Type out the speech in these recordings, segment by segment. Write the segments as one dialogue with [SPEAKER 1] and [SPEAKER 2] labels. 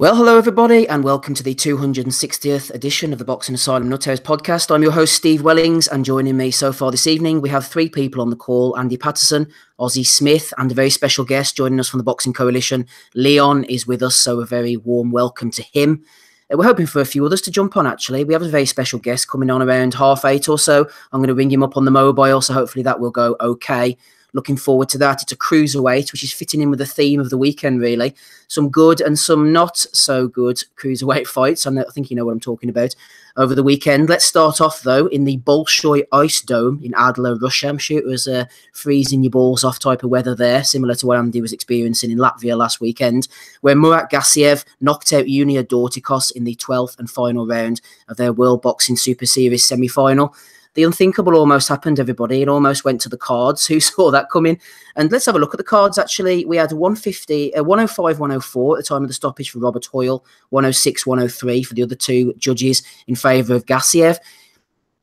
[SPEAKER 1] Well, hello everybody, and welcome to the 260th edition of the Boxing Asylum Nuthouse podcast. I'm your host, Steve Wellings, and joining me so far this evening, we have three people on the call: Andy Patterson, Ozzy Smith, and a very special guest joining us from the Boxing Coalition. Leon is with us, so a very warm welcome to him. We're hoping for a few others to jump on, actually. We have a very special guest coming on around 8:30 or so. I'm going to ring him up on the mobile, so hopefully that will go okay. Looking forward to that. It's a cruiserweight, which is fitting in with the theme of the weekend, really. Some good and some not so good cruiserweight fights. I think you know what I'm talking about over the weekend. Let's start off, though, in the Bolshoi Ice Dome in Adler, Russia. I'm sure it was freezing your balls off type of weather there, similar to what Andy was experiencing in Latvia last weekend, where Murat Gassiev knocked out Junior DORTICOS in the 12th and final round of their World Boxing Super Series semi-final. The unthinkable almost happened, everybody. It almost went to the cards. Who saw that coming? And let's have a look at the cards, actually. We had 105, 104 at the time of the stoppage for Robert Hoyle, 106, 103 for the other two judges in favour of Gassiev.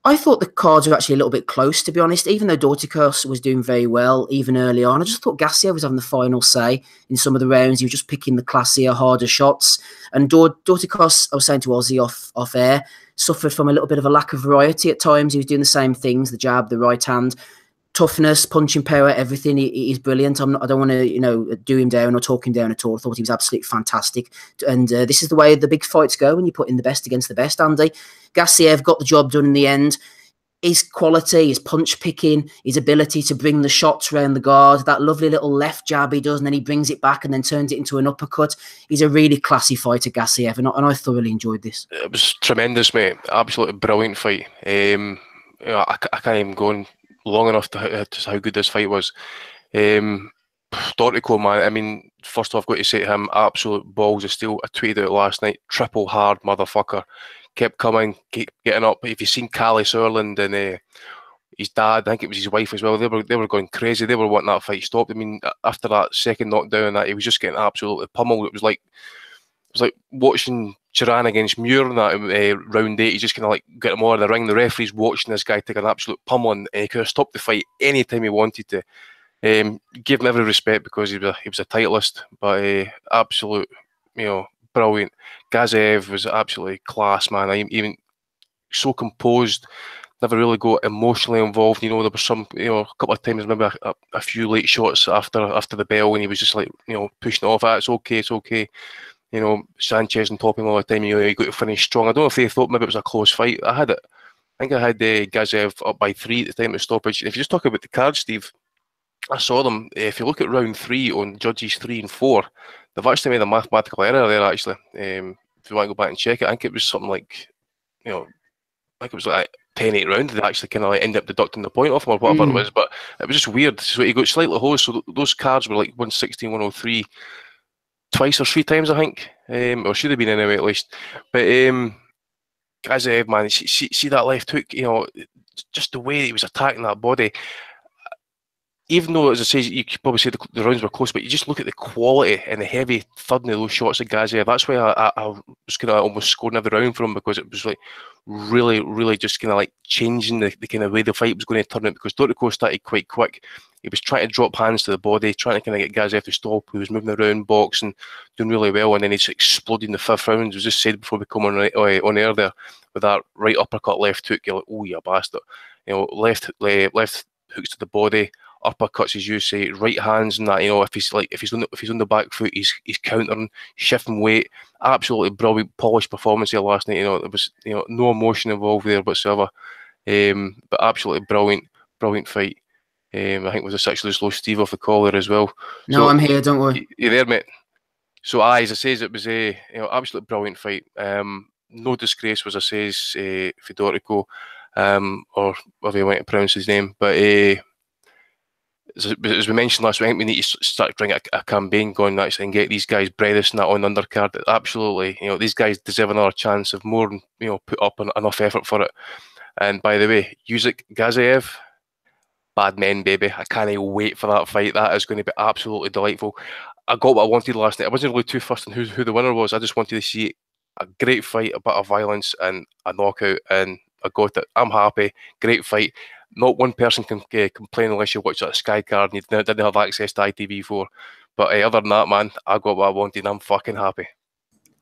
[SPEAKER 1] I thought the cards were actually a little bit close, to be honest, even though DORTICOS was doing very well, even early on. I just thought Gassiev was having the final say in some of the rounds. He was just picking the classier, harder shots. And DORTICOS, I was saying to Ozzy off air, suffered from a little bit of a lack of variety at times. He was doing the same things, the jab, the right hand, toughness, punching power, everything. He's brilliant. I don't want to, do him down or talk him down at all. I thought he was absolutely fantastic. And this is the way the big fights go when you put in the best against the best, Andy. Gassiev got the job done in the end. His quality, his punch picking, his ability to bring the shots round the guard, that lovely little left jab he does, and then he brings it back and then turns it into an uppercut. He's a really classy fighter, Gassiev, and I thoroughly enjoyed this.
[SPEAKER 2] It was tremendous, mate. Absolutely brilliant fight. I can't even go on long enough to how good this fight was. DORTICO, man, I mean, first off, I've got to say to him, absolute balls of steel. I tweeted out last night, triple hard motherfucker. Kept coming, kept getting up. If you've seen Callie Sutherland and his dad, I think it was his wife as well, they were going crazy. They were wanting that fight stopped. I mean, after that second knockdown, that he was just getting absolutely pummeled. It was like watching Chiran against Muir in that round 8. He's just kind of like get him out of the ring. The referee's watching this guy take an absolute pummeling, and he could have stopped the fight anytime he wanted to. Give him every respect because he was a titleist, but absolute, brilliant. Gassiev was absolutely class, man. Even so composed, never really got emotionally involved. There was some, a couple of times, maybe a few late shots after the bell, and he was just like, pushing it off. It's okay. Sanchez and topping all the time. You got to finish strong. I don't know if they thought maybe it was a close fight. I think I had Gassiev up by 3 at the time of stoppage. If you just talk about the card, Steve, I saw them. If you look at round 3 on judges 3 and 4, they've actually made a mathematical error there, actually. If you want to go back and check it, I think it was something like, I think it was like 10-8 round. They actually kind of like ended up deducting the point off him or whatever it was, but it was just weird. So he got slightly hosed. So those cards were like 116, 103 twice or 3 times, I think, or should have been anyway at least. But Gassiev, man, see that left hook, just the way he was attacking that body. Even though, as I say, you could probably say the rounds were close, but you just look at the quality and the heavy thudding of those shots of Gassiev. That's why I was kind of almost scoring every round for him, because it was like really, really just kind of like changing the kind of way the fight was going to turn out, because DORTICO started quite quick. He was trying to drop hands to the body, trying to kind of get Gassiev to stop. He was moving around, boxing, doing really well, and then he just exploded in the 5th round. It was just said before we come on air there, with that right uppercut, left hook. You're like, oh, you bastard. Left hooks to the body, uppercuts, as you say, right hands, and that. If he's on the back foot, he's countering, shifting weight. Absolutely brilliant, polished performance here last night. There was no emotion involved there whatsoever. But absolutely brilliant fight. I think it was a 6 low Steve off the call there as well.
[SPEAKER 1] No, so, I'm here. Don't worry.
[SPEAKER 2] You there, mate? So, as I says, it was a absolutely brilliant fight. No disgrace, was I says, for DORTICO, or whatever you want to pronounce his name, but. As we mentioned last week, I think we need to start bringing a campaign going actually and get these guys Bredis and that on the undercard. Absolutely, these guys deserve another chance of more and put up enough effort for it. And by the way, Usyk Gassiev, bad men, baby. I can't wait for that fight. That is going to be absolutely delightful. I got what I wanted last night. I wasn't really too fussed on who the winner was. I just wanted to see a great fight, a bit of violence, and a knockout, and I got it. I'm happy. Great fight. Not one person can complain unless you watch that Sky card and you didn't have access to ITV4. But other than that, man, I got what I wanted and I'm fucking happy.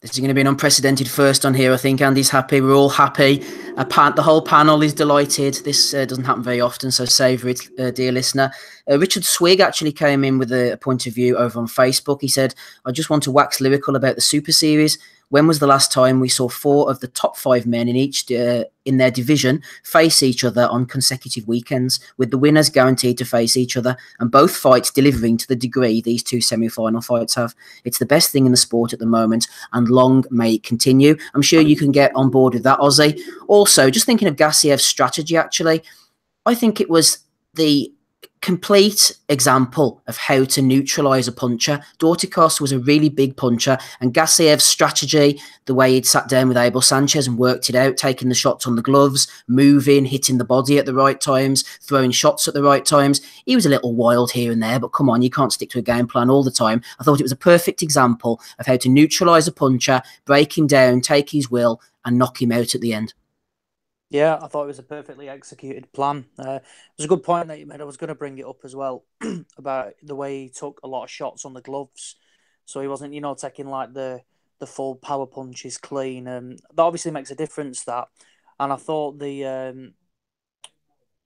[SPEAKER 1] This is going to be an unprecedented first on here. I think Andy's happy. We're all happy. The whole panel is delighted. This doesn't happen very often, so savour it, dear listener. Richard Swig actually came in with a point of view over on Facebook. He said, I just want to wax lyrical about the Super Series. When was the last time we saw 4 of the top 5 men in their division face each other on consecutive weekends, with the winners guaranteed to face each other, and both fights delivering to the degree these 2 semi-final fights have? It's the best thing in the sport at the moment, and long may it continue. I'm sure you can get on board with that, Ozzy. Also, just thinking of Gassiev's strategy, actually, I think it was the complete example of how to neutralise a puncher. Dorticos was a really big puncher, and Gassiev's strategy, the way he'd sat down with Abel Sanchez and worked it out, taking the shots on the gloves, moving, hitting the body at the right times, throwing shots at the right times. He was a little wild here and there, but come on, you can't stick to a game plan all the time. I thought it was a perfect example of how to neutralise a puncher, break him down, take his will, and knock him out at the end.
[SPEAKER 3] Yeah, I thought it was a perfectly executed plan. It was a good point that you made. I was going to bring it up as well about the way he took a lot of shots on the gloves. So he wasn't, taking like the full power punches clean. That obviously makes a difference, that. And I thought the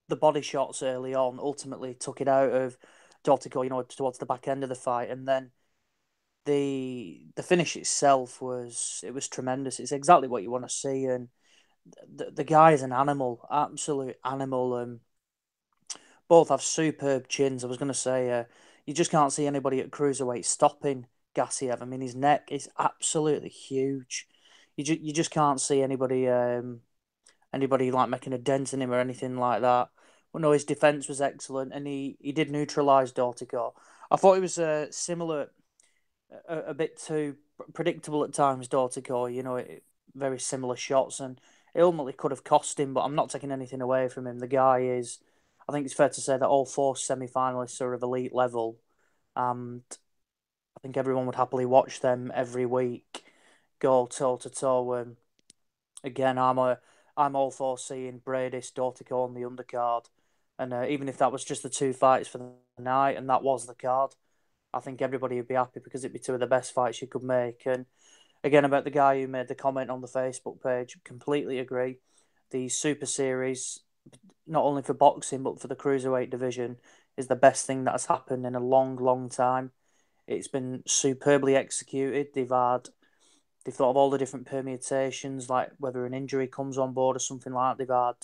[SPEAKER 3] body shots early on ultimately took it out of Dortico, towards the back end of the fight. And then the finish itself was tremendous. It's exactly what you want to see. And the guy is an animal, absolute animal. Both have superb chins. I was going to say, you just can't see anybody at cruiserweight stopping Gassiev. I mean, his neck is absolutely huge. You just can't see anybody like making a dent in him or anything like that. But no, his defense was excellent, and he did neutralize Dortico. I thought it was similar, a bit too predictable at times. Dortico, very similar shots, and it ultimately could have cost him, but I'm not taking anything away from him. The guy is, I think it's fair to say that all 4 semi-finalists are of elite level, and I think everyone would happily watch them every week go toe-to-toe. Again, I'm all for seeing Bradis, Dortico on the undercard, and even if that was just the 2 fights for the night, and that was the card, I think everybody would be happy, because it'd be 2 of the best fights you could make. And again, about the guy who made the comment on the Facebook page, completely agree. The Super Series, not only for boxing but for the cruiserweight division, is the best thing that has happened in a long, long time. It's been superbly executed. They've thought of all the different permutations, like whether an injury comes on board or something like that.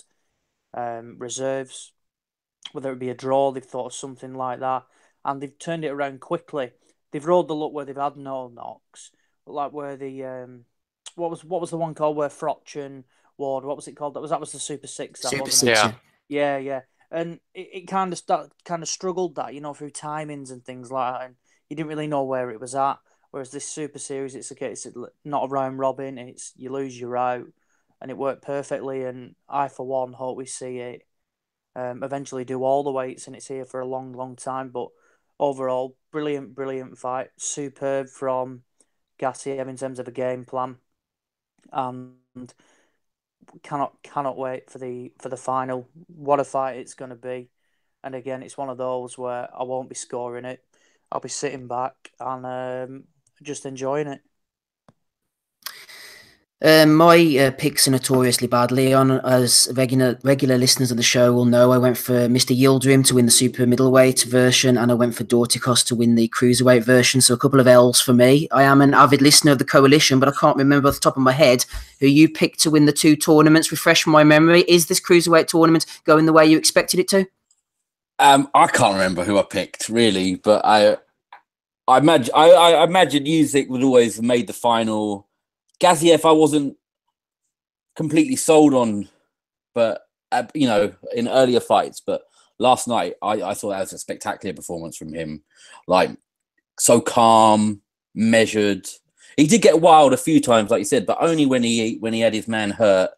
[SPEAKER 3] They've had reserves, whether it be a draw. They've thought of something like that, and they've turned it around quickly. They've rode the luck where they've had no knocks. Like where the what was the one called where Frotch and Ward, what was it called? That was the Super Six.
[SPEAKER 1] Super Six,
[SPEAKER 3] yeah. And it kind of struggled that, through timings and things like that, and you didn't really know where it was at. Whereas this Super Series, it's not a round robin. It's you lose, you're out, and it worked perfectly. And I, for one, hope we see it eventually do all the weights, and it's here for a long, long time. But overall, brilliant fight, superb from Gassiev in terms of a game plan, and cannot wait for the final. What a fight it's going to be! And again, it's one of those where I won't be scoring it. I'll be sitting back and just enjoying it.
[SPEAKER 1] My picks are notoriously bad, Leon. As regular listeners of the show will know, I went for Mr. Yildirim to win the super middleweight version, and I went for Dorticos to win the cruiserweight version. So a couple of L's for me. I am an avid listener of the coalition, but I can't remember off the top of my head who you picked to win the 2 tournaments. Refresh my memory. Is this cruiserweight tournament going the way you expected it to?
[SPEAKER 4] I can't remember who I picked really, but I imagine Usyk would always have made the final. Gassiev, I wasn't completely sold on, but in earlier fights. But last night, I thought that was a spectacular performance from him. Like, so calm, measured. He did get wild a few times, like you said, but only when he had his man hurt.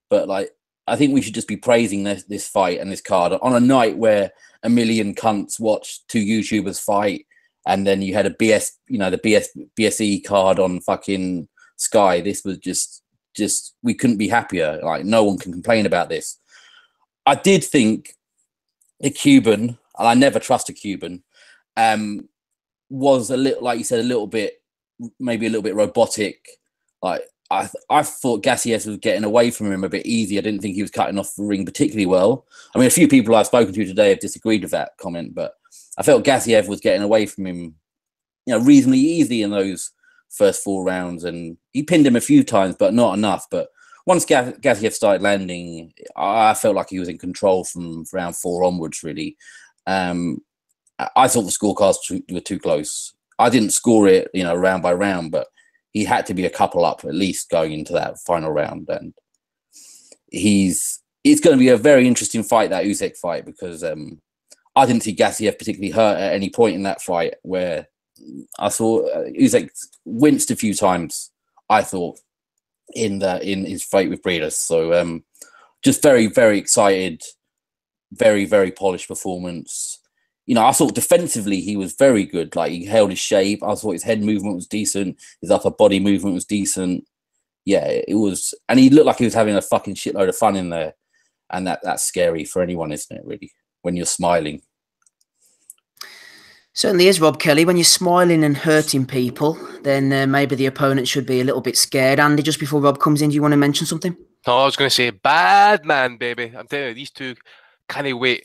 [SPEAKER 4] But like, I think we should just be praising this fight and this card on a night where a million cunts watched 2 YouTubers fight, and then you had a BSE card on fucking Sky. This was just we couldn't be happier. Like, no one can complain about this. I did think the Cuban, and I never trust a Cuban, was a little, like you said, maybe a little bit robotic. Like I thought Gassiev was getting away from him a bit easy. I didn't think he was cutting off the ring particularly well. I mean, a few people I've spoken to today have disagreed with that comment, but I felt Gassiev was getting away from him, reasonably easy in those first 4 rounds, and he pinned him a few times, but not enough. But once Gassiev started landing, I felt like he was in control from round 4 onwards, really. I thought the scorecards were too close. I didn't score it, round by round, but he had to be a couple up at least going into that final round. And it's going to be a very interesting fight, that Usyk fight, because I didn't see Gassiev particularly hurt at any point in that fight, where I thought Usyk winced a few times, I thought, in his fight with Breeders. So just very, very excited, very, very polished performance. I thought defensively he was very good. Like, he held his shape. I thought his head movement was decent. His upper body movement was decent. Yeah, it was. And he looked like he was having a fucking shitload of fun in there. And that's scary for anyone, isn't it, really, when you're smiling?
[SPEAKER 1] Certainly is, Rob Kelly. When you're smiling and hurting people, then maybe the opponent should be a little bit scared. Andy, just before Rob comes in, do you want to mention something?
[SPEAKER 2] No, I was going to say, bad man, baby. I'm telling you, these two can't wait.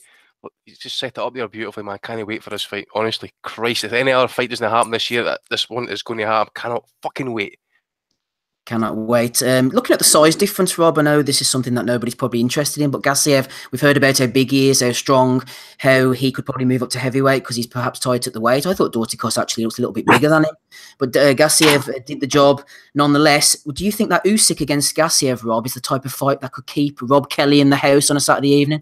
[SPEAKER 2] You just set it up there beautifully, man. Can't wait for this fight. Honestly, Christ, if any other fight doesn't happen this year, this one is going to happen. Cannot fucking wait.
[SPEAKER 1] Cannot wait. Looking at the size difference, Rob, I know this is something that nobody's probably interested in, but Gassiev, we've heard about how big he is, how strong, how he could probably move up to heavyweight because he's perhaps tight at the weight. I thought DORTICOS actually looks a little bit bigger than him, but Gassiev did the job nonetheless. Do you think that Usyk against Gassiev, Rob, is the type of fight that could keep Rob Kelly in the house on a Saturday evening?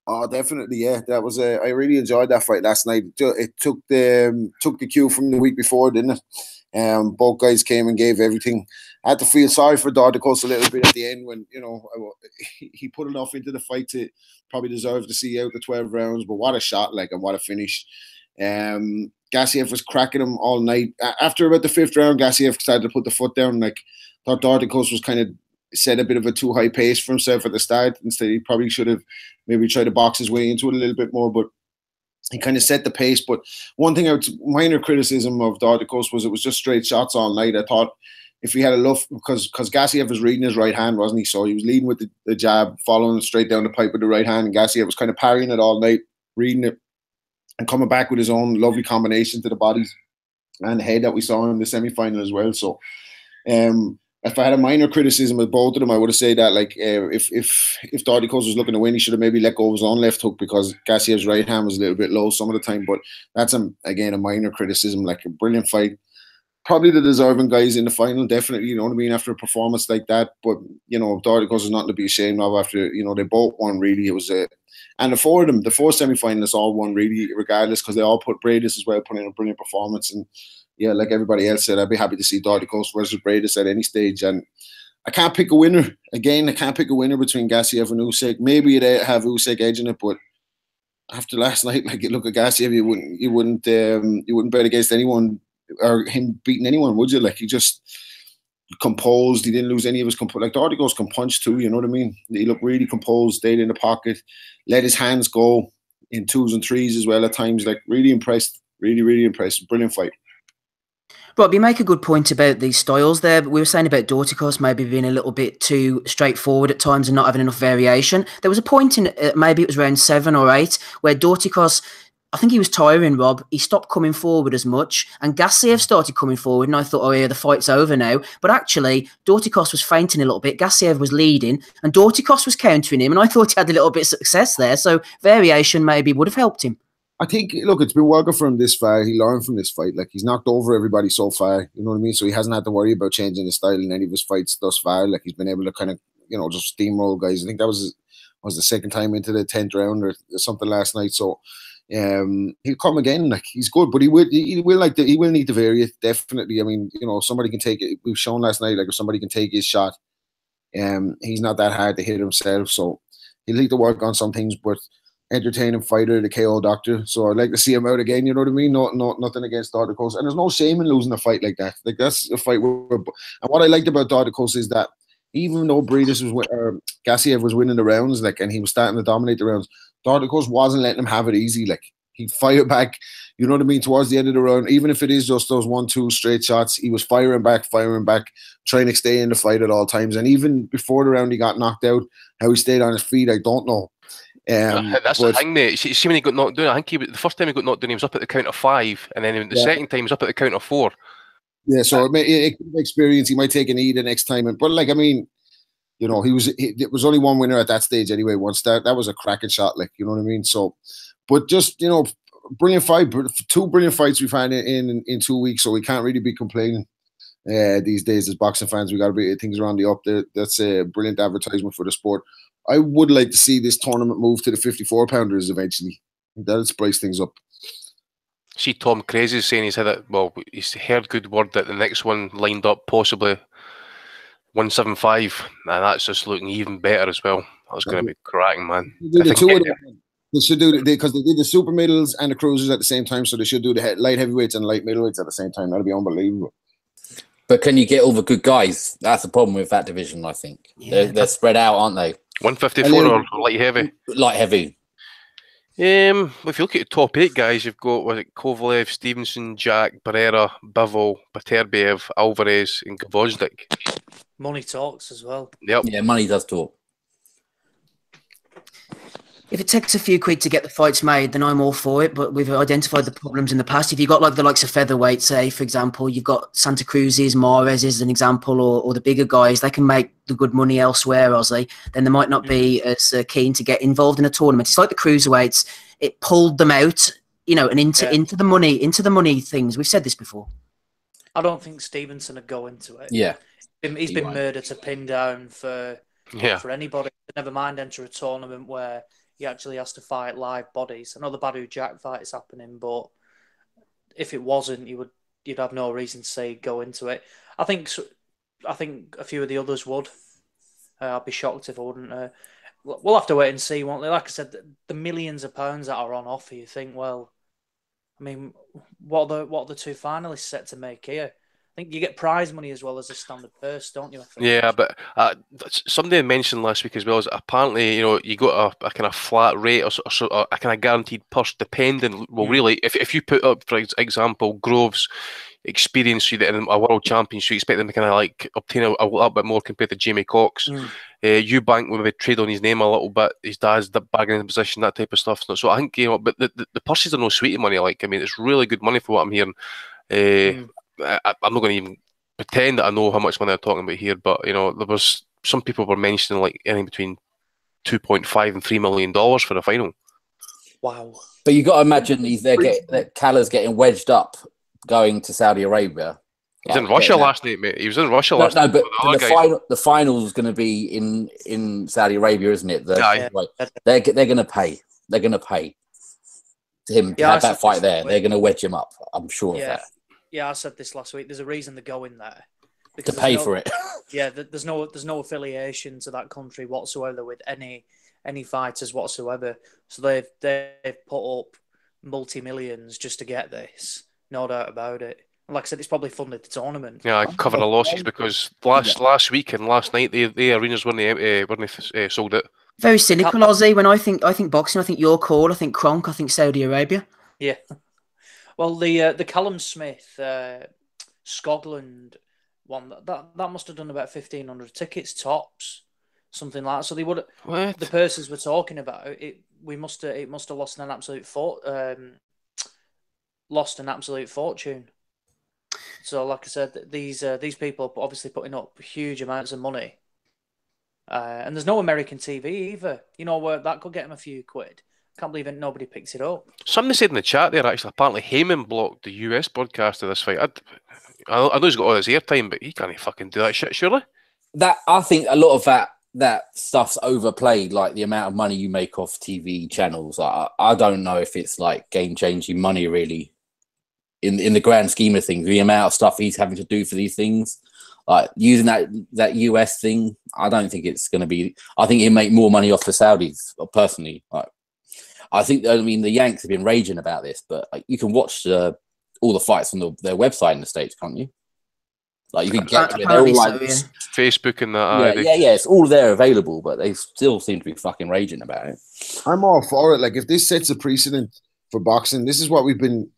[SPEAKER 5] Oh, definitely, yeah. That was I really enjoyed that fight last night. It took the cue from the week before, didn't it? Both guys came and gave everything. I had to feel sorry for DORTICOS a little bit at the end when he put enough into the fight to probably deserve to see out the 12 rounds. But what a shot, and what a finish! Gassiev was cracking him all night. After about the 5th round, Gassiev started to put the foot down. Thought DORTICOS was kind of set a bit of a too high pace for himself at the start. Instead, he probably should have maybe tried to box his way into it a little bit more, but he kind of set the pace. But one thing minor criticism of DORTICOS was it was just straight shots all night. I thought if he had a look, because Gassiev was reading his right hand, wasn't he? So he was leading with the jab, following straight down the pipe with the right hand, and Gassiev was kind of parrying it all night, reading it, and coming back with his own lovely combination to the bodies and the head that we saw in the semi-final as well. So if I had a minor criticism of both of them, I would have said that if DORTICOS was looking to win, he should have maybe let go of his own left hook because Gassiev's right hand was a little bit low some of the time. But that's again a minor criticism. A brilliant fight, probably the deserving guys in the final, definitely. You know what I mean? After a performance like that, but DORTICOS is nothing to be ashamed of. After they both won really. It was and the 4 of them, the 4 semi-finalists all won really, regardless, because they all put Breidis as well, put in a brilliant performance. And yeah, like everybody else said, I'd be happy to see DORTICOS versus Breidis at any stage. And I can't pick a winner. Again, I can't pick a winner between Gassiev and Usyk. Maybe you'd have Usyk edging it, but after last night, you look at Gassiev, you wouldn't bet against anyone or him beating anyone, would you? He just composed. He didn't lose any of his composure. DORTICOS can punch too, you know what I mean? He looked really composed, stayed in the pocket, let his hands go in 2s and 3s as well at times. Really impressed. Really, really impressed. Brilliant fight.
[SPEAKER 1] Rob, you make a good point about these styles there. We were saying about DORTICOS maybe being a little bit too straightforward at times and not having enough variation. There was a point in, maybe it was round 7 or 8, where DORTICOS, I think he was tiring, Rob. He stopped coming forward as much, and Gassiev started coming forward, and I thought, oh yeah, the fight's over now. But actually, DORTICOS was feinting a little bit. Gassiev was leading, and DORTICOS was countering him, and I thought he had a little bit of success there. So variation maybe would have helped him.
[SPEAKER 5] I think, look, it's been working for him this far. He learned from this fight. He's knocked over everybody so far, you know what I mean? So he hasn't had to worry about changing his style in any of his fights thus far. He's been able to kind of, just steamroll guys. I think that was the second time into the 10th round or something last night. So he'll come again. He's good, but he will need to vary it, definitely. I mean, somebody can take it. We've shown last night, if somebody can take his shot, he's not that hard to hit himself. So he'll need to work on some things, but entertaining fighter, the KO doctor. So I'd like to see him out again, you know what I mean? Nothing against DORTICOS. And there's no shame in losing a fight like that. That's a fight where, and what I liked about DORTICOS is that even though Gassiev was winning the rounds, and he was starting to dominate the rounds, DORTICOS wasn't letting him have it easy. he'd fire back. You know what I mean? Towards the end of the round, even if it is just those 1-2 straight shots, he was firing back, trying to stay in the fight at all times. And even before the round he got knocked out, how he stayed on his feet, I don't know.
[SPEAKER 2] That's the thing, mate. See, when he got knocked down, I think the first time he got knocked down, he was up at the count of 5, and then the second time he was up at the count of 4.
[SPEAKER 5] Yeah, so it could be experience. He might take a knee the next time, but like, I mean, you know, it was only one winner at that stage anyway. Once that was a cracking shot, like, you know what I mean. So, but just, you know, brilliant fight, 2 brilliant fights we've had in 2 weeks, so we can't really be complaining these days as boxing fans. We got to be things around the up there. That's a brilliant advertisement for the sport. I would like to see this tournament move to the 54-pounders eventually. That'll spice things up.
[SPEAKER 2] See, Tom Crazy is saying he's heard good word that the next one lined up possibly 175, and that's just looking even better as well. That's going to be cracking, man.
[SPEAKER 5] They should do it because they did the super middles and the cruisers at the same time, so they should do the light heavyweights and light middleweights at the same time. That'll be unbelievable.
[SPEAKER 4] But can you get all the good guys? That's the problem with that division, I think. Yeah. They're spread out, aren't they?
[SPEAKER 2] 154 or light heavy?
[SPEAKER 4] Light heavy.
[SPEAKER 2] If you look at the top 8 guys, you've got Kovalev, Stevenson, Jack, Barrera, Bivol, Beterbiev, Alvarez, and Gvozdyk.
[SPEAKER 3] Money talks as well.
[SPEAKER 2] Yep.
[SPEAKER 4] Yeah, money does talk.
[SPEAKER 1] If it takes a few quid to get the fights made, then I'm all for it. But we've identified the problems in the past. If you've got like the likes of featherweight, say, for example, you've got Santa Cruz's, Mares as an example, or the bigger guys, they can make the good money elsewhere, Ozzy. Then they might not be as keen to get involved in a tournament. It's like the cruiserweights. It pulled them out, you know, and into the money things. We've said this before.
[SPEAKER 3] I don't think Stevenson would go into it.
[SPEAKER 4] Yeah.
[SPEAKER 3] He's been murdered to pin down for anybody. Never mind enter a tournament where he actually has to fight live bodies. I know the Badu Jack fight is happening, but if it wasn't, you'd have no reason to say go into it. I think a few of the others would. I'd be shocked if I wouldn't. We'll have to wait and see, won't we? Like I said, the millions of pounds that are on offer, you think, well, I mean, what are the 2 finalists set to make here? I think you get prize money as well as a standard purse, don't you?
[SPEAKER 2] Yeah, but somebody mentioned last week as well is apparently, you know, you got a kind of flat rate or a kind of guaranteed purse depending. Well, really, if you put up, for example, Groves' experience in a world championship, you expect them to kind of like obtain a little bit more compared to Jamie Cox. Eubank would maybe trade on his name a little bit. His dad's the bargaining position, that type of stuff. So I think, you know, but the purses are no sweetie money. Like, I mean, it's really good money for what I'm hearing. I'm not going to even pretend that I know how much money they're talking about here, but you know, there was some people were mentioning like anything between $2.5 and $3 million for the final.
[SPEAKER 3] Wow!
[SPEAKER 4] But you got to imagine that Caller's getting wedged up going to Saudi Arabia.
[SPEAKER 2] He was in Russia last night, mate. He was in Russia last night.
[SPEAKER 4] No, but the final is going to be in Saudi Arabia, isn't it? They're going to pay. They're going to pay him to have that fight there. They're going to wedge him up. I'm sure of that.
[SPEAKER 3] Yeah, I said this last week. There's a reason they're going there
[SPEAKER 4] to pay for it.
[SPEAKER 3] Yeah, there's no affiliation to that country whatsoever with any fighters whatsoever. So they've put up multi-millions just to get this, no doubt about it. And like I said, it's probably funded the tournament.
[SPEAKER 2] Yeah, I covered the losses because last week and last night the arenas weren't sold it.
[SPEAKER 1] Very cynical, Ozzy. When I think boxing, I think your call. I think Kronk. I think Saudi Arabia.
[SPEAKER 3] Yeah. Well, the Callum Smith Scotland one that must have done about 1,500 tickets tops, something like that. So they would the purses we're talking about. It must have lost an absolute fortune. So, like I said, these people are obviously putting up huge amounts of money, and there's no American TV either. You know where that could get them a few quid. Can't believe it. Nobody picks it up.
[SPEAKER 2] Somebody said in the chat there, actually, apparently Heyman blocked the US broadcast of this fight. I know he's got all his airtime, but he can't fucking do that shit, surely?
[SPEAKER 4] I think a lot of that stuff's overplayed, like the amount of money you make off TV channels. I don't know if it's like game-changing money, really, in the grand scheme of things. The amount of stuff he's having to do for these things, like using that US thing, I don't think it's going to be... I think he'll make more money off the Saudis, personally. Like, I mean, the Yanks have been raging about this, but you can watch all the fights on their website in the States, can't you? Like, you can get to it. They're all like
[SPEAKER 2] Facebook and that.
[SPEAKER 4] Yeah, it's all there available, but they still seem to be fucking raging about it.
[SPEAKER 5] I'm all for it. Like, if this sets a precedent for boxing. This is what we've been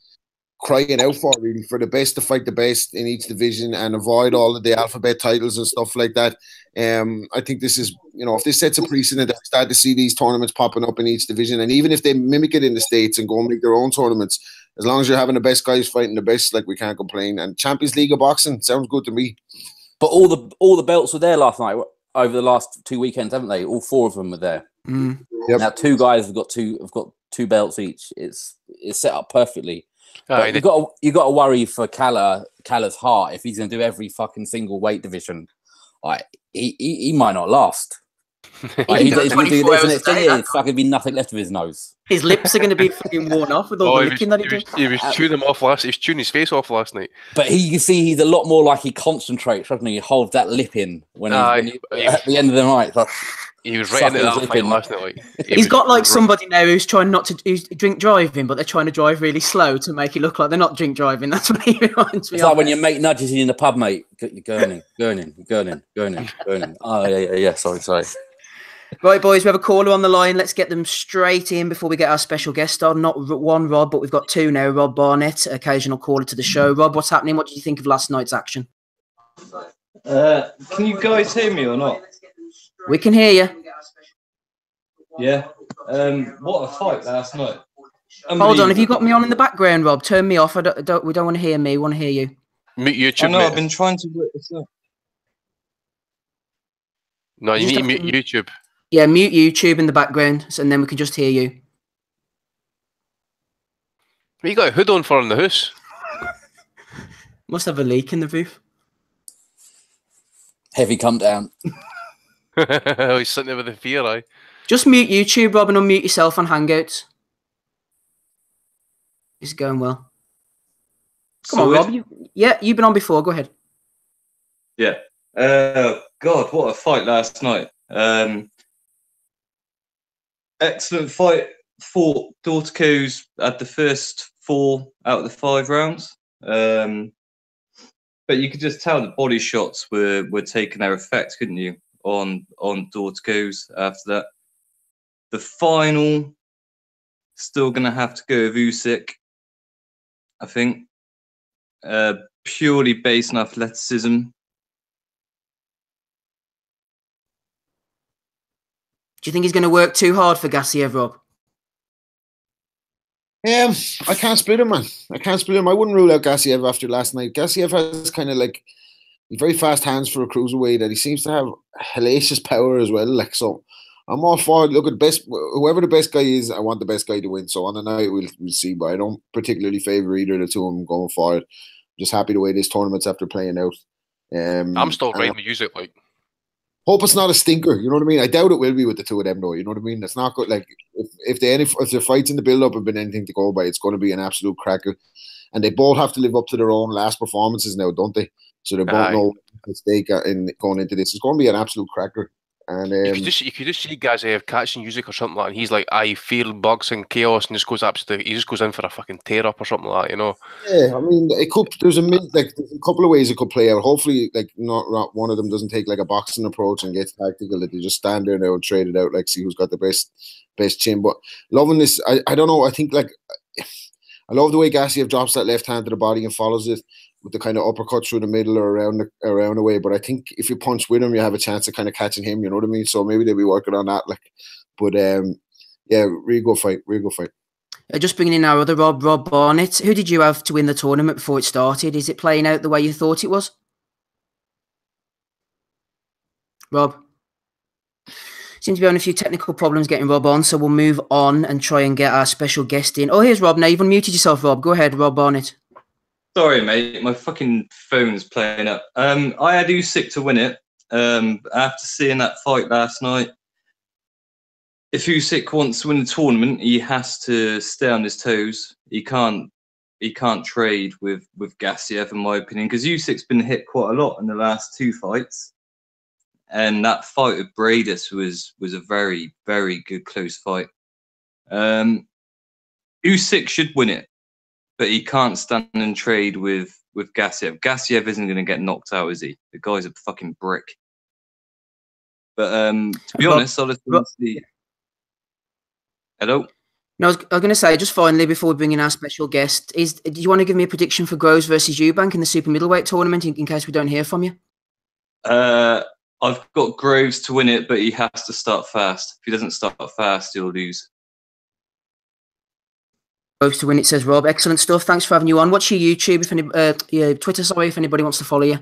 [SPEAKER 5] crying out for, really, for the best to fight the best in each division and avoid all of the alphabet titles and stuff like that. I think this is, if this sets a precedent, I start to see these tournaments popping up in each division, and even if they mimic it in the States and go and make their own tournaments, as long as you're having the best guys fighting the best, like, we can't complain. And Champions League of Boxing sounds good to me.
[SPEAKER 4] But all the belts were there last night, over the last 2 weekends, haven't they? All 4 of them were there.
[SPEAKER 1] Mm.
[SPEAKER 5] Yep.
[SPEAKER 4] Now 2 guys have got two belts each. It's set up perfectly. But you got to worry for Callah's heart if he's going to do every fucking single weight division. Like, he might not last. Like, he's going to do this and it's fucking be nothing left of his nose.
[SPEAKER 1] His lips are going to be fucking worn off with all the licking that he did.
[SPEAKER 2] He was chewing them off last. He was chewing his face off last night.
[SPEAKER 4] But you can see he's a lot more like he concentrates, doesn't he? He holds that lip in when he at the end of the night. Like,
[SPEAKER 2] he was right into that fight last night. Like,
[SPEAKER 1] he's got like somebody now who's trying not to drink driving, but they're trying to drive really slow to make it look like they're not drink driving. That's what he reminds me of.
[SPEAKER 4] It's like when your mate nudges you in the pub, mate. You're going in. Oh, yeah. Sorry.
[SPEAKER 1] Right, boys, we have a caller on the line. Let's get them straight in before we get our special guest on. Not one Rob, but we've got 2 now. Rob Barnett, occasional caller to the show. Rob, what's happening? What did you think of last night's action?
[SPEAKER 6] Can you guys hear me or not?
[SPEAKER 1] We can hear you.
[SPEAKER 6] Yeah. What a fight last night.
[SPEAKER 1] Hold on, have you got me on in the background, Rob? Turn me off. We don't want to hear me. We want to hear you.
[SPEAKER 2] Mute YouTube.
[SPEAKER 6] I know, I've been trying to work this out.
[SPEAKER 2] No, you need to mute YouTube.
[SPEAKER 1] Yeah, mute YouTube in the background, and then we can just hear you.
[SPEAKER 2] What you got a hood on for in the house?
[SPEAKER 1] Must have a leak in the roof.
[SPEAKER 4] Heavy come down.
[SPEAKER 2] He's sitting there with the fear eye.
[SPEAKER 1] Just mute YouTube, Rob, and unmute yourself on Hangouts. This is going well. Come on, Rob. You've been on before. Go ahead.
[SPEAKER 6] Yeah. God, what a fight last night. Excellent fight. Fought DORTICOS at the first 4 out of the 5 rounds. But you could just tell the body shots were taking their effect, couldn't you, on DORTICOS after that. The final, still going to have to go with Usyk, I think. Purely based on athleticism.
[SPEAKER 1] Do you think he's going to work too hard for Gassiev, Rob?
[SPEAKER 5] I can't split him, man. I wouldn't rule out Gassiev after last night. Gassiev has kind of like very fast hands for a cruiserweight, and he seems to have hellacious power as well. Like, so I'm all for it. Look at the best, whoever the best guy is, I want the best guy to win. So on the night we'll see, but I don't particularly favour either of the 2 of them going forward. I'm just happy the way this tournament's after playing out.
[SPEAKER 2] I'm still riding the music, like.
[SPEAKER 5] Hope it's not a stinker, you know what I mean? I doubt it will be with the 2 of them, though. You know what I mean? It's not good. Like, if the fights in the build-up have been anything to go by, it's going to be an absolute cracker. And they both have to live up to their own last performances now, don't they? So they both know mistake in going into this. It's going to be an absolute cracker. And
[SPEAKER 2] you could just see Gassiev catching music or something like that, and he's like, I feel boxing chaos, and he just goes in for a fucking tear up or something like that, you know.
[SPEAKER 5] Yeah, I mean, there's a couple of ways it could play out. Hopefully, like, not one of them doesn't take like a boxing approach and gets tactical, that they just stand there now and trade it out, like, see who's got the best chin. But loving this, I don't know, I think, like, I love the way Gassiev drops that left hand to the body and follows it with the kind of uppercut through the middle or around the way. But I think if you punch with him, you have a chance of kind of catching him, you know what I mean? So maybe they'll be working on that. Like, but yeah, really good fight.
[SPEAKER 1] Just bringing in our other Rob Barnett. Who did you have to win the tournament before it started? Is it playing out the way you thought it was? Rob? Seems to be having a few technical problems getting Rob on, so we'll move on and try and get our special guest in. Oh, here's Rob now. You've unmuted yourself, Rob. Go ahead, Rob Barnett.
[SPEAKER 6] Sorry, mate. My fucking phone's playing up. I had Usyk to win it. After seeing that fight last night, if Usyk wants to win the tournament, he has to stay on his toes. He can't trade with Gassiev, in my opinion, because Usyk's been hit quite a lot in the last 2 fights. And that fight with Bradis was a very, very good close fight. Usyk should win it, but he can't stand and trade with Gassiev. Gassiev isn't going to get knocked out, is he? The guy's a fucking brick. But to be honest, I'll listen to the... Hello?
[SPEAKER 1] No, I was going to say, just finally, before we bring in our special guest, do you want to give me a prediction for Groves versus Eubank in the super middleweight tournament in case we don't hear from you?
[SPEAKER 6] I've got Groves to win it, but he has to start fast. If he doesn't start fast, he'll lose.
[SPEAKER 1] Groves to win it, says Rob. Excellent stuff. Thanks for having you on. What's your YouTube, your Twitter, sorry, if anybody wants to follow you?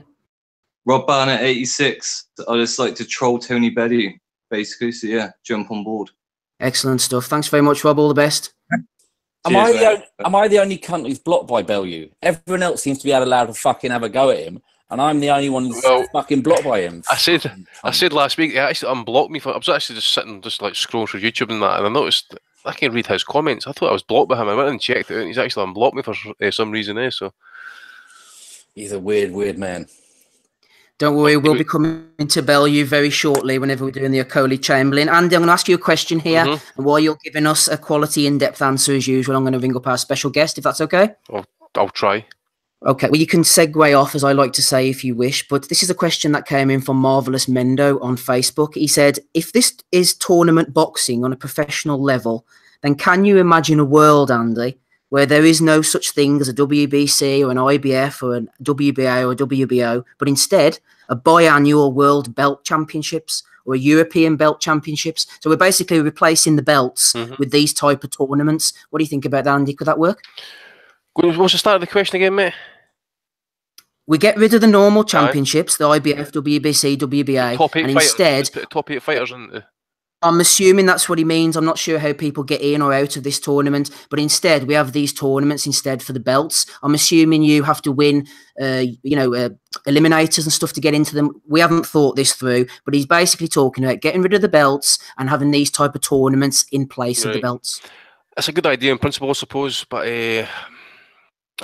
[SPEAKER 6] Rob Barnett 86. I just like to troll Tony Betty, basically. So yeah, jump on board.
[SPEAKER 1] Excellent stuff. Thanks very much, Rob. All the best.
[SPEAKER 4] Am I the only cunt who's blocked by Bellew? Everyone else seems to be allowed to fucking have a go at him, and I'm the only one who's fucking blocked by him.
[SPEAKER 2] I said last week he actually unblocked me. I was actually just sitting, just like scrolling through YouTube and that, and I noticed I can read his comments. I thought I was blocked by him. I went and checked it out, and he's actually unblocked me for some reason. So
[SPEAKER 4] he's a weird man.
[SPEAKER 1] Don't worry, we'll be coming to Bellew very shortly whenever we're doing the okolie-chamberlain. Andy, I'm going to ask you a question here, and while you're giving us a quality, in-depth answer as usual, I'm going to ring up our special guest, if that's okay?
[SPEAKER 2] I'll try.
[SPEAKER 1] Okay, well, you can segue off, as I like to say, if you wish, but this is a question that came in from Marvelous Mendo on Facebook. He said, if this is tournament boxing on a professional level, then can you imagine a world, Andy, where there is no such thing as a WBC or an IBF or a WBA or a WBO, but instead a biannual World Belt Championships or a European Belt Championships? So we're basically replacing the belts with these type of tournaments. What do you think about that, Andy? Could that work?
[SPEAKER 2] What's the start of the question again, mate?
[SPEAKER 1] We get rid of the normal championships, the IBF, WBC, WBA, and instead...
[SPEAKER 2] Top 8 fighters in
[SPEAKER 1] I'm assuming that's what he means. I'm not sure how people get in or out of this tournament, but instead we have these tournaments instead for the belts. I'm assuming you have to win, eliminators and stuff to get into them. We haven't thought this through, but he's basically talking about getting rid of the belts and having these type of tournaments in place of the belts.
[SPEAKER 2] It's a good idea in principle, I suppose, but I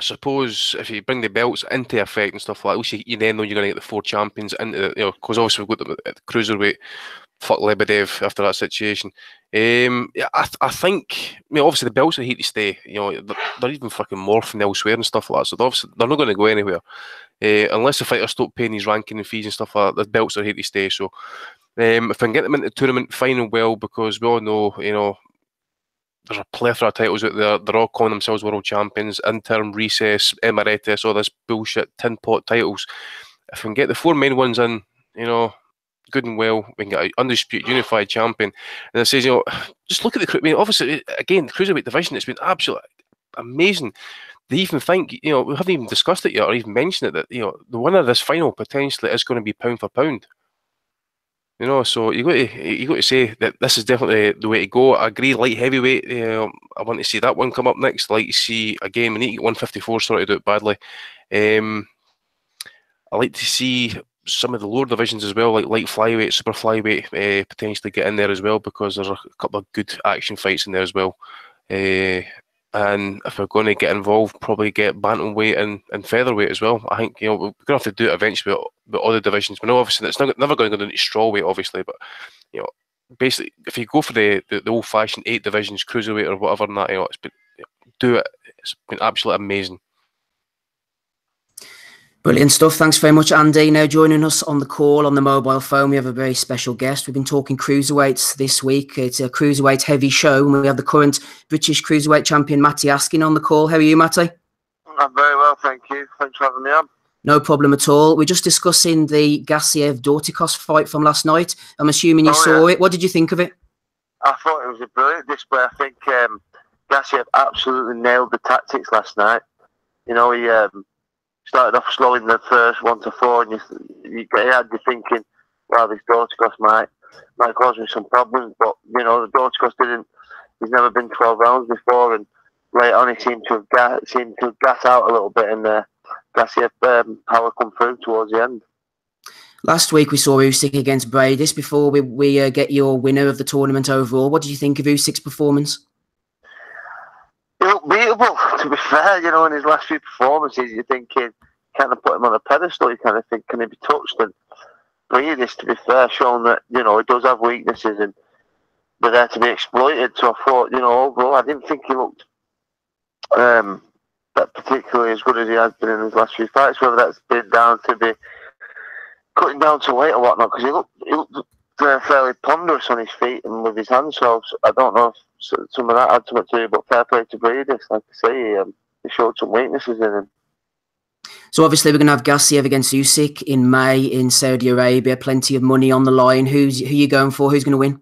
[SPEAKER 2] suppose if you bring the belts into effect and stuff like that, at least you then know you're going to get the 4 champions into the, because obviously we've got the cruiserweight. Fuck Lebedev after that situation. Yeah, I think, obviously the belts are here to stay. They're even fucking morphing elsewhere and stuff like that. So they're not going to go anywhere unless the fighters stop paying these ranking and fees and stuff like that. The belts are here to stay. So if I can get them into the tournament, fine and well, because we all know, there's a plethora of titles out there. They're all calling themselves world champions. Interim, recess, emeritus, all this bullshit tin pot titles. If I can get the 4 main ones in, good and well, we can get an undisputed unified champion. And it says, just look at the, obviously, again, the cruiserweight division, it's been absolutely amazing. They even think, we haven't even discussed it yet or even mentioned it, that, the winner of this final potentially is going to be pound for pound. So you got to say that this is definitely the way to go. I agree, light heavyweight, I want to see that one come up next. I like to see, again, we need to get 154 sorted out badly. I like to see some of the lower divisions as well, like light flyweight, super flyweight, potentially get in there as well, because there's a couple of good action fights in there as well. And if we're going to get involved, probably get bantamweight and featherweight as well. I think we're going to have to do it eventually with other divisions. But no, obviously it's never going to go into strawweight, obviously. But basically, if you go for the old-fashioned 8 divisions, cruiserweight or whatever, and that, do it. It's been absolutely amazing.
[SPEAKER 1] Brilliant stuff. Thanks very much, Andy. Now joining us on the call on the mobile phone, we have a very special guest. We've been talking cruiserweights this week. It's a cruiserweight heavy show, and we have the current British cruiserweight champion, Matty Askin, on the call. How are you, Matty?
[SPEAKER 7] I'm very well, thank you. Thanks for having me on.
[SPEAKER 1] No problem at all. We're just discussing the Gassiev-dorticos fight from last night. I'm assuming you saw it. What did you think of it?
[SPEAKER 7] I thought it was a brilliant display. I think Gassiev absolutely nailed the tactics last night. He started off slow in the first 1 to 4, and you had you thinking, well, this Dorticos might cause me some problems. But the Dorticos didn't. He's never been 12 rounds before, and later on he seemed to have gas out a little bit, and Gassiev power come through towards the end.
[SPEAKER 1] Last week we saw Usyk against Bradis. Before we get your winner of the tournament overall, what did you think of Usyk's performance?
[SPEAKER 7] He looked beatable, to be fair. In his last few performances, you're thinking, kind of put him on a pedestal. You kind of think, can he be touched? And Bradis, to be fair, shown that, he does have weaknesses and they're there to be exploited. So I thought, overall, I didn't think he looked that particularly as good as he has been in his last few fights, whether that's been down to be cutting down to weight or whatnot, because he looked fairly ponderous on his feet and with his hands. So I don't know if some of that had something to do. But fair play to Breedis, like I say, he showed some weaknesses in him.
[SPEAKER 1] So obviously we're going to have Gassiev against Usyk in May in Saudi Arabia. Plenty of money on the line. Who you going for? Who's going to win?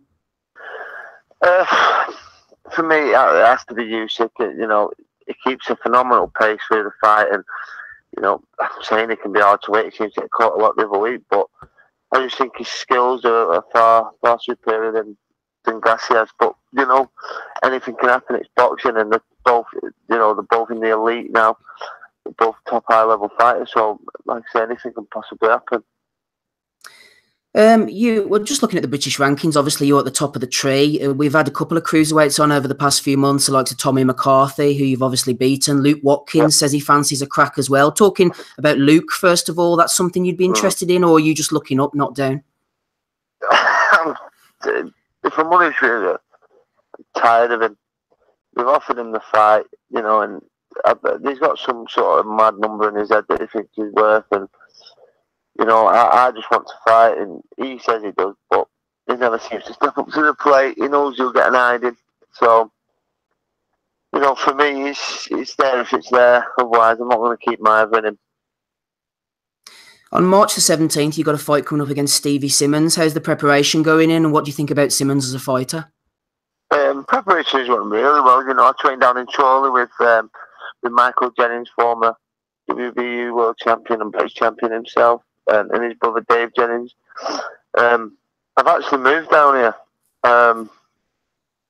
[SPEAKER 7] For me, it has to be Usyk. You know, he keeps a phenomenal pace through the fight, and you know, I'm saying it can be hard to wait. He seems to get caught a lot the other week, but I just think his skills are far superior than Gassiev's. But you know, anything can happen. It's boxing, and they're both in the elite now. They're both top high level fighters. So, like I say, anything can possibly happen.
[SPEAKER 1] You were just looking at the British rankings. Obviously, you're at the top of the tree. We've had a couple of cruiserweights on over the past few months, the likes of Tommy McCarthy, who you've obviously beaten. Luke Watkins says he fancies a crack as well. Talking about Luke, first of all, that's something you'd be interested in, or are you just looking up, not down?
[SPEAKER 7] If I'm honest with you, I'm tired of him. We've offered him the fight, you know, and he's got some sort of mad number in his head that he thinks he's worth, and you know, I just want to fight, and he says he does, but he never seems to step up to the plate. He knows he'll get an hiding. So, you know, for me, it's there if it's there. Otherwise, I'm not going to keep my eye on him.
[SPEAKER 1] On March the 17th, you've got a fight coming up against Stevie Simmons. How's the preparation going in, and what do you think about Simmons as a fighter?
[SPEAKER 7] Preparation is going really well. You know, I trained down in Chorley with Michael Jennings, former WBU world champion and British champion himself. And his brother Dave Jennings. I've actually moved down here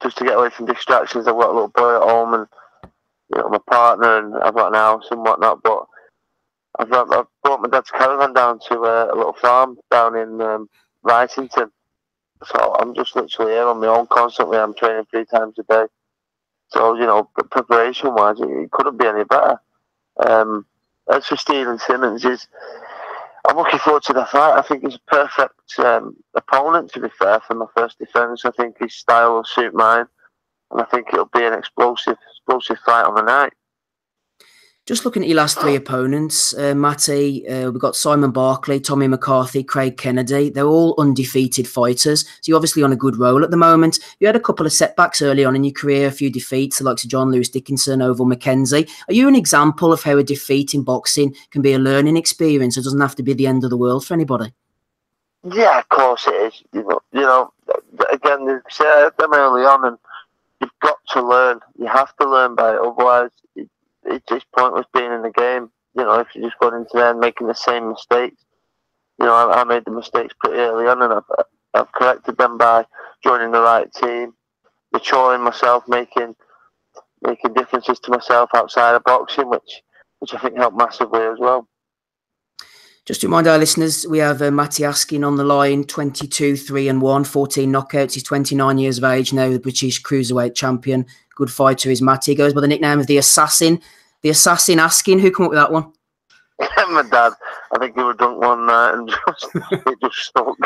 [SPEAKER 7] just to get away from distractions. I've got a little boy at home, and you know, my partner, and I've got an house and whatnot. But I've brought my dad's caravan down to a little farm down in Wrightington. So I'm just literally here on my own constantly. I'm training 3 times a day. So you know, preparation-wise, it couldn't be any better. As for Stephen Simmons, I'm looking forward to the fight. I think he's a perfect opponent, to be fair, for my first defence. I think his style will suit mine, and I think it'll be an explosive fight on the night.
[SPEAKER 1] Just looking at your last 3 opponents, Matty, we've got Simon Barkley, Tommy McCarthy, Craig Kennedy. They're all undefeated fighters, so you're obviously on a good roll at the moment. You had a couple of setbacks early on in your career, a few defeats, the likes of John Lewis Dickinson, Oval McKenzie. Are you an example of how a defeat in boxing can be a learning experience? It doesn't have to be the end of the world for anybody.
[SPEAKER 7] Yeah, of course it is. You know. Again, they said them early on, and you've got to learn. You have to learn by it, otherwise it's just pointless being in the game. You know, if you're just going into there and making the same mistakes. You know, I made the mistakes pretty early on, and I've corrected them by joining the right team, maturing myself, making differences to myself outside of boxing, which I think helped massively as well.
[SPEAKER 1] Just to remind our listeners, we have Matty Askin on the line, 22-3-1, 14 knockouts. He's 29 years of age now, the British Cruiserweight champion. Good fighter is Matty. He goes by the nickname of the Assassin. The Assassin Askin. Who came up with that one?
[SPEAKER 7] My dad. I think he was drunk one night and it just stuck.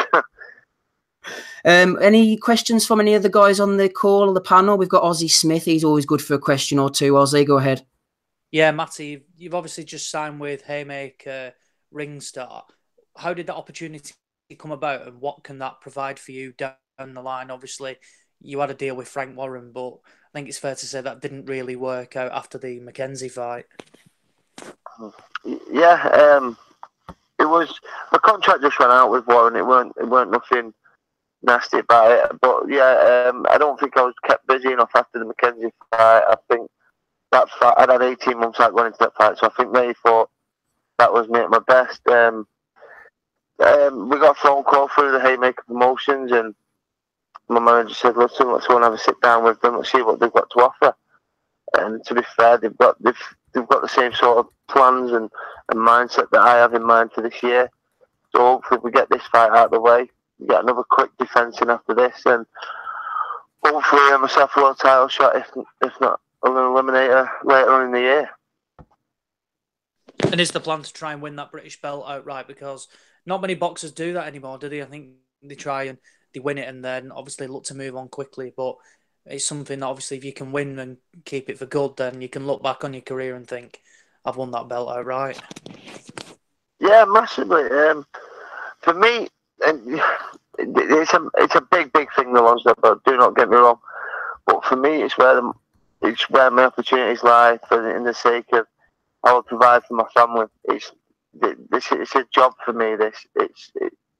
[SPEAKER 1] Any questions from any of the guys on the call or the panel? We've got Ozzy Smith. He's always good for a question or two. Ozzy, go ahead.
[SPEAKER 3] Yeah, Matty, you've obviously just signed with Haymaker Ringstar. How did that opportunity come about, and what can that provide for you down the line? Obviously, you had a deal with Frank Warren, but I think it's fair to say that didn't really work out after the McKenzie fight.
[SPEAKER 7] Yeah, it was, my contract just ran out with Warren. It weren't nothing nasty about it, but yeah, I don't think I was kept busy enough after the McKenzie fight. I think that fight, I'd had 18 months out going into that fight, so I think they thought that was me at my best. We got a phone call through the Haymaker Promotions, and my manager said, let's go and have a sit down with them, let's see what they've got to offer. And to be fair, they've got the same sort of plans and mindset that I have in mind for this year. So hopefully we get this fight out of the way, we get another quick defence in after this, and hopefully myself a world title shot, if not an eliminator later on in the year.
[SPEAKER 3] And is the plan to try and win that British belt outright? Because not many boxers do that anymore, do they? I think they try and they win it and then obviously look to move on quickly. But it's something that obviously if you can win and keep it for good, then you can look back on your career and think, I've won that belt outright.
[SPEAKER 7] Yeah, massively. For me, it's a big thing, the ones that, but do not get me wrong. But for me, it's where my opportunities lie. For in the sake of I will provide for my family. It's a job for me.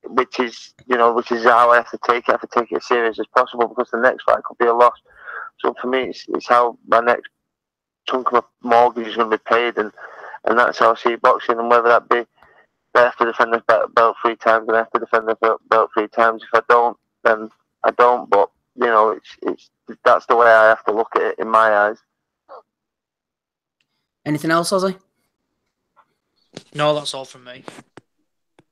[SPEAKER 7] Which is how I have to take it. I have to take it as serious as possible because the next fight could be a loss. So for me, it's how my next chunk of my mortgage is going to be paid, and that's how I see boxing. And whether that be I have to defend the belt 3 times, and I have to defend the belt 3 times. If I don't, then I don't. But that's the way I have to look at it in my eyes.
[SPEAKER 1] Anything else, Ozzy?
[SPEAKER 3] No, that's all from me.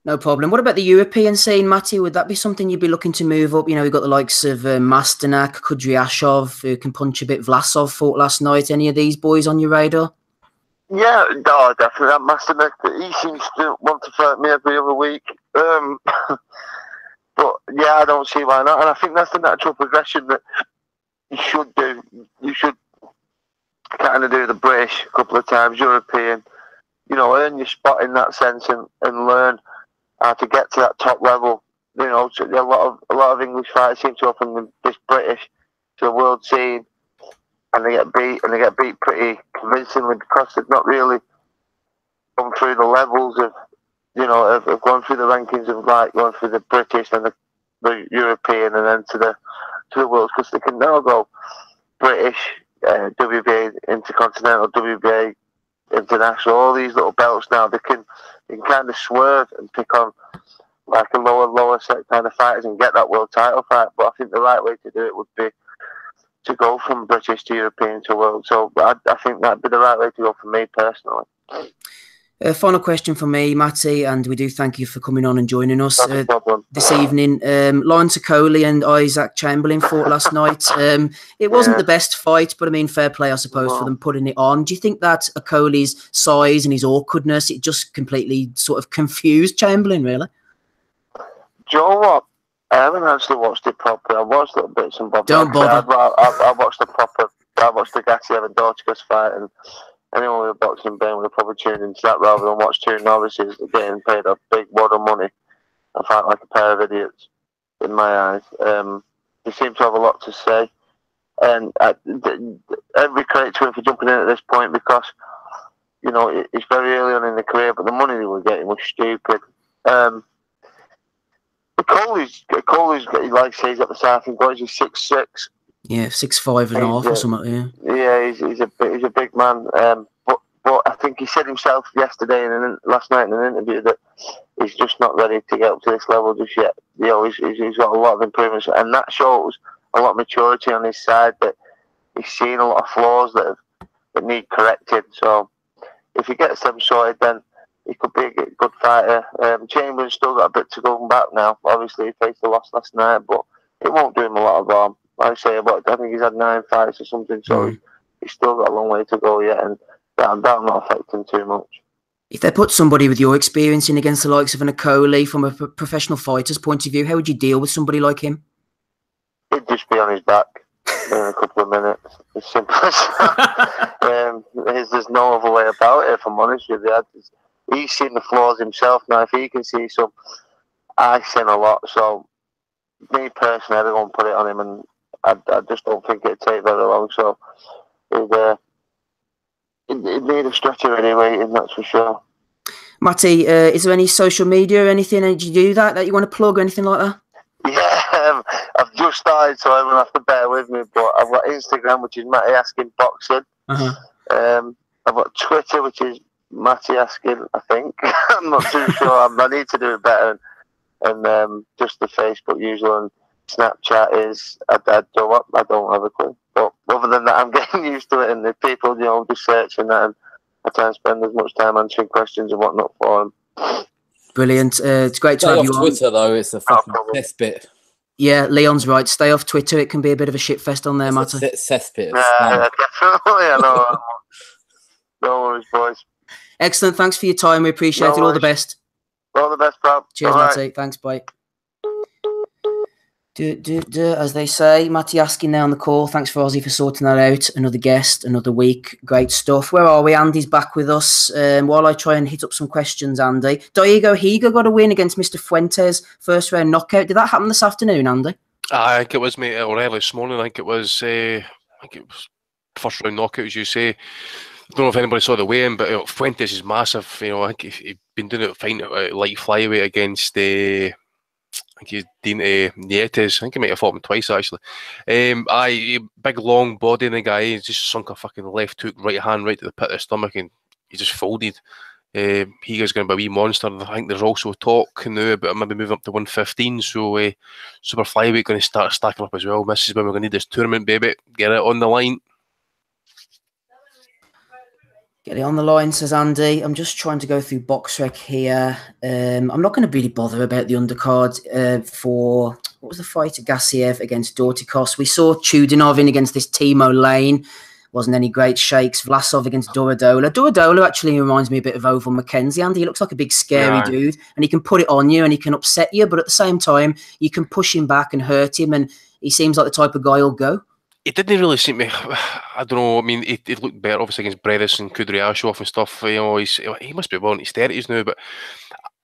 [SPEAKER 1] No problem. What about the European scene, Matty? Would that be something you'd be looking to move up? You know, we've got the likes of Masternak, Kudryashov, who can punch a bit. Vlasov fought last night. Any of these boys on your radar?
[SPEAKER 7] Yeah, no, definitely. That Masternak, he seems to want to fight me every other week. But yeah, I don't see why not. And I think that's the natural progression that you should do. You should kind of do the British a couple of times, European, earn your spot in that sense and learn how to get to that top level. A lot of English fighters seem to open this British to the world scene, and they get beat pretty convincingly because they've not really gone through the levels of going through the rankings of like going through the British and the European and then to the world, because they can now go British, WBA Intercontinental, WBA International, all these little belts now. They can kind of swerve and pick on like a lower set kind of fighters and get that world title fight. But I think the right way to do it would be to go from British to European to world. So I think that'd be the right way to go for me personally.
[SPEAKER 1] Final question for me, Matty, and we do thank you for coming on and joining us this evening. Lawrence Okolie and Isaac Chamberlain fought last night. It wasn't the best fight, but I mean, fair play, I suppose, for them putting it on. Do you think that Okolie's size and his awkwardness, it just completely sort of confused Chamberlain, really?
[SPEAKER 7] Do you know what? I haven't actually watched it properly. I watched little bits and bobs.
[SPEAKER 1] Don't bother.
[SPEAKER 7] I watched the gassiev-dorticos fight, and anyone with a boxing brain would have probably tuned into that rather than watch 2 novices getting paid a big wad of money and fight like a pair of idiots, in my eyes. They seem to have a lot to say. And every credit to him for jumping in at this point because, it's very early on in the career, but the money they were getting was stupid. Okolie's, like I say, he's at the South and he's 6'6".
[SPEAKER 1] Yeah, 6'5.5" or something.
[SPEAKER 7] Yeah, he's a big man. But I think he said himself last night in an interview that he's just not ready to get up to this level just yet. He's got a lot of improvements, and that shows a lot of maturity on his side. That he's seen a lot of flaws that need corrected. So if he gets them sorted, then he could be a good fighter. Chamberlain's still got a bit to go back now. Obviously, he faced a loss last night, but it won't do him a lot of harm. Like I say, I think he's had 9 fights or something, so he's still got a long way to go yet, and that'll not affect him too much.
[SPEAKER 1] If they put somebody with your experience in against the likes of an Okolie from a professional fighter's point of view, how would you deal with somebody like him?
[SPEAKER 7] He'd just be on his back in a couple of minutes. As simple as that. There's no other way about it, if I'm honest with you. He's seen the flaws himself now. If he can see some, I've seen a lot. So, me personally, I don't put it on him, and I just don't think it'd take very long. So, it'd need a stretcher anyway, and that's for sure.
[SPEAKER 1] Matty, is there any social media or anything? Did you do that you want to plug or anything like that?
[SPEAKER 7] Yeah, I've just started, so everyone have to bear with me. But I've got Instagram, which is Matty Askin Boxing. I've got Twitter, which is Matty Askin, I think. I'm not too sure. I need to do it better. And just the Facebook usual, and Snapchat is I don't have a clue. But other than that, I'm getting used to it, and the people, just searching that, and I try and spend as much time answering questions and whatnot for them.
[SPEAKER 1] Brilliant. It's great to have you on
[SPEAKER 4] Twitter, though. It's a fucking cesspit.
[SPEAKER 1] Yeah, Leon's right. Stay off Twitter. It can be a bit of a shitfest on there, Matty.
[SPEAKER 4] Cesspit.
[SPEAKER 7] Yeah, definitely. I know. No worries, boys.
[SPEAKER 1] Excellent. Thanks for your time. We appreciate it. All the best.
[SPEAKER 7] All the best, pal.
[SPEAKER 1] Cheers, Matty. Thanks, bye. As they say, Matty Askin now on the call. Thanks for Ozzy for sorting that out. Another guest, another week. Great stuff. Where are we? Andy's back with us. While I try and hit up some questions, Andy. Diego Higa got a win against Mr. Fuentes. First round knockout. Did that happen this afternoon, Andy?
[SPEAKER 2] I think it was, mate, or early this morning. I think it was first round knockout, as you say. I don't know if anybody saw the weigh-in, but Fuentes is massive. I think he's been doing it fine at light flyweight against I think he's Dean Nietes. I think he might have fought him twice actually. Big long body in the guy. He just sunk a fucking left hook, right hand, right to the pit of the stomach, and he just folded. He is going to be a wee monster. I think there's also talk now about maybe moving up to 115. So super flyweight going to start stacking up as well. This is when we're going to need this tournament, baby. Get it on the line.
[SPEAKER 1] Get it on the line, says Andy. I'm just trying to go through BoxRec here. I'm not going to really bother about the undercard for, what was the fight? Gassiev against Dorticos. We saw Chudinov in against this Timo Lane. Wasn't any great shakes. Vlasov against Duradola. Duradola actually reminds me a bit of Oval McKenzie. Andy, he looks like a big scary dude, and he can put it on you and he can upset you, but at the same time, you can push him back and hurt him, and he seems like the type of guy who'll go.
[SPEAKER 2] It didn't really seem me. I don't know. I mean, it looked better obviously against Brevis and Kudryashov and stuff. He must be well in his 30s now, but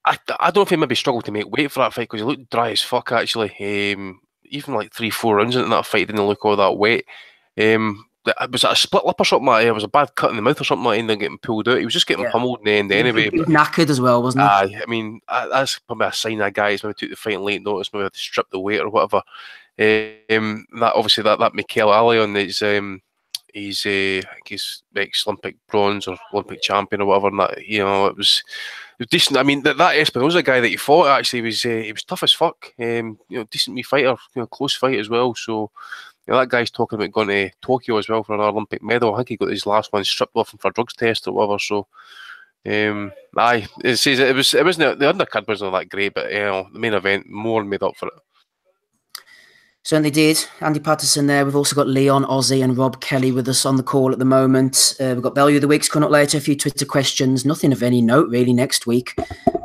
[SPEAKER 2] I don't know if he maybe struggled to make weight for that fight because he looked dry as fuck actually. Even like 3-4 rounds into that fight, he didn't look all that weight. Was that a split lip or something like that? It was a bad cut in the mouth or something like that, and then getting pulled out. He was just getting pummeled in the end anyway.
[SPEAKER 1] He was knackered as well, wasn't he?
[SPEAKER 2] I mean, that's probably a sign that guys maybe took the fight in late notice, maybe had to strip the weight or whatever. That obviously that Mikel Allion is he's I think he's ex-Olympic bronze or Olympic champion or whatever, and that it was decent. I mean that Espinosa guy that he fought actually he was tough as fuck. Decent wee fighter, close fight as well. So that guy's talking about going to Tokyo as well for an Olympic medal. I think he got his last one stripped off him for a drugs test or whatever. So it says it wasn't the undercard wasn't that great, but the main event more than made up for it.
[SPEAKER 1] Certainly did. Andy Patterson there. We've also got Leon, Ozzy and Rob Kelly with us on the call at the moment. We've got Value of the Week's coming up later, a few Twitter questions. Nothing of any note really next week.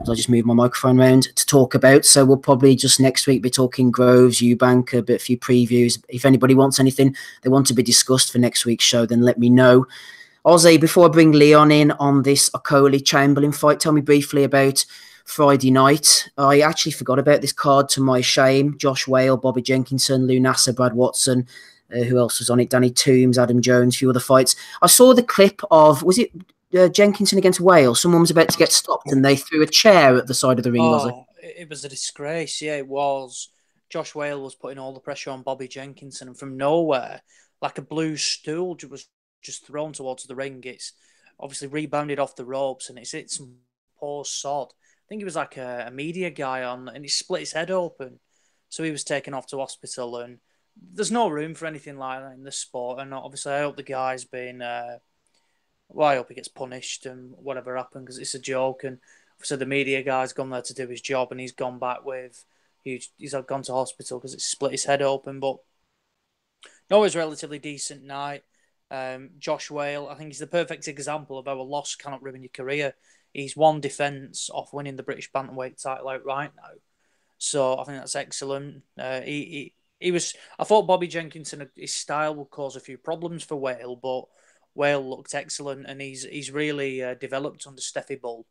[SPEAKER 1] I'll just move my microphone around to talk about. So we'll probably just next week be talking Groves, Eubank, a few previews. If anybody wants anything they want to be discussed for next week's show, then let me know. Ozzy, before I bring Leon in on this Okolie-Chamberlain fight, tell me briefly about Friday night. I actually forgot about this card to my shame. Josh Whale, Bobby Jenkinson, Lou Nasser, Brad Watson. Who else was on it? Danny Toombs, Adam Jones, a few other fights. I saw the clip of, was it Jenkinson against Whale? Someone was about to get stopped and they threw a chair at the side of the ring, was it?
[SPEAKER 3] It was a disgrace. Yeah, it was. Josh Whale was putting all the pressure on Bobby Jenkinson, and from nowhere, like a blue stool was just thrown towards the ring. It's obviously rebounded off the ropes and it's hit some poor sod. I think he was like a media guy on, and he split his head open. So he was taken off to hospital, and there's no room for anything like that in the sport. And obviously, I hope the guy's been, I hope he gets punished and whatever happened, because it's a joke. And obviously, the media guy's gone there to do his job, and he's gone back with, he's gone to hospital because it split his head open. But no, it was a relatively decent night. Josh Whale, I think he's the perfect example of how a loss cannot ruin your career. He's one defence off winning the British bantamweight title outright now, so I think that's excellent. He was. I thought Bobby Jenkinson, his style would cause a few problems for Whale, but Whale looked excellent, and he's really developed under Steffi Bull,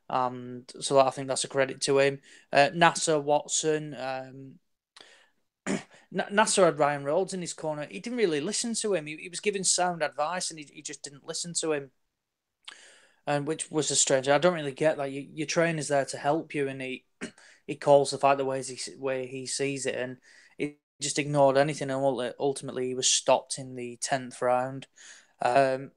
[SPEAKER 3] so I think that's a credit to him. Nasser Watson. Nasser had Ryan Rhodes in his corner. He didn't really listen to him. He was giving sound advice, and he just didn't listen to him. And which was a strange. I don't really get that. Your trainer's there to help you, and he calls the fight the way he sees it, and he just ignored anything. And ultimately, he was stopped in the 10th round. A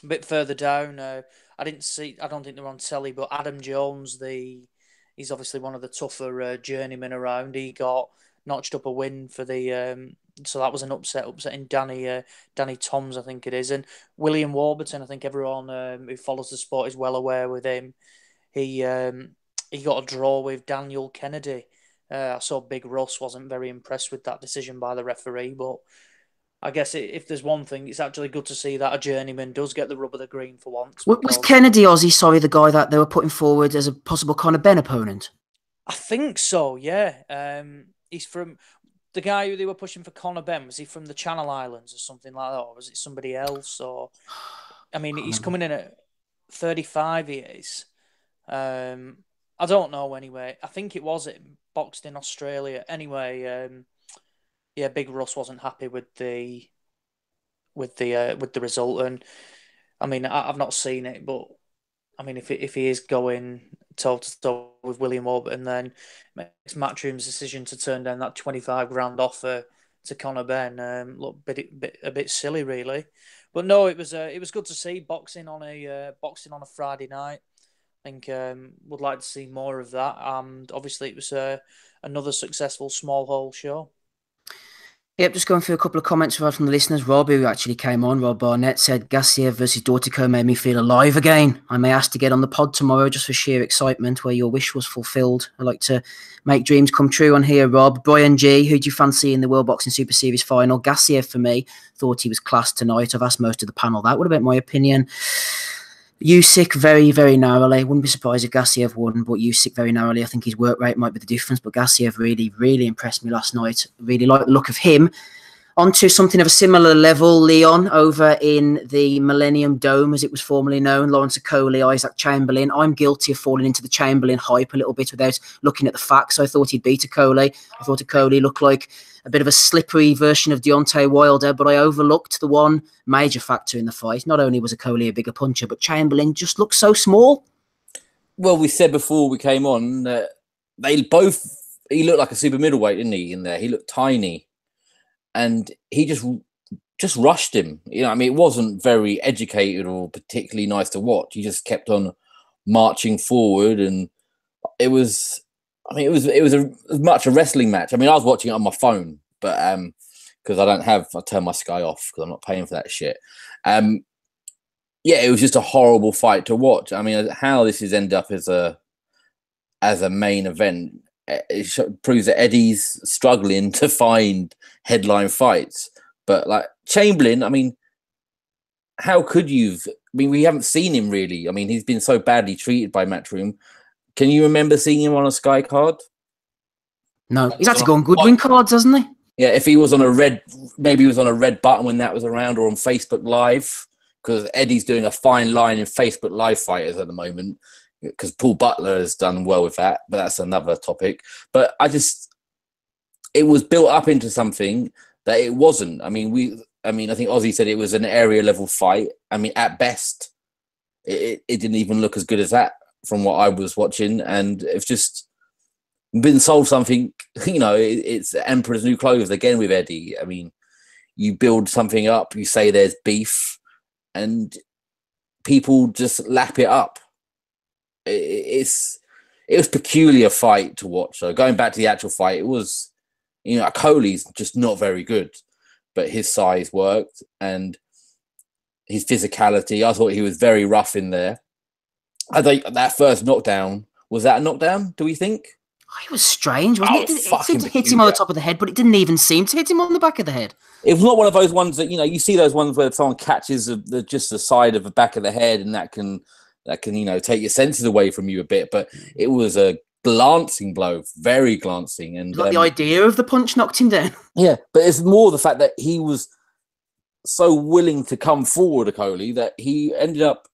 [SPEAKER 3] bit further down, I don't think they're on telly, but Adam Jones, he's obviously one of the tougher journeymen around. He got notched up a win for the. So that was an upsetting Danny Toms, I think it is. And William Warburton, I think everyone who follows the sport is well aware with him. He got a draw with Daniel Kennedy. I saw Big Russ wasn't very impressed with that decision by the referee, but I guess if there's one thing, it's actually good to see that a journeyman does get the rub of the green for once.
[SPEAKER 1] Was Kennedy, the guy that they were putting forward as a possible Conor Benn opponent?
[SPEAKER 3] I think so, yeah. He's from... The guy who they were pushing for Conor Benn, was he from the Channel Islands or something like that? Or was it somebody else? Or, I mean, he's coming in at 35 he is. I I don't know anyway. I think it was boxed in Australia. Anyway, yeah, Big Russ wasn't happy with the result, and I mean, I've not seen it, but I mean, if he is going toe to toe with William Warburton, then makes Matchroom's decision to turn down that 25 grand offer to Conor Benn look a bit silly, really. But no, it was good to see boxing on a Friday night. I think would like to see more of that, and obviously it was another successful small hole show.
[SPEAKER 1] Yep, just going through a couple of comments we've had from the listeners. Rob, who actually came on, Rob Barnett, said Gassiev versus Dortico made me feel alive again. I may ask to get on the pod tomorrow just for sheer excitement where your wish was fulfilled. I like to make dreams come true on here, Rob. Brian G, who do you fancy in the World Boxing Super Series final? Gassiev for me. Thought he was class tonight. I've asked most of the panel that. What about my opinion? Usyk very, very narrowly. Wouldn't be surprised if Gassiev won, but Usyk very narrowly. I think his work rate might be the difference, but Gassiev really, really impressed me last night. Really like the look of him. On to something of a similar level, Leon, over in the Millennium Dome, as it was formerly known, Lawrence Okolie, Isaac Chamberlain. I'm guilty of falling into the Chamberlain hype a little bit without looking at the facts. I thought he'd beat Okolie. I thought Okolie looked like a bit of a slippery version of Deontay Wilder, but I overlooked the one major factor in the fight. Not only was Okolie a bigger puncher, but Chamberlain just looked so small.
[SPEAKER 4] Well, we said before we came on that he looked like a super middleweight, didn't he, in there? He looked tiny. And he just rushed him. You know, I mean, it wasn't very educated or particularly nice to watch. He just kept on marching forward, and it was as much a wrestling match. I mean, I was watching it on my phone, but because I turned my Sky off because I'm not paying for that shit. Yeah, it was just a horrible fight to watch. I mean, how this has ended up as a main event, it proves that Eddie's struggling to find headline fights. But like Chamberlain, I mean, how could you've? I mean, we haven't seen him really. I mean, he's been so badly treated by Matchroom. Can you remember seeing him on a Sky card?
[SPEAKER 1] No, he's had to go on Goodwin cards, hasn't he?
[SPEAKER 4] Yeah, if he was on maybe he was on a red button when that was around, or on Facebook Live, because Eddie's doing a fine line in Facebook Live fighters at the moment, because Paul Butler has done well with that, but that's another topic. But it was built up into something that it wasn't. I mean, I think Ozzy said it was an area level fight. I mean, at best, it didn't even look as good as that from what I was watching, and it's just been sold something. You know, it's Emperor's New Clothes again with Eddie. I mean, you build something up, you say there's beef, and people just lap it up. It was a peculiar fight to watch. So going back to the actual fight, it was, you know, Okolie's just not very good, but his size worked and his physicality. I thought he was very rough in there. I think that first knockdown, was that a knockdown, do we think?
[SPEAKER 1] Oh, it was strange, wasn't it? It seemed to hit him on the top of the head, but it didn't even seem to hit him on the back of the head.
[SPEAKER 4] It was not one of those ones that, you know, you see those ones where someone catches just the side of the back of the head, and that can, you know, take your senses away from you a bit. But it was a glancing blow, very glancing. And
[SPEAKER 1] like the idea of the punch knocked him down.
[SPEAKER 4] Yeah, but it's more the fact that he was so willing to come forward, Okolie, that he ended up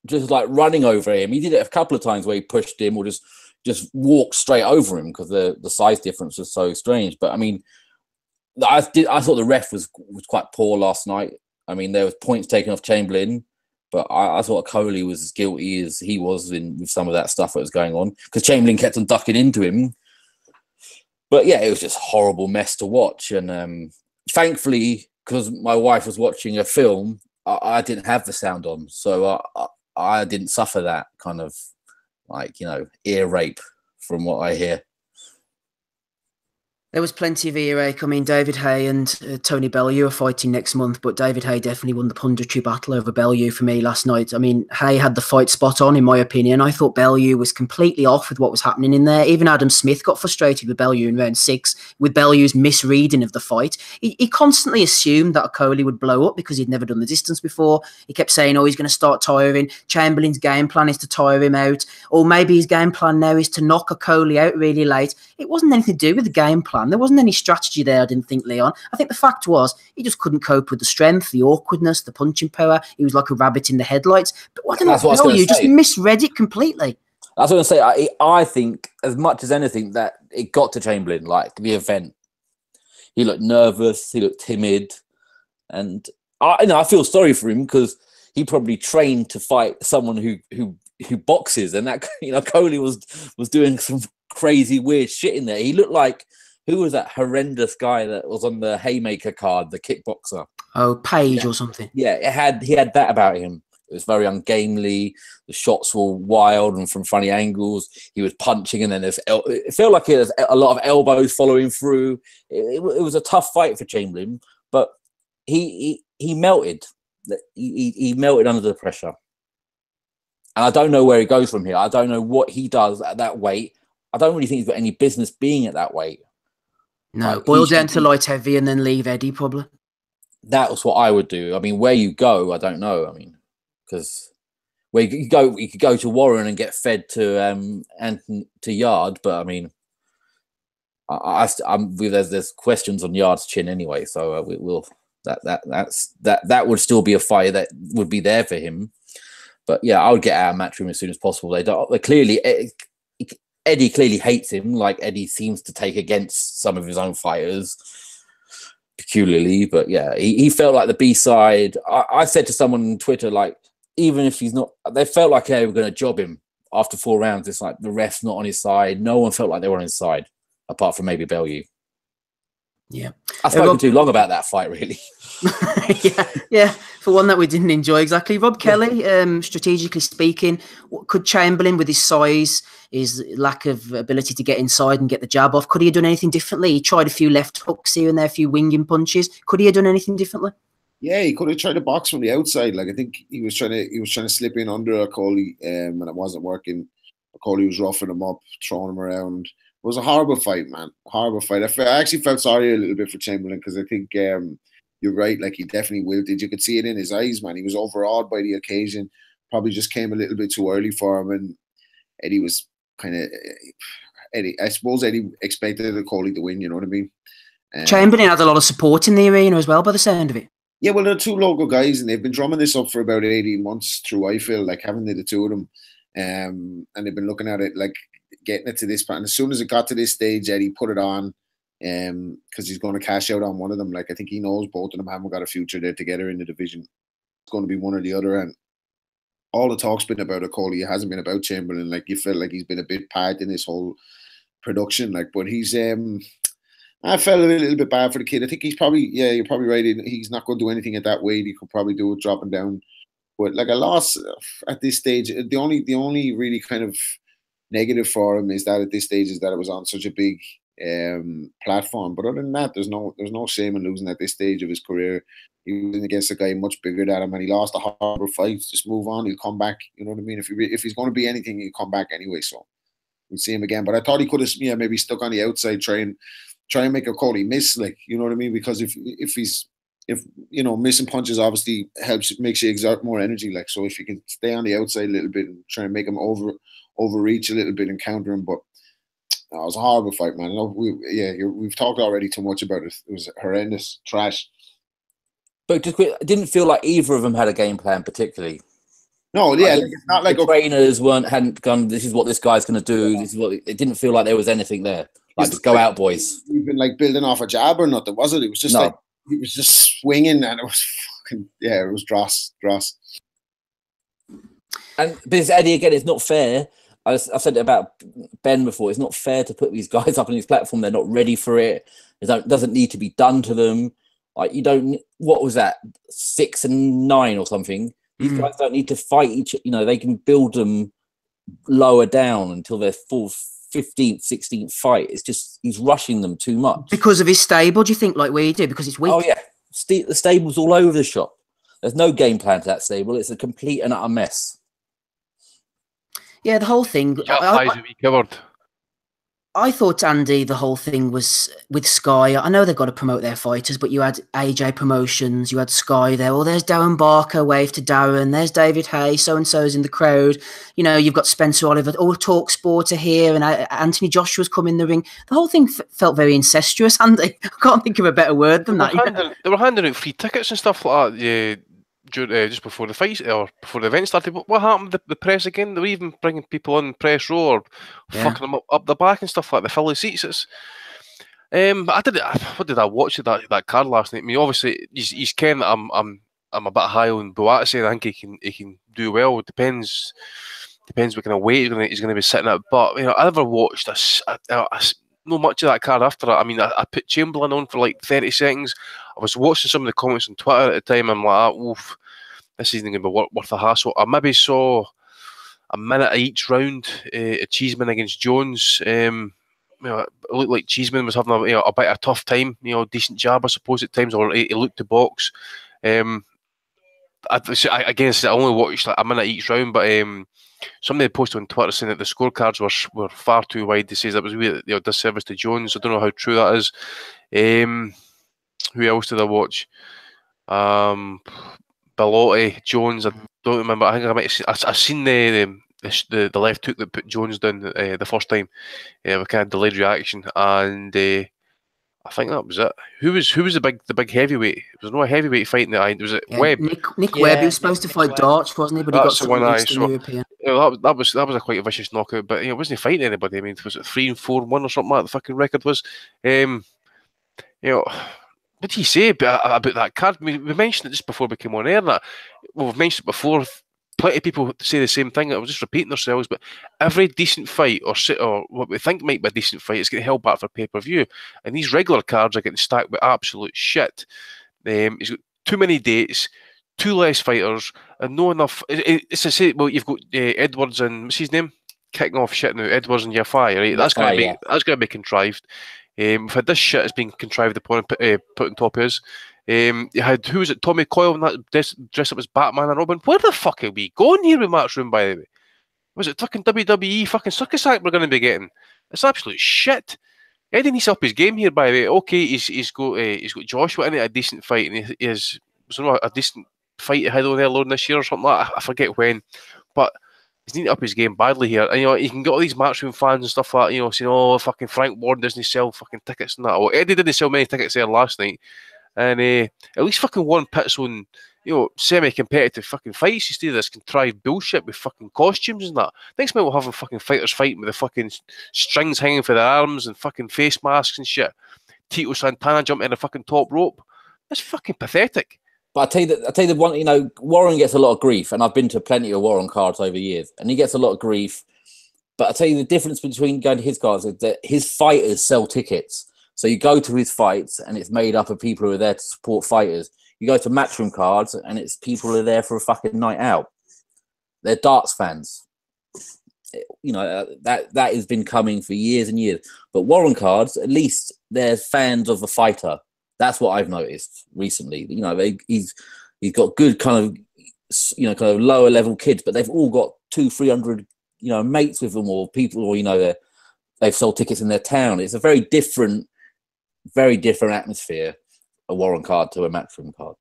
[SPEAKER 4] just like running over him. He did it a couple of times where he pushed him or just walked straight over him because the size difference was so strange. But I mean, I thought the ref was quite poor last night. I mean, there was points taken off Chamberlain, but I thought Okolie was as guilty as he was with some of that stuff that was going on, because Chamberlain kept on ducking into him. But yeah, it was just a horrible mess to watch. And thankfully, because my wife was watching a film, I didn't have the sound on, so I didn't suffer that kind of, like, you know, ear rape from what I hear.
[SPEAKER 1] There was plenty of earache. I mean, David Haye and Tony Bellew are fighting next month, but David Haye definitely won the punditry battle over Bellew for me last night. I mean, Haye had the fight spot on, in my opinion. I thought Bellew was completely off with what was happening in there. Even Adam Smith got frustrated with Bellew in round 6, with Bellew's misreading of the fight. He constantly assumed that Okolie would blow up because he'd never done the distance before. He kept saying, oh, he's going to start tiring. Chamberlain's game plan is to tire him out. Or maybe his game plan now is to knock Okolie out really late. It wasn't anything to do with the game plan. There wasn't any strategy there, I didn't think, Leon. I think the fact was he just couldn't cope with the strength, the awkwardness, the punching power. He was like a rabbit in the headlights. But what an you just misread it completely.
[SPEAKER 4] That's what I'm saying. I think as much as anything that it got to Chamberlain, like the event. He looked nervous. He looked timid, and I feel sorry for him because he probably trained to fight someone who boxes, and that Okolie was doing some crazy weird shit in there. He looked like, who was that horrendous guy that was on the Haymaker card, the kickboxer?
[SPEAKER 1] Oh, Page or something.
[SPEAKER 4] Yeah, he had that about him. It was very ungainly. The shots were wild and from funny angles. He was punching, and then it felt like it was a lot of elbows following through. It was a tough fight for Chamberlain, but he melted. He melted under the pressure. And I don't know where he goes from here. I don't know what he does at that weight. I don't really think he's got any business being at that weight.
[SPEAKER 1] No, boil down to light heavy and then leave Eddie, probably.
[SPEAKER 4] That was what I would do. I mean, where you go, I don't know. I mean, because where you could go to Warren and get fed to Yard, but I mean, there's questions on Yard's chin anyway, so that would still be a fight that would be there for him. But yeah, I would get out of Matchroom as soon as possible. Eddie clearly hates him, like Eddie seems to take against some of his own fighters peculiarly. But yeah, he felt like the B-side. I said to someone on Twitter, like, even if he's not, they felt like they were going to job him after 4 rounds. It's like the ref's not on his side. No one felt like they were on his side, apart from maybe Bellew.
[SPEAKER 1] Yeah.
[SPEAKER 4] I've spoken too long about that fight, really.
[SPEAKER 1] yeah. For one that we didn't enjoy exactly. Rob Kelly, strategically speaking, could Chamberlain, with his size, his lack of ability to get inside and get the jab off, could he have done anything differently? He tried a few left hooks here and there, a few winging punches. Could he have done anything differently?
[SPEAKER 5] Yeah, he could have tried to box from the outside. Like, I think he was trying to slip in under Okolie, and it wasn't working. Okolie was roughing him up, throwing him around. It was a horrible fight, man. Horrible fight. I actually felt sorry a little bit for Chamberlain because I think you're right. Like, he definitely wilted. You could see it in his eyes, man. He was overawed by the occasion. Probably just came a little bit too early for him. And Eddie was I suppose Eddie expected Okolie to win, you know what I mean?
[SPEAKER 1] Chamberlain had a lot of support in the arena as well, by the sound of it.
[SPEAKER 5] Yeah, well, they're 2 local guys, and they've been drumming this up for about 18 months through, I feel, like, having the 2 of them. And they've been looking at it, like, getting it to this point. And as soon as it got to this stage, Eddie put it on because he's going to cash out on one of them. Like, I think he knows both of them haven't got a future there together in the division. It's going to be one or the other. And all the talk's been about Okolie. It hasn't been about Chamberlain. Like, you feel like he's been a bit part in this whole production. Like, but he's I felt a little bit bad for the kid. I think he's probably, yeah, you're probably right. He's not going to do anything at that weight. He could probably do it dropping down. But like, a loss at this stage, the only really kind of negative for him is that at this stage is that it was on such a big platform. But other than that, there's no shame in losing at this stage of his career. He was in against a guy much bigger than him, and he lost a horrible fight. Just move on. He'll come back. You know what I mean? If he's going to be anything, he'll come back anyway. So we'll see him again. But I thought he could have, maybe stuck on the outside, try and make Okolie miss, like, you know what I mean? Because if missing punches obviously makes you exert more energy, like, so if you can stay on the outside a little bit and try and make him overreach a little bit and counter him. But it was a horrible fight, man. We've talked already too much about it. It was horrendous, trash.
[SPEAKER 4] But just quick, I didn't feel like either of them had a game plan particularly.
[SPEAKER 5] No, yeah, like, it's not like
[SPEAKER 4] the trainers hadn't gone, this is what this guy's going to do. This is what it didn't feel like there was anything there. Like, just go out, boys.
[SPEAKER 5] We've been like building off a jab or nothing, was it? It was just like he was just swinging, and it was it was dross.
[SPEAKER 4] And because Eddie, again, it's not fair. I've said it about Ben before. It's not fair to put these guys up on this platform. They're not ready for it. It doesn't need to be done to them. Like, you don't. What was that? 6 and 9 or something. These guys don't need to fight each. They can build them lower down until their full 15th, 16th fight. It's just he's rushing them too much
[SPEAKER 1] because of his stable. Do you think, like where you do, because it's weak?
[SPEAKER 4] Oh yeah, the stable's all over the shop. There's no game plan to that stable. It's a complete and utter mess.
[SPEAKER 1] Yeah, the whole thing. I thought, Andy, the whole thing was with Sky. I know they've got to promote their fighters, but you had AJ Promotions, you had Sky there. Well, there's Darren Barker, wave to Darren. There's David Hay, so-and-so's in the crowd. You've got Spencer Oliver. All Talk Sport are here, and Anthony Joshua's come in the ring. The whole thing felt very incestuous, Andy. I can't think of a better word than that.
[SPEAKER 2] They were handing out free tickets and stuff like that just before the fight or before the event started. What happened with the press again? They were even bringing people on press row or fucking them up the back and stuff like the fill the seats. What did I watch that card last night? I mean, obviously he's Ken that I'm a bit high on Boatse. I think he can do well. It depends what kind of weight he's going to be sitting at. But I never watched not much of that card after that. I mean, I put Chamberlain on for like 30 seconds. I was watching some of the comments on Twitter at the time. I'm like, oof, this isn't going to be worth the hassle. I maybe saw a minute of each round at Cheeseman against Jones. It looked like Cheeseman was having a bit of a tough time. Decent jab, I suppose, at times, or he looked to box. I only watched like a minute each round, but somebody posted on Twitter saying that the scorecards were far too wide. They say that was a wee disservice to Jones. I don't know how true that is. Who else did I watch? Bellotti, Jones. I don't remember. I think I might have seen the left hook that put Jones down the first time. With kind of delayed reaction, and I think that was it. Who was the big heavyweight? It was not a heavyweight fight in the eye. Was it Webb?
[SPEAKER 1] Nick Webb. He was supposed to fight Darch, wasn't he? But he got some Eastern European.
[SPEAKER 2] That was a quite a vicious knockout. But wasn't he fighting anybody? I mean, was it 3-4-1 or something like the fucking record was? What did he say about that card? I mean, we mentioned it just before we came on air. We've mentioned it before. Plenty of people say the same thing. I was just repeating ourselves, but every decent fight or what we think might be a decent fight is getting held back for pay-per-view, and these regular cards are getting stacked with absolute shit. He's got too many dates, too less fighters, and not enough. It's to say, well, you've got Edwards and what's his name kicking off shit now. Edwards and Yafai, right? That's going to be contrived. We've had this shit has been contrived upon and put on top of us. You had, who was it, Tommy Coyle and that dressed up as Batman and Robin. Where the fuck are we going here with Matchroom, by the way? Was it fucking WWE fucking circus act we're going to be getting? It's absolute shit. Eddie needs to up his game here, by the way. Okay, he's got Joshua in it, a decent fight, and he has a decent fight ahead on there this year or something like that. I forget when, but he's need to up his game badly here. And you can get all these Matchroom fans and stuff like that, saying, oh, fucking Frank Warren doesn't sell fucking tickets and that. Well, Eddie didn't sell many tickets there last night. And at least fucking Warren Pitt's on, semi-competitive fucking fights instead of this contrived bullshit with fucking costumes and that. Next minute we'll have fucking fighters fighting with the fucking strings hanging for their arms and fucking face masks and shit. Tito Santana jumping in the fucking top rope. That's fucking pathetic.
[SPEAKER 4] But I tell you the one, Warren gets a lot of grief, and I've been to plenty of Warren cards over years, and he gets a lot of grief. But I tell you the difference between going to his cards is that his fighters sell tickets. So you go to his fights, and it's made up of people who are there to support fighters. You go to Matchroom cards, and it's people who are there for a fucking night out. They're darts fans. That has been coming for years and years. But Warren cards, at least they're fans of the fighter. That's what I've noticed recently. He's got good kind of lower level kids, but they've all got 200-300 mates with them, or people, or they've sold tickets in their town. It's a very different atmosphere, a Warren card to a Matchroom card.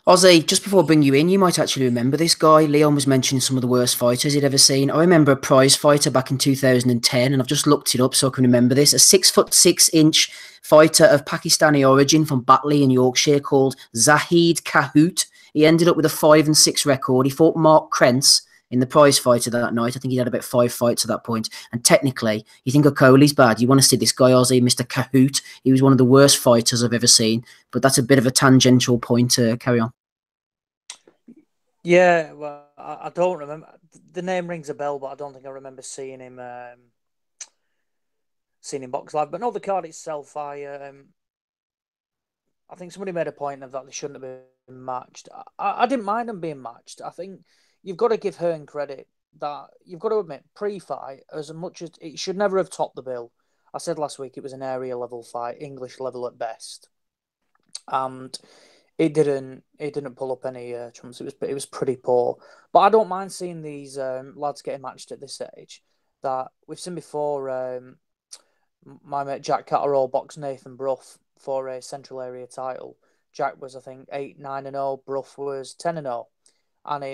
[SPEAKER 1] Ozzy, just before I bring you in, you might actually remember this guy. Leon was mentioning some of the worst fighters he'd ever seen. I remember a prize fighter back in 2010, and I've just looked it up so I can remember this. A 6'6" fighter of Pakistani origin from Batley in Yorkshire called Zahid Kahoot. He ended up with a 5-6 record. He fought Mark Krentz in the prize fighter that night. I think he had about 5 fights at that point. And technically, you think Okolie's bad. You want to see this guy, Ozzy, Mr. Kahoot. He was one of the worst fighters I've ever seen. But that's a bit of a tangential point to carry on.
[SPEAKER 3] Yeah, well, I don't remember. The name rings a bell, but I don't think I remember seeing him box live. But no, the card itself, I think somebody made a point of that they shouldn't have been matched. I didn't mind them being matched. I think you've got to give Hearn credit that you've got to admit pre-fight, as much as it should never have topped the bill. I said last week it was an area level fight, English level at best, and it didn't pull up any trumps. It was pretty poor. But I don't mind seeing these lads getting matched at this age. That we've seen before. My mate Jack Catterall boxed Nathan Brough for a Central Area title. Jack was, I think, 8-9-0. Brough was 10-0. And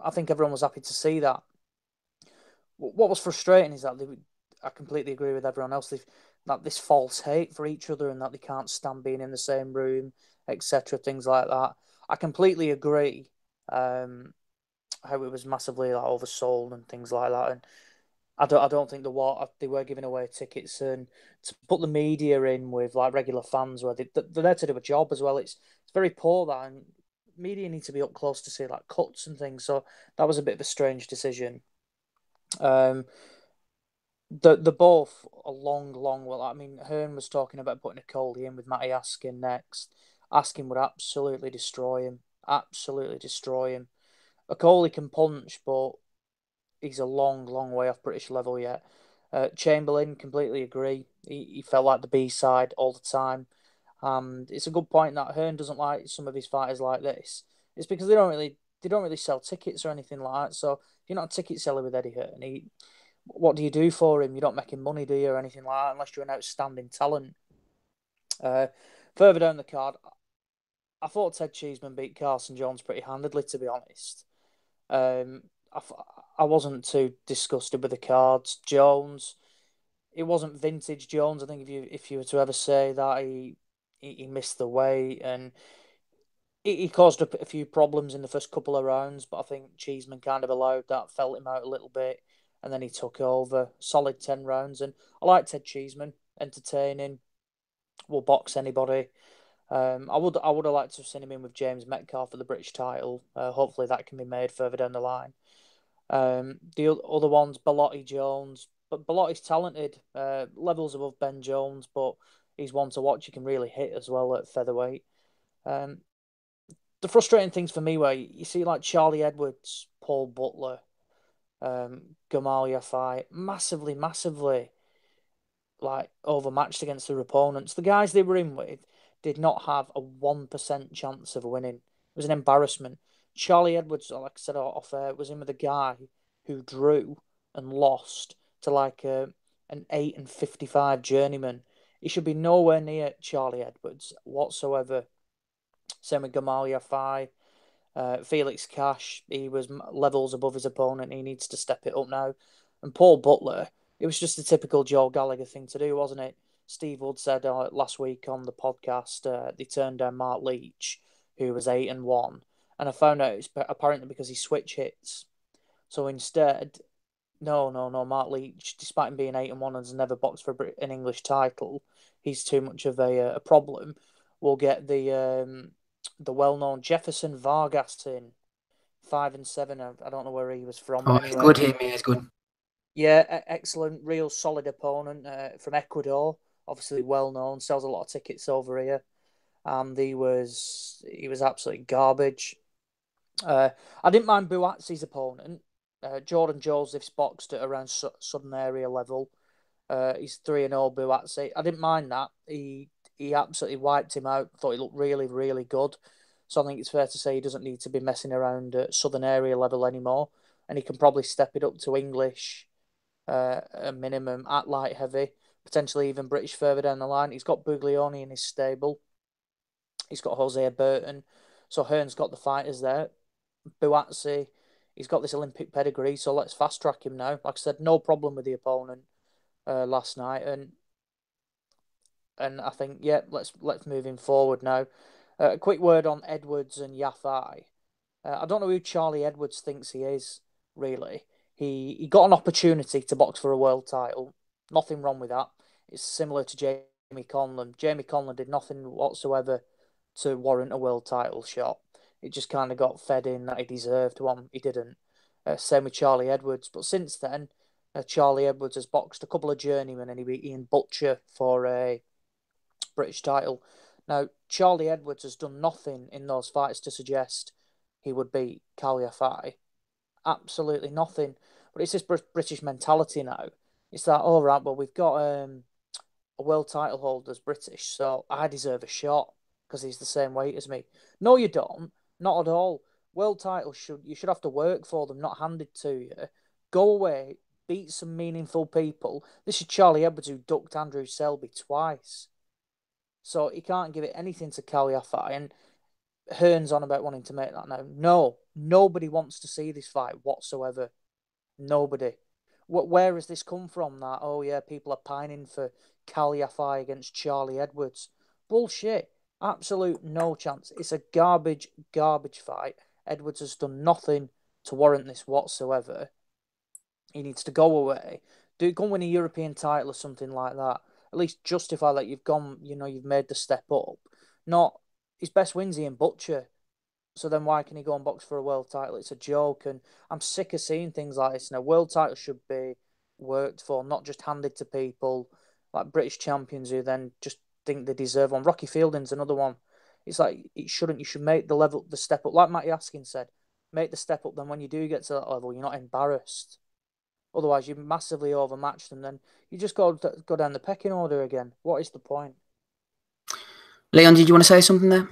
[SPEAKER 3] I think everyone was happy to see that. What was frustrating is that I completely agree with everyone else. That this false hate for each other and that they can't stand being in the same room, etc., things like that. I completely agree how it was massively like oversold and things like that, and I don't think they were giving away tickets, and to put the media in with like regular fans where they're there to do a job as well. It's very poor that, and media need to be up close to see like cuts and things. So that was a bit of a strange decision. They're both a long. Well, I mean, Hearn was talking about putting Okolie in with Matty Askin next. Askin would absolutely destroy him. Absolutely destroy him. Okolie can punch, but he's a long way off British level yet. Chamberlain, completely agree. He felt like the B side all the time. And it's a good point that Hearn doesn't like some of his fighters like this. It's because they don't really sell tickets or anything like that. So if you're not a ticket seller with Eddie Hearn, what do you do for him? You're not making money, do you, or anything like that, unless you're an outstanding talent. Further down the card, I thought Ted Cheeseman beat Carson Jones pretty handedly, to be honest. I wasn't too disgusted with the cards. Jones, it wasn't vintage Jones. I think if you were to ever say that, he missed the weight and he caused a few problems in the first couple of rounds, but I think Cheeseman kind of allowed that, felt him out a little bit, and then he took over. Solid 10 rounds, and I like Ted Cheeseman, entertaining, will box anybody. I would have liked to have seen him in with James Metcalf for the British title. Hopefully that can be made further down the line. The other ones, Bellotti Jones, but Bellotti's talented, levels above Ben Jones, but he's one to watch. He can really hit as well at featherweight. The frustrating things for me were you see like Charlie Edwards, Paul Butler, Gamal Yafai, massively like overmatched against their opponents. The guys they were in with did not have a 1% chance of winning. It was an embarrassment. Charlie Edwards, like I said off air, was in with a guy who drew and lost to like an 8-55 journeyman. He should be nowhere near Charlie Edwards whatsoever. Same with Gamal Yafai. Felix Cash, he was levels above his opponent. He needs to step it up now. And Paul Butler, it was just a typical Joe Gallagher thing to do, wasn't it? Steve Wood said last week on the podcast they turned down Mark Leach, who was 8-1, and I found out it's apparently because he switch hits. So instead, no, Mark Leach, despite him being 8-1 and has never boxed for an English title, he's too much of a problem. We'll get the well-known Jefferson Vargas in 5-7. I don't know where he was from.
[SPEAKER 1] Oh,
[SPEAKER 3] anyway.
[SPEAKER 1] Good him, he's good.
[SPEAKER 3] Yeah, excellent, real solid opponent from Ecuador. Obviously well known, sells a lot of tickets over here, and he was absolutely garbage. I didn't mind Buatsi's opponent. Jordan Joseph's boxed at around Southern area level. He's 3-0 Buatsi. I didn't mind that. He absolutely wiped him out. Thought he looked really good. So I think it's fair to say he doesn't need to be messing around at Southern area level anymore, and he can probably step it up to English, a minimum at light heavy, potentially even British further down the line. He's got Buglioni in his stable. He's got Jose Burton. So Hearn's got the fighters there. Buatsi, he's got this Olympic pedigree, so let's fast track him now. Like I said, no problem with the opponent last night, and I think let's move him forward now. A quick word on Edwards and Yafai. I don't know who Charlie Edwards thinks he is, really. He got an opportunity to box for a world title. Nothing wrong with that. It's similar to Jamie Conlan. Jamie Conlan did nothing whatsoever to warrant a world title shot. It just kind of got fed in that he deserved one. He didn't. Same with Charlie Edwards. But since then, Charlie Edwards has boxed a couple of journeymen and he beat Ian Butcher for a British title. Now, Charlie Edwards has done nothing in those fights to suggest he would beat Cal Yafai. Absolutely nothing. But it's this British mentality now. It's that, all right, well, we've got a world title holder as British, so I deserve a shot because he's the same weight as me. No, you don't. Not at all. World titles you should have to work for them, not handed to you. Go away, beat some meaningful people. This is Charlie Edwards who ducked Andrew Selby twice. So he can't give it anything to Cal Yafai. And Hearn's on about wanting to make that now. No, nobody wants to see this fight whatsoever. Nobody. Where has this come from? That, oh yeah, people are pining for Cal Yafai against Charlie Edwards. Bullshit. Absolute no chance. It's a garbage fight. Edwards has done nothing to warrant this whatsoever. He needs to go away. Go and win a European title or something like that. At least justify that you've gone, you've made the step up. Not his best wins Ian Butcher. So then why can he go and box for a world title? It's a joke, and I'm sick of seeing things like this. Now, world title should be worked for, not just handed to people like British champions who then just think they deserve one. Rocky Fielding's another one. It's like it shouldn't. You should make the step up, like Matty Askin said. Make the step up. Then when you do get to that level, you're not embarrassed. Otherwise, you massively overmatch them. Then you just go down the pecking order again. What is the point?
[SPEAKER 1] Leon, did you want to say something there?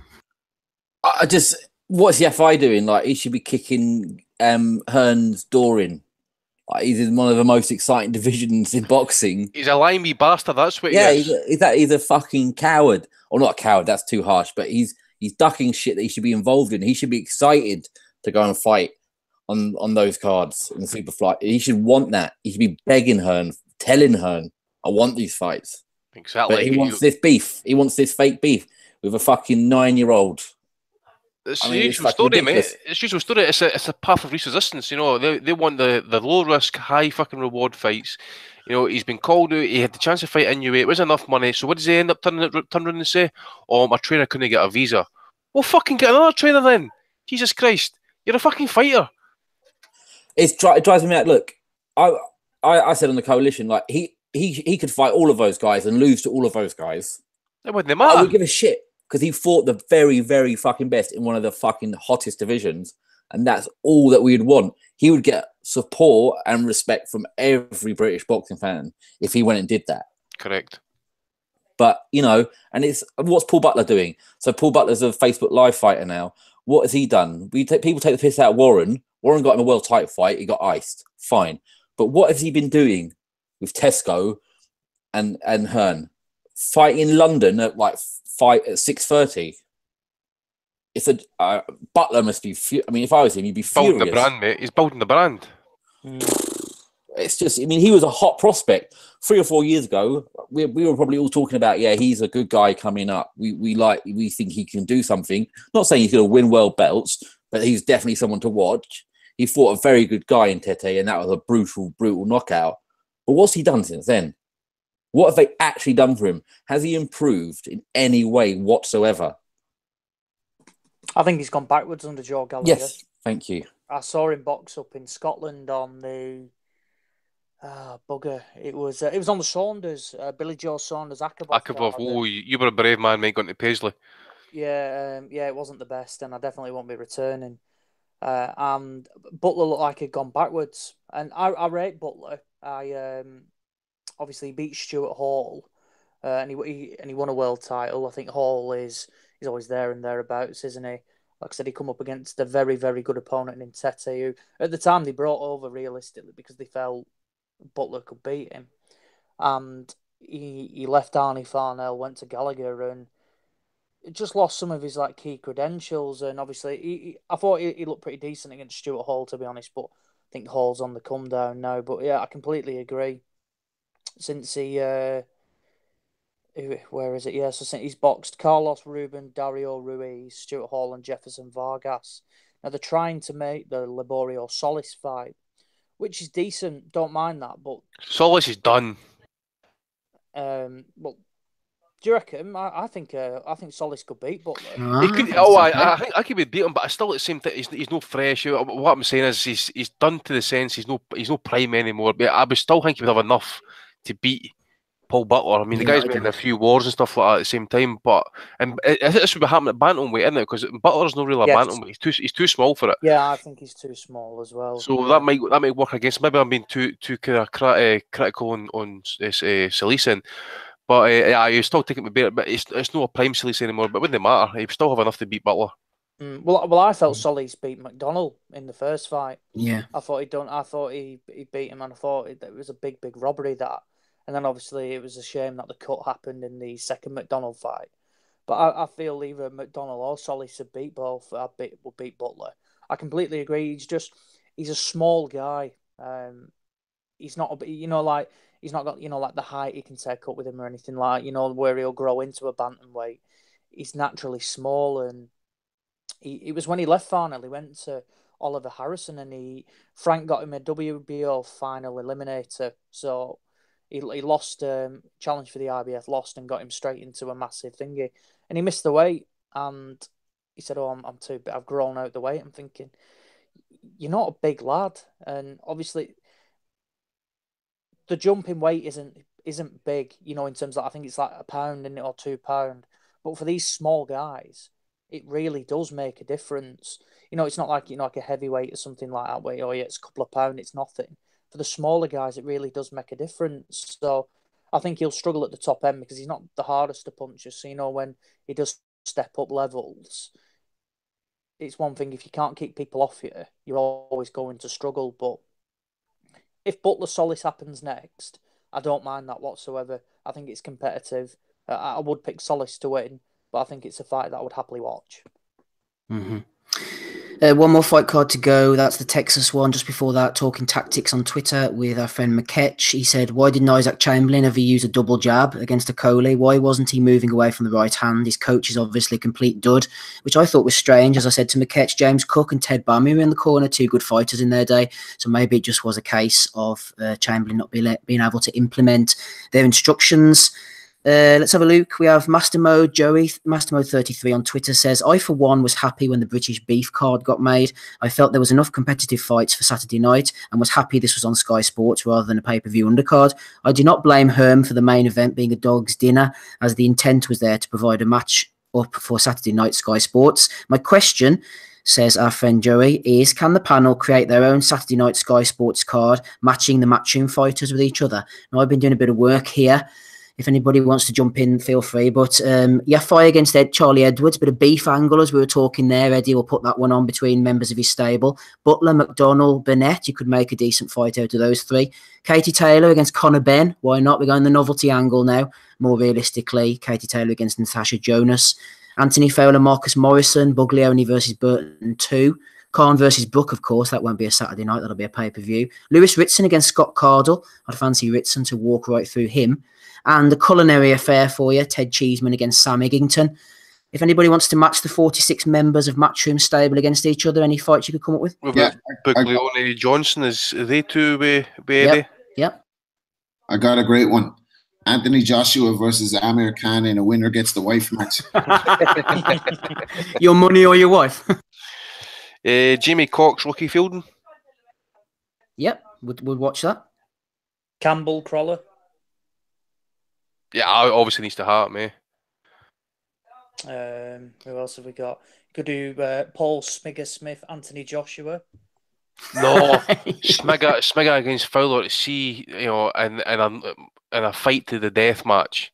[SPEAKER 4] What's the FI doing? Like, he should be kicking Hearn's door in. Like, he's in one of the most exciting divisions in boxing.
[SPEAKER 2] He's a limey bastard, that's what he is.
[SPEAKER 4] He's a fucking coward. Or not a coward, that's too harsh, but he's ducking shit that he should be involved in. He should be excited to go and fight on those cards in the Superfly. He should want that. He should be begging Hearn, telling Hearn, I want these fights.
[SPEAKER 2] Exactly.
[SPEAKER 4] But he wants this beef. He wants this fake beef with a fucking 9-year-old.
[SPEAKER 2] It's the usual story, mate. It's usual story. It's a path of least resistance. They want the low risk, high fucking reward fights. He's been called out. He had the chance to fight in UA. It was enough money. So what does he end up turning around and say? Oh, my trainer couldn't get a visa. Well, fucking get another trainer then. Jesus Christ, you're a fucking fighter.
[SPEAKER 4] It drives me mad. Look, I said on the coalition, like he could fight all of those guys and lose to all of those guys.
[SPEAKER 2] It wouldn't matter.
[SPEAKER 4] I would give a shit. Because he fought the very, very fucking best in one of the fucking hottest divisions. And that's all that we'd want. He would get support and respect from every British boxing fan if he went and did that.
[SPEAKER 2] Correct.
[SPEAKER 4] But, and what's Paul Butler doing? So Paul Butler's a Facebook Live fighter now. What has he done? People take the piss out of Warren. Warren got him a world title fight. He got iced. Fine. But what has he been doing with Tesco and Hearn? Fighting in London at fight at 6:30. It's Butler must be. If I was him, he'd be furious.
[SPEAKER 2] Building the brand, mate. He's building the brand.
[SPEAKER 4] It's just. He was a hot prospect 3 or 4 years ago. We were probably all talking about, he's a good guy coming up. We think he can do something. Not saying he's going to win world belts, but he's definitely someone to watch. He fought a very good guy in Tete, and that was a brutal knockout. But what's he done since then? What have they actually done for him? Has he improved in any way whatsoever?
[SPEAKER 3] I think he's gone backwards under Joe Gallagher.
[SPEAKER 4] Yes, thank you.
[SPEAKER 3] I saw him box up in Scotland on the bugger. It was on the Saunders, Billy Joe Saunders
[SPEAKER 2] Akabov. Oh, you were a brave man, mate, going to Paisley.
[SPEAKER 3] Yeah, it wasn't the best, and I definitely won't be returning. And Butler looked like he'd gone backwards, and I rate Butler. Obviously, he beat Stuart Hall, and he won a world title. I think Hall he's always there and thereabouts, isn't he? Like I said, he come up against a very, very good opponent in Tete, who at the time they brought over realistically because they felt Butler could beat him. And he left Arnie Farnell, went to Gallagher, and just lost some of his key credentials. And obviously, I thought he looked pretty decent against Stuart Hall, to be honest. But I think Hall's on the come down now. But yeah, I completely agree. Since he, where is it? Yeah, so since he's boxed Carlos Ruben, Dario Ruiz, Stuart Hall, and Jefferson Vargas. Now they're trying to make the Liborio Solis fight, which is decent. Don't mind that, but
[SPEAKER 2] Solis is done.
[SPEAKER 3] Well, do you reckon? I think Solis could beat Butler.
[SPEAKER 2] He could. I think I could beat him, but I still at the same time he's no fresh. What I'm saying is he's done to the sense he's no prime anymore. But I would still think he would have enough to beat Paul Butler. The guy's been in a few wars and stuff like that at the same time. But I think this would be happening at bantamweight, isn't it? Because Butler's not really a bantamweight. He's too small for it.
[SPEAKER 3] Yeah, I think he's too small as well.
[SPEAKER 2] So that might work against. Maybe I'm being too kind of critical on Salisa. But he's still taking me better. But it's not a prime Salisa anymore. But it wouldn't matter. He still have enough to beat Butler.
[SPEAKER 3] Well, I felt Solis beat McDonnell in the first fight.
[SPEAKER 1] Yeah,
[SPEAKER 3] I thought he beat him, and I thought it was a big robbery that. And then obviously it was a shame that the cut happened in the second McDonnell fight. But I feel either McDonnell or Solis would beat both. Would beat Butler. I completely agree. He's a small guy. He's not he's not got the height he can take up with him or anything where he'll grow into a bantamweight. he's naturally small, and it was when he left final, he went to Oliver Harrison, and Frank got him a WBO final eliminator. So he lost challenge for the IBF, lost, and got him straight into a massive thingy. And he missed the weight, and he said, "Oh, I'm too big. I've grown out the weight." I'm thinking, you're not a big lad, and obviously the jump in weight isn't big, in terms of, I think it's like a pound in it or £2. But for these small guys, it really does make a difference. It's not like like a heavyweight or something like that where it's a couple of pounds, it's nothing. For the smaller guys, it really does make a difference. So I think he'll struggle at the top end because he's not the hardest to punch. So when he does step up levels, it's one thing. If you can't keep people off you, you're always going to struggle. But if Butler Solis happens next, I don't mind that whatsoever. I think it's competitive. I would pick Solis to win, but I think it's a fight that I would happily watch.
[SPEAKER 1] Mm-hmm. One more fight card to go. That's the Texas one. Just before that, talking tactics on Twitter with our friend McKetch. He said, why didn't Isaac Chamberlain ever use a double jab against Okolie? Why wasn't he moving away from the right hand? His coach is obviously a complete dud, which I thought was strange. As I said to McKetch, James Cook and Ted Bammy were in the corner, two good fighters in their day. So maybe it just was a case of Chamberlain not being able to implement their instructions. Let's have a look. We have Master Mode Joey, Master Mode 33 on Twitter says, I for one was happy when the British beef card got made. I felt there was enough competitive fights for Saturday night and was happy this was on Sky Sports rather than a pay-per-view undercard. I do not blame Herm for the main event being a dog's dinner, as the intent was there to provide a match up for Saturday night Sky Sports. My question, says our friend Joey, is can the panel create their own Saturday night Sky Sports card matching the Matchroom fighters with each other? Now, I've been doing a bit of work here. If anybody wants to jump in, feel free. But fight against Charlie Edwards, bit of beef angle as we were talking there. Eddie will put that one on between members of his stable. Butler, McDonald, Burnett, you could make a decent fight out of those three. Katie Taylor against Conor Benn, why not? We're going the novelty angle now. More realistically, Katie Taylor against Natasha Jonas. Anthony Fowler, Marcus Morrison, Buglioni versus Burton 2. Khan versus Brook, of course, that won't be a Saturday night, that'll be a pay-per-view. Lewis Ritson against Scott Cardle. I'd fancy Ritson to walk right through him. And the culinary affair for you, Ted Cheeseman against Sam Eggington. If anybody wants to match the 46 members of Matchroom stable against each other, any fights you could come up with?
[SPEAKER 2] Buglioni Johnson, is they two with Eddie?
[SPEAKER 1] Yep.
[SPEAKER 5] I got a great one. Anthony Joshua versus Amir Khan in a winner gets the wife match.
[SPEAKER 1] Your money or your wife?
[SPEAKER 2] Jamie Cox, Ricky Fielding.
[SPEAKER 1] Yep, would watch that.
[SPEAKER 3] Campbell Crawler.
[SPEAKER 2] Yeah, obviously needs to heart me.
[SPEAKER 3] Who else have we got? Could do Paul Smith, Anthony Joshua.
[SPEAKER 2] No, Smigger against Fowler at sea, and a fight to the death match.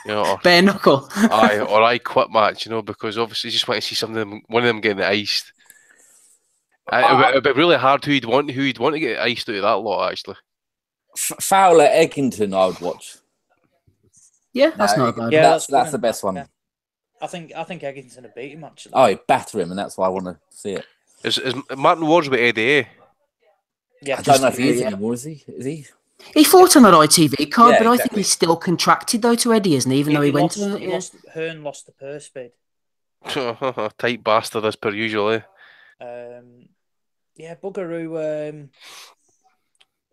[SPEAKER 1] Bare knuckle.
[SPEAKER 2] Or I quit match, because obviously just want to see one of them getting iced. It'd be really hard who you'd want to get iced out of that lot, actually.
[SPEAKER 4] Fowler Eggington, I would watch.
[SPEAKER 1] Yeah, that's not bad.
[SPEAKER 4] Yeah, that's the best one.
[SPEAKER 3] Yeah. I think Eggington would beat him, actually.
[SPEAKER 4] Oh, he'd batter him, and that's why I want to see it.
[SPEAKER 2] Is Martin Ward's with Eddie?
[SPEAKER 3] Yeah,
[SPEAKER 4] I don't know if he is anymore. Is he? Is he?
[SPEAKER 1] He fought on that ITV card,
[SPEAKER 4] Yeah,
[SPEAKER 1] but I
[SPEAKER 4] exactly.
[SPEAKER 1] think he's still contracted though to Eddie, isn't he? Even though he went to
[SPEAKER 3] Hearn lost the purse bid.
[SPEAKER 2] Tight bastard as per usual.
[SPEAKER 3] Yeah, Buggeroo.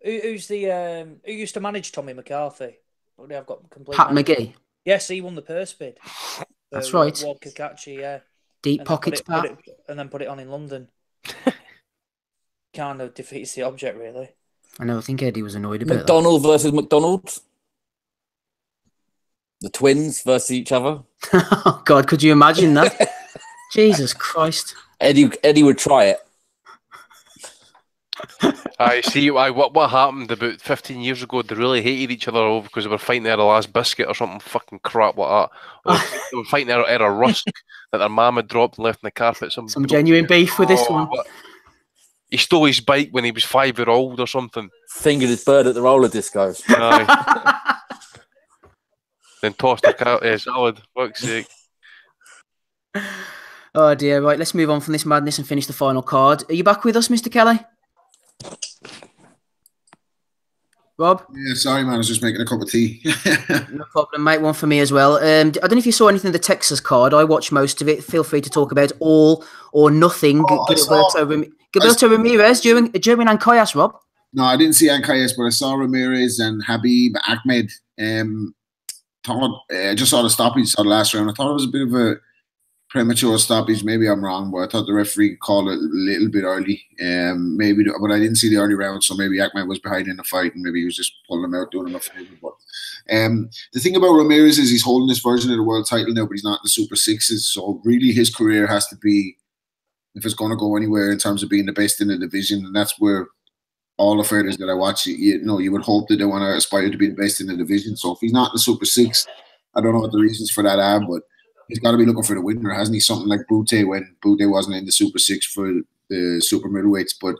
[SPEAKER 3] Who's the who used to manage Tommy McCarthy? I've got complete.
[SPEAKER 1] Pat McGee.
[SPEAKER 3] Yes, he won the purse bid.
[SPEAKER 1] That's right.
[SPEAKER 3] Ward Kakachi, yeah.
[SPEAKER 1] Deep pockets, Pat.
[SPEAKER 3] And then put it on in London. Kind of defeats the object, really.
[SPEAKER 1] I know. I think Eddie was annoyed about
[SPEAKER 4] McDonald versus McDonald. The twins versus each other.
[SPEAKER 1] Oh God, could you imagine that? Jesus Christ.
[SPEAKER 4] Eddie would try it.
[SPEAKER 2] I see. What happened about 15 years ago? They really hated each other over because they were fighting at the last biscuit or something fucking crap like that. Or they were fighting at a rusk that their mum had dropped and left in the carpet. Some
[SPEAKER 1] genuine beef with this one.
[SPEAKER 2] He stole his bike when he was 5-year-old or something.
[SPEAKER 4] Fingered his bird at the roller discos.
[SPEAKER 2] Aye. Then tossed the car. Yeah, solid. Fuck's sake.
[SPEAKER 1] Oh dear. Right, let's move on from this madness and finish the final card. Are you back with us, Mr. Kelly? Rob?
[SPEAKER 5] Yeah, sorry, man. I was just making a cup of tea.
[SPEAKER 1] No problem, mate. One for me as well. I don't know if you saw anything of the Texas card. I watched most of it. Feel free to talk about all or nothing. Gilberto Ramirez during Ankayas, Rob.
[SPEAKER 5] No, I didn't see Ankayas, but I saw Ramirez and Habib Ahmed. I just saw the stoppage, saw the last round. I thought it was a bit of a premature stoppage. Maybe I'm wrong, but I thought the referee called it a little bit early. But I didn't see the early round, so maybe Ahmed was behind in the fight, and maybe he was just pulling him out, doing him a favor. But the thing about Ramirez is he's holding this version of the world title now, but he's not in the Super Sixes. So really, his career has to be, if it's going to go anywhere in terms of being the best in the division, and that's where all the fighters that I watch, you would hope that they want to aspire to be the best in the division. So if he's not in the Super Six, I don't know what the reasons for that are, but he's got to be looking for the winner, hasn't he? Something like Bute, when Bute wasn't in the Super Six for the super middleweights, but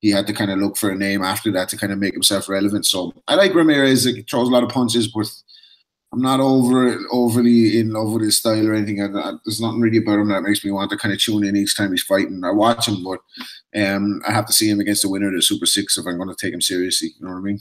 [SPEAKER 5] he had to kind of look for a name after that to kind of make himself relevant. So I like Ramirez. He throws a lot of punches, but I'm not overly in love with his style or anything. There's nothing really about him that makes me want to kind of tune in each time he's fighting. I watch him, but I have to see him against the winner of the Super Six if I'm going to take him seriously. You know what I mean?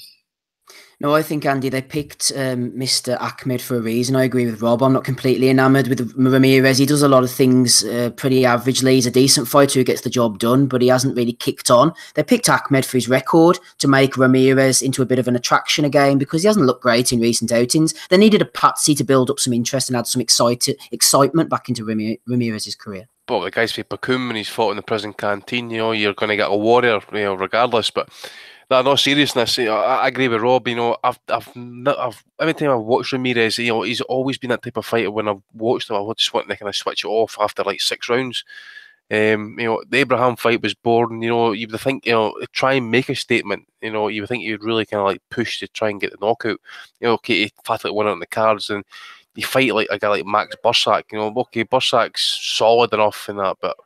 [SPEAKER 1] No, I think, Andy, they picked Mr. Ahmed for a reason. I agree with Rob. I'm not completely enamoured with Ramirez. He does a lot of things pretty averagely. He's a decent fighter who gets the job done, but he hasn't really kicked on. They picked Ahmed for his record to make Ramirez into a bit of an attraction again because he hasn't looked great in recent outings. They needed a patsy to build up some interest and add some excitement back into Ramirez's career.
[SPEAKER 2] Well, the guy's for Bakum and he's fought in the prison canteen. You're going to get a warrior, regardless. But no seriousness. I agree with Rob. I've every time I've watched Ramirez, he's always been that type of fighter. When I've watched him, I just want to kind of switch it off after like 6 rounds. The Abraham fight was boring. You would think, try and make a statement. You would think you'd really kind of like push to try and get the knockout. Okay, he fatally won it on the cards, and you fight like a guy like Max Bursak. Okay, Bursak's solid enough in that, but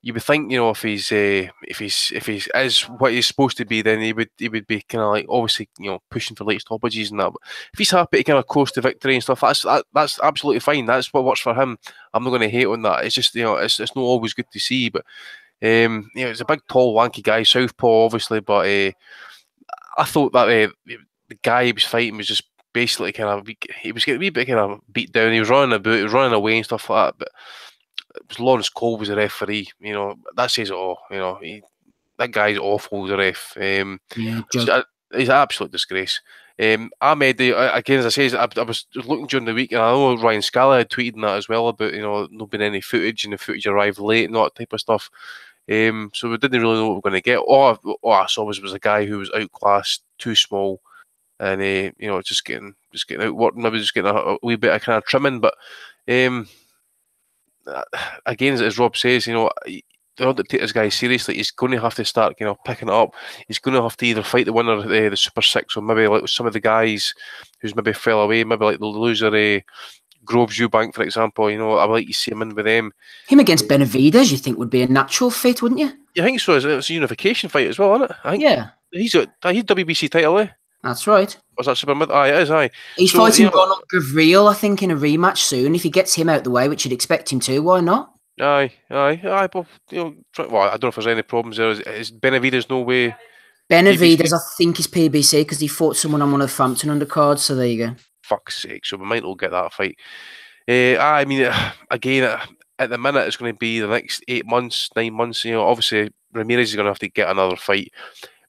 [SPEAKER 2] you would think, if he's is what he's supposed to be, then he would be kind of like obviously pushing for late stoppages and that. But if he's happy to kind of coast to victory and stuff, that's absolutely fine. That's what works for him. I'm not going to hate on that. It's just it's not always good to see. But it's a big, tall, lanky guy, southpaw, obviously. But I thought that the guy he was fighting was just basically he was getting a wee bit kind of beat down. He was running about, he was running away and stuff like that. But it was Lawrence Cole was the referee. That says it all. That guy's awful as a ref. He's an absolute disgrace. Ahmed, again, as I say, I was looking during the week, and I know Ryan Scala had tweeted that as well about not been any footage, and the footage arrived late and all that type of stuff. So we didn't really know what we were going to get. All I saw was a guy who was outclassed, too small, and just getting outworked, maybe just getting a wee bit of kind of trimming. But again, as Rob says, they don't take this guy seriously. He's going to have to start, picking it up. He's going to have to either fight the winner of the Super Six, or maybe like some of the guys who's maybe fell away, maybe like the loser, Groves Eubank, for example. I would like to see him in with them.
[SPEAKER 1] Him against Benavidez, you think would be a natural fit, wouldn't you?
[SPEAKER 2] You think so? It's a unification fight as well, isn't it? I think,
[SPEAKER 1] yeah.
[SPEAKER 2] He's WBC title, eh?
[SPEAKER 1] That's right.
[SPEAKER 2] Was that super mid? Aye, it is, aye.
[SPEAKER 1] He's fighting Ronald Gavril, I think, in a rematch soon. If he gets him out the way, which you'd expect him to, why not?
[SPEAKER 2] Aye. But, I don't know if there's any problems there. Is Benavidez no way?
[SPEAKER 1] Benavidez, I think, is PBC because he fought someone on one of the Frampton undercards, so there you go.
[SPEAKER 2] Fuck's sake, so we might not get that fight. I mean, again, at the minute, it's going to be the next 8 months, 9 months. Obviously, Ramirez is going to have to get another fight.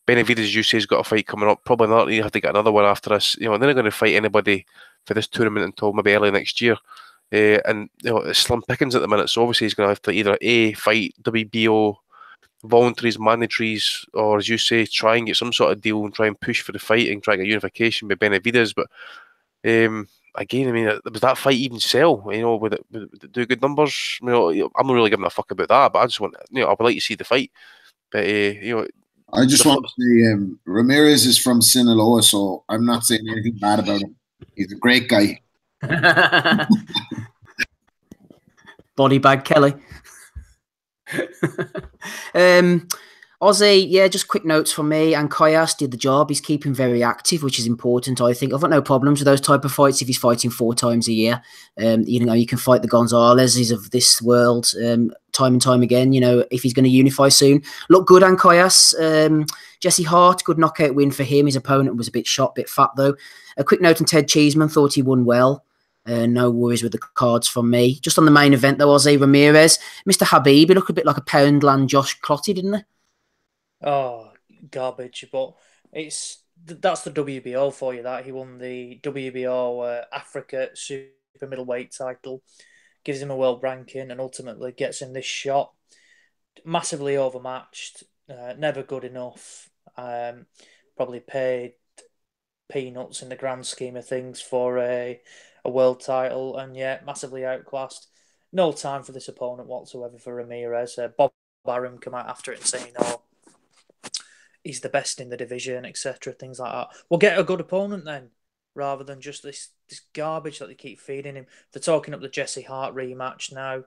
[SPEAKER 2] Benavidez, as you say, has got a fight coming up. Probably not. You have to get another one after this. They're not going to fight anybody for this tournament until maybe early next year. And it's slim pickings at the minute. So obviously he's going to have to either fight WBO voluntaries, mandatories, or as you say, try and get some sort of deal and try and push for the fight and try and get unification with Benavidez. But again, I mean, was that fight even sell? Would it do good numbers? I'm not really giving a fuck about that. But I just want, I would like to see the fight. But
[SPEAKER 5] I just want to say Ramirez is from Sinaloa, so I'm not saying anything bad about him. He's a great guy.
[SPEAKER 1] Body bag Kelly. Ozzy, yeah, just quick notes from me. And Kayas did the job. He's keeping very active, which is important, I think. I've got no problems with those type of fights if he's fighting 4 times a year. You can fight the Gonzalez's of this world time and time again, if he's going to unify soon. Look good, and Kayas. Jesse Hart, good knockout win for him. His opponent was a bit shot, bit fat, though. A quick note on Ted Cheeseman, thought he won well. No worries with the cards from me. Just on the main event, though, Jose Ramirez. Mr. Habib, he looked a bit like a Poundland Josh Clotty, didn't he?
[SPEAKER 3] Oh, garbage! But that's the WBO for you. That he won the WBO Africa super middleweight title, gives him a world ranking, and ultimately gets him this shot. Massively overmatched, never good enough. Probably paid peanuts in the grand scheme of things for a world title, and yet massively outclassed. No time for this opponent whatsoever for Ramirez. Bob Arum come out after it and saying, he's the best in the division, etc., things like that. We'll get a good opponent then, rather than just this garbage that they keep feeding him. They're talking up the Jesse Hart rematch now.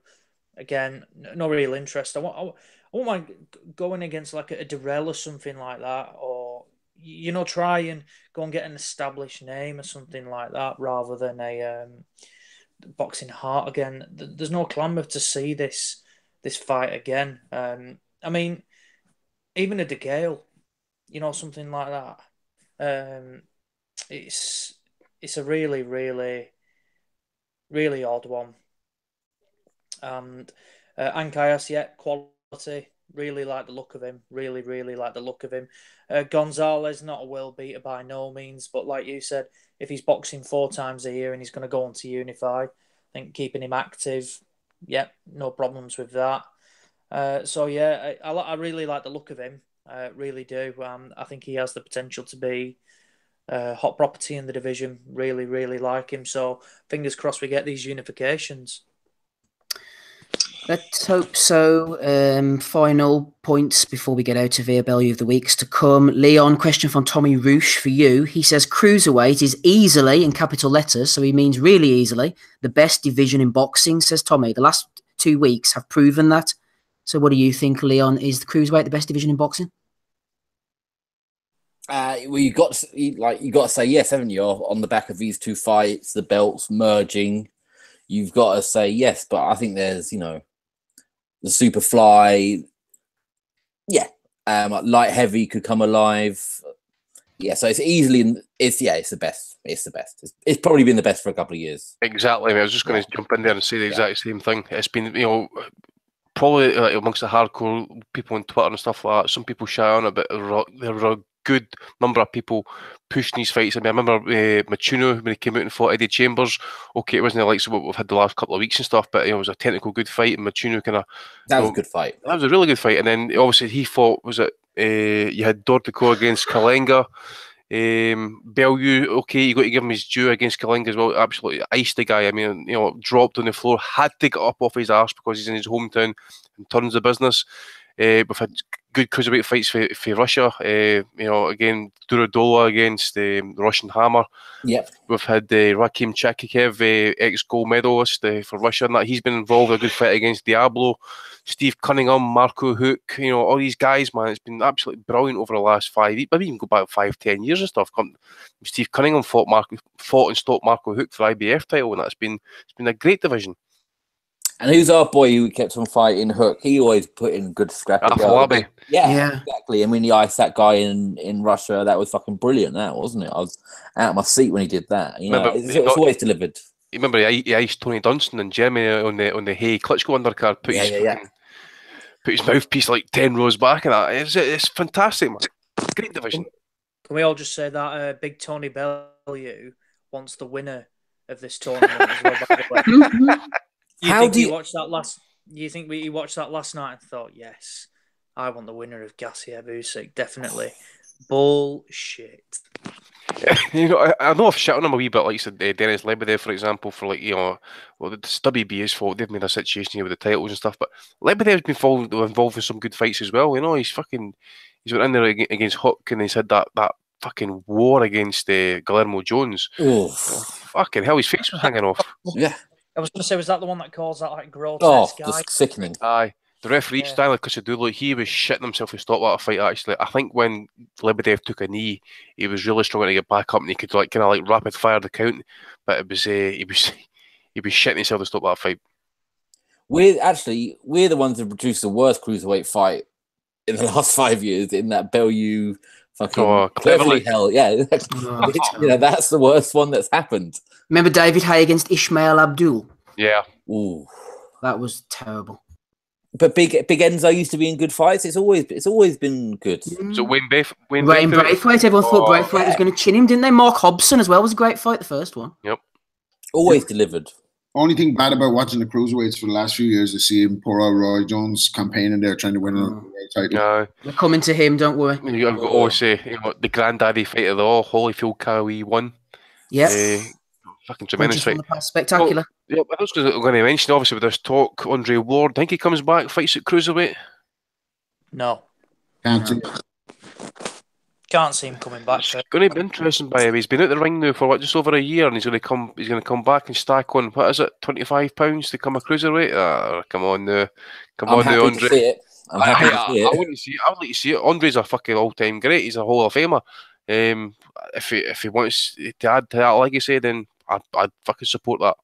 [SPEAKER 3] Again, no real interest. I won't mind going against like a Durrell or something like that, or try and go and get an established name or something like that, rather than a boxing Hart again. There's no clamour to see this fight again. I mean, even a De Gale, something like that. It's a really, really, really odd one. And Ankayas, yeah, quality. Really like the look of him. Really, really like the look of him. Gonzalez, not a world beater by no means, but like you said, if he's boxing 4 times a year and he's going to go on to unify, I think keeping him active, yeah, no problems with that. So yeah, I really like the look of him. Really do. I think he has the potential to be hot property in the division. Really, really like him. So fingers crossed we get these unifications.
[SPEAKER 1] Let's hope so. Final points before we get out of here. Bellew of the weeks to come. Leon, question from Tommy Roosh for you. He says cruiserweight is easily, in capital letters, so he means really easily, the best division in boxing, says Tommy. The last 2 weeks have proven that. So what do you think, Leon? Is the cruiserweight the best division in boxing?
[SPEAKER 4] Well, you got to say yes, haven't you? On the back of these 2 fights, the belts merging, you've got to say yes. But I think there's, the super fly, yeah, light heavy could come alive, yeah. So it's the best. It's the best. It's probably been the best for a couple of years.
[SPEAKER 2] Exactly. I was just going to jump in there and say the exact same thing. It's been, probably amongst the hardcore people on Twitter and stuff like that, some people shy on it, but there were a good number of people pushing these fights. I mean, I remember Machuno when he came out and fought Eddie Chambers. Okay, it wasn't the likes of what we've had the last couple of weeks and stuff, but it was a technical good fight, and Machuno
[SPEAKER 4] that was a good fight.
[SPEAKER 2] That was a really good fight. And then obviously he fought, you had Dorticos against Kalenga. Bellew, okay, you got to give him his due against Kalenga as well. Absolutely iced the guy. I mean, dropped on the floor, had to get up off his arse because he's in his hometown and turns the business. We've had good cruiserweight fights for Russia. Again, Durodola against the Russian Hammer.
[SPEAKER 4] Yep.
[SPEAKER 2] We've had Rakim Chakikev, ex-gold medalist for Russia, and that he's been involved in a good fight against Diablo. Steve Cunningham, Marco Hook, all these guys, man, it's been absolutely brilliant over the last 5 years. Maybe even go back 5-10 years and stuff. Steve Cunningham fought and stopped Marco Hook for the IBF title, and it's been a great division.
[SPEAKER 4] And who's our boy who kept on fighting Hook? He always put in good scrappy. Yeah, exactly. And when he iced that guy in Russia, that was fucking brilliant, that wasn't it? I was out of my seat when he did that. It's always delivered.
[SPEAKER 2] You remember he iced Tony Dunstan in Germany on the Hay Klitschko undercard, put his mouthpiece like 10 rows back, and that it's fantastic, man. Great division.
[SPEAKER 3] Can we all just say that Big Tony Bellew wants the winner of this tournament as well, by the way? You watched that last night and thought, yes, I want the winner of Gassiev-Usyk, definitely. Bullshit.
[SPEAKER 2] I know I've shit on him a wee bit, like you said, Dennis Lebedev, for example, for the WBA's fault. They've made a situation here with the titles and stuff, but Lebedev's been involved in some good fights as well. He's went in there against Hook, and he's had that fucking war against Guillermo Jones.
[SPEAKER 4] Oh,
[SPEAKER 2] fucking hell, his face was hanging off.
[SPEAKER 4] Yeah.
[SPEAKER 3] I was going to say, was that the one that caused that like grotesque guy?
[SPEAKER 4] Sickening.
[SPEAKER 2] Aye. The referee, Stanley Kusadulu, he was shitting himself to stop that fight, actually. I think when Lebedev took a knee, he was really struggling to get back up, and he could kind of rapid fire the count. But it was he was shitting himself to stop that fight.
[SPEAKER 4] We're the ones that produced the worst cruiserweight fight in the last 5 years in that Bellew fucking Cleverly hell. Yeah, that's the worst one that's happened.
[SPEAKER 1] Remember David Haye against Ismail Abdul?
[SPEAKER 2] Yeah.
[SPEAKER 4] Ooh.
[SPEAKER 1] That was terrible.
[SPEAKER 4] But Big Enzo used to be in good fights. It's always been good.
[SPEAKER 2] So Wayne
[SPEAKER 1] Braithwaite, everyone thought Braithwaite was going to chin him, didn't they? Mark Hobson as well was a great fight, the first one.
[SPEAKER 2] Yep.
[SPEAKER 4] Always delivered.
[SPEAKER 5] Only thing bad about watching the cruiserweights for the last few years is seeing poor old Roy Jones campaigning there trying to win a world title.
[SPEAKER 1] We're coming to him, don't worry.
[SPEAKER 2] I've got to always say, the granddaddy fight of the all, Holyfield Cowie won.
[SPEAKER 1] Yeah.
[SPEAKER 2] Fucking tremendous fight.
[SPEAKER 1] Spectacular.
[SPEAKER 2] Well, I was going to mention, obviously, with this talk, Andre Ward, I think he comes back, fights at cruiserweight.
[SPEAKER 3] No.
[SPEAKER 5] Can't
[SPEAKER 3] see him coming back.
[SPEAKER 2] It's going to be interesting by him. He's been out the ring now for just over a year, and he's going to come back and stack on, what is it, £25 to come a cruiserweight? Come on now.
[SPEAKER 4] I'm happy
[SPEAKER 2] Andre.
[SPEAKER 4] To see it. I'm happy to see it.
[SPEAKER 2] I wouldn't see it. I would like to see it. Andre's a fucking all-time great. He's a Hall of Famer. If he wants to add to that legacy, then I'd fucking support that.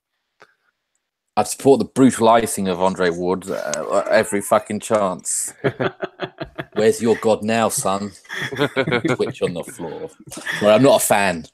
[SPEAKER 4] I'd support the brutalising of Andre Ward every fucking chance. Where's your God now, son? Twitch on the floor. Well, I'm not a fan.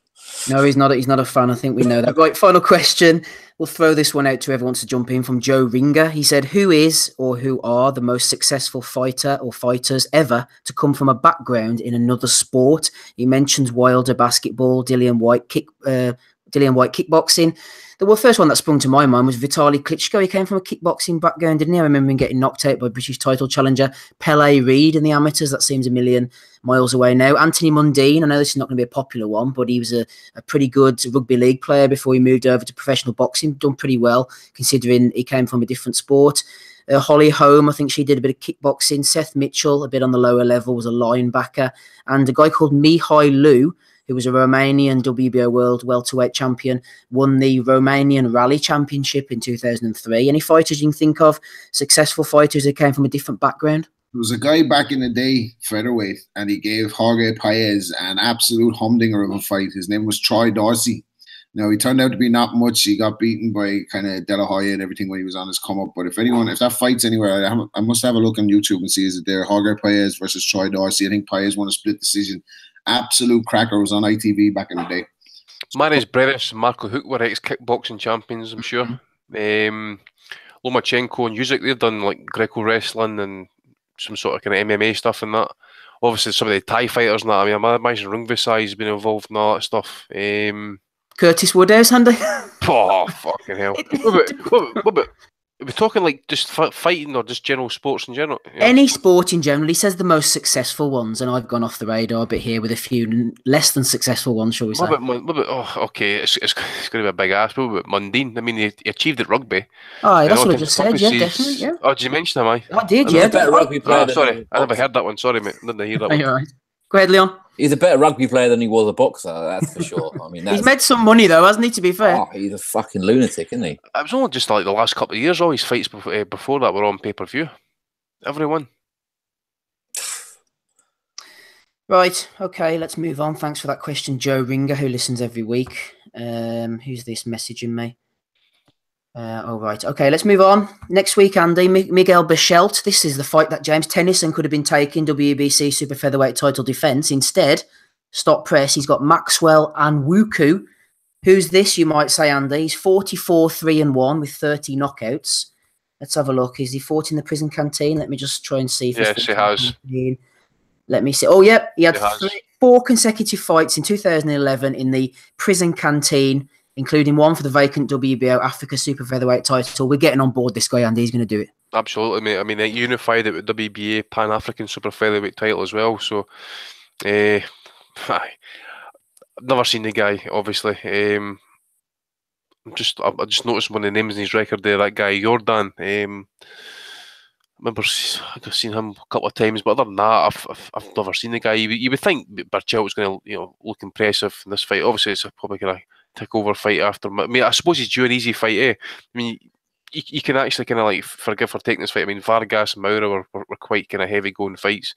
[SPEAKER 1] No, he's not. He's not a fan. I think we know that. Right, final question. We'll throw this one out to everyone to jump in from Joe Ringer. He said, who is or who are the most successful fighter or fighters ever to come from a background in another sport? He mentions Wilder basketball, Dillian White kickboxing. The first one that sprung to my mind was Vitaly Klitschko. He came from a kickboxing background, didn't he? I remember him getting knocked out by British title challenger Pele Reid in the amateurs. That seems a million miles away now. Anthony Mundine, I know this is not going to be a popular one, but he was a pretty good rugby league player before he moved over to professional boxing. Done pretty well, considering he came from a different sport. Holly Holm, I think she did a bit of kickboxing. Seth Mitchell, a bit on the lower level, was a linebacker. And a guy called Mihai Lu, who was a Romanian WBO World Welterweight Champion, won the Romanian Rally Championship in 2003. Any fighters you can think of, successful fighters who came from a different background?
[SPEAKER 5] There was a guy back in the day, featherweight, and he gave Jorge Paez an absolute humdinger of a fight. His name was Troy Dorsey. Now, he turned out to be not much. He got beaten by kind of De La Hoya and everything when he was on his come-up. But if that fight's anywhere, I must have a look on YouTube and see is it there. Jorge Paez versus Troy Dorsey. I think Paez won a split decision. Absolute cracker. Was on ITV back in the day.
[SPEAKER 2] Maris Brevis and Marco Hook were ex-kickboxing champions, I'm sure. Lomachenko and Usyk, they've done like Greco wrestling and some sort of kind of MMA stuff and that. Obviously, some of the Thai fighters and that. I mean, I imagine Rungvisai has been involved in all that stuff.
[SPEAKER 1] Curtis Woodhouse, Andy.
[SPEAKER 2] Oh, fucking hell. What about, are we talking like just fighting or just general sports in general? Yeah.
[SPEAKER 1] Any sport in general. He says the most successful ones, and I've gone off the radar a bit here with a few less than successful ones, shall we say.
[SPEAKER 2] It's going to be a big ask. What about Mundine? I mean, he achieved at rugby.
[SPEAKER 1] Oh, that's what I just said, yeah, definitely, yeah.
[SPEAKER 2] Oh, did you mention him,
[SPEAKER 1] I did, yeah.
[SPEAKER 4] Better rugby player
[SPEAKER 2] sorry, I never heard that one. Sorry, mate. Didn't hear that one.
[SPEAKER 1] Right. Go ahead, Leon.
[SPEAKER 4] He's a better rugby player than he was a boxer, that's for sure. I mean,
[SPEAKER 1] he's made some money though, hasn't he? To be fair,
[SPEAKER 4] he's a fucking lunatic, isn't he?
[SPEAKER 2] It was only just like the last couple of years. All his fights before that were on pay-per-view. Everyone.
[SPEAKER 1] Right. Okay. Let's move on. Thanks for that question, Joe Ringer, who listens every week. Who's this messaging me? All right. Okay, let's move on. Next week, Andy, Miguel Bichelt. This is the fight that James Tennyson could have been taking, WBC Super Featherweight title defense. Instead, stop press, he's got Maxwell Anwuku. Who's this, you might say, Andy? He's 44-3-1 with 30 knockouts. Let's have a look. Is he fought in the prison canteen? Let me just try and see if
[SPEAKER 2] yes, he has.
[SPEAKER 1] Let me see. Oh, yep. He had 4 consecutive fights in 2011 in the prison canteen, including one for the vacant WBO Africa Super Featherweight title. We're getting on board this guy, Andy. He's going to do it.
[SPEAKER 2] Absolutely, mate. I mean, they unified it with WBA Pan-African Super Featherweight title as well. So, I've never seen the guy, obviously. I just noticed one of the names in his record there, that guy, Jordan. I remember I've seen him a couple of times, but other than that, I've never seen the guy. You would think Bichelt was going to look impressive in this fight. Obviously, it's probably going to take over fight after. I mean, I suppose he's due an easy fight, eh? I mean, you can actually kind of like forgive for taking this fight. I mean, Vargas and Maura were quite kind of heavy going fights.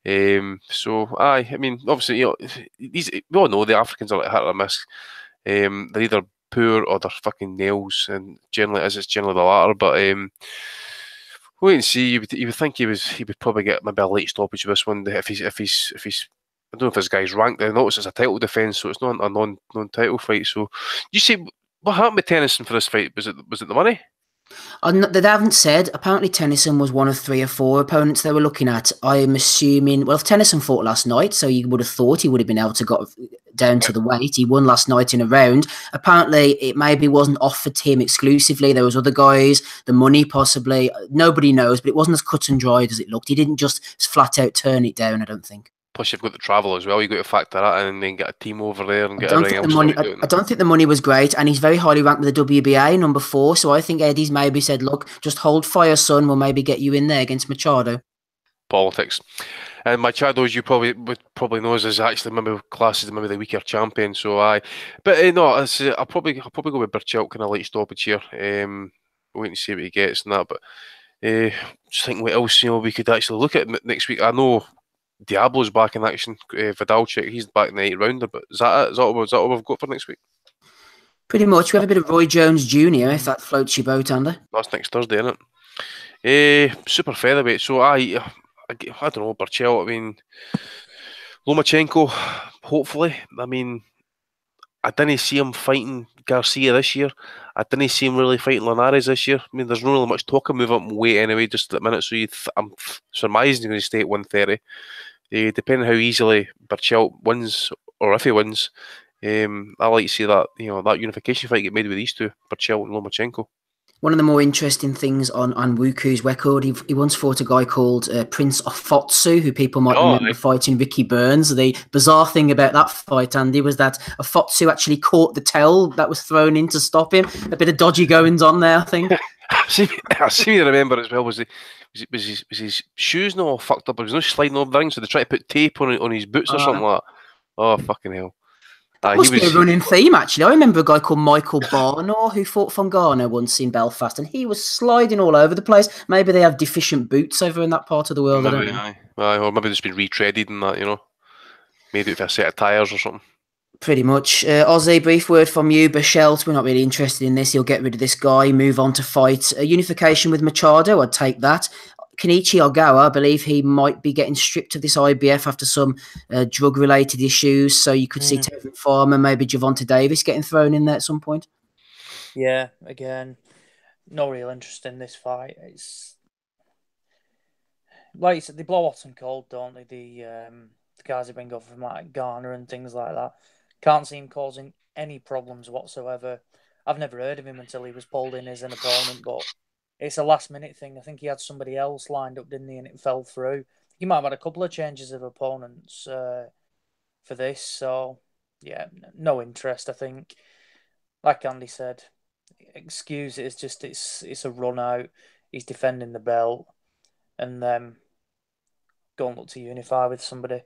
[SPEAKER 2] So I mean, obviously, we all know the Africans are like hit or miss. They're either poor or they're fucking nails, and it's generally the latter. But wait and see. You would think he would probably get maybe a late stoppage with this one if he's. I don't know if this guy's ranked. I notice it's a title defence, so it's not a non-title fight. So you see, what happened with Tennyson for this fight? Was it the money?
[SPEAKER 1] They haven't said. Apparently, Tennyson was one of 3 or 4 opponents they were looking at. I'm assuming. Well, if Tennyson fought last night, so you would have thought he would have been able to got down to the weight. He won last night in a round. Apparently, it maybe wasn't offered to him exclusively. There was other guys. The money, possibly. Nobody knows, but it wasn't as cut and dried as it looked. He didn't just flat out turn it down, I don't think.
[SPEAKER 2] Plus, you've got the travel as well. You've got to factor that in and then get a team over there and get everything else.
[SPEAKER 1] I don't think the money was great, and he's very highly ranked with the WBA, number 4. So I think Eddie's maybe said, look, just hold fire, son. We'll maybe get you in there against Machado.
[SPEAKER 2] Politics. And Machado, as you would probably know, is actually maybe classes maybe the weaker champion. So but no, I'll probably go with Burchell, kind of late stoppage here. Wait and see what he gets and that. But just thinking what else we could actually look at next week. I know Diablo's back in action. Vidalchik, he's back in the 8th rounder. But is that it? Is that what we've got for next week?
[SPEAKER 1] Pretty much. We have a bit of Roy Jones Jr. if that floats your boat, Andy.
[SPEAKER 2] That's next Thursday, isn't it? Super featherweight. So I don't know, Burchell. I mean, Lomachenko. Hopefully. I mean, I didn't see him fighting Garcia this year. I didn't see him really fighting Linares this year. I mean, there's not really much talk of move up in weight anyway, just at the minute. So I'm surmising he's going to stay at 130. Depending how easily Burchell wins, or if he wins, I like to see that that unification fight get made with these two, Burchell and Lomachenko. One
[SPEAKER 1] of the more interesting things on Wuku's record, he once fought a guy called Prince Ofotsu, who people might remember fighting Ricky Burns. The bizarre thing about that fight, Andy, was that Ofotsu actually caught the towel that was thrown in to stop him. A bit of dodgy goings on there, I think.
[SPEAKER 2] I seem to remember as well, was his shoes not all fucked up? He was not sliding over the ring, so they tried to put tape on his boots or something like that. Oh, fucking hell.
[SPEAKER 1] That must be a running theme, actually. I remember a guy called Michael Barnor who fought Fongano once in Belfast, and he was sliding all over the place. Maybe they have deficient boots over in that part of the world.
[SPEAKER 2] Maybe, I don't know. Or maybe it's been retreaded and that, Made it with a set of tyres or something.
[SPEAKER 1] Pretty much. Ozzy, brief word from you. Bechelt, we're not really interested in this. He'll get rid of this guy, move on to fight. Unification with Machado, I'd take that. Kenichi Ogawa, I believe he might be getting stripped of this IBF after some drug-related issues. So you could see Tevin Farmer, maybe Gervonta Davis getting thrown in there at some point.
[SPEAKER 3] Yeah, again, no real interest in this fight. It's like you said, they blow hot and cold, don't they? The guys who bring over from like Garner and things like that. Can't see him causing any problems whatsoever. I've never heard of him until he was pulled in as an opponent, but it's a last-minute thing. I think he had somebody else lined up, didn't he, and it fell through. He might have had a couple of changes of opponents for this. So, yeah, no interest, I think. Like Andy said, excuse it. It's just it's a run-out. He's defending the belt. And go and look to unify with somebody.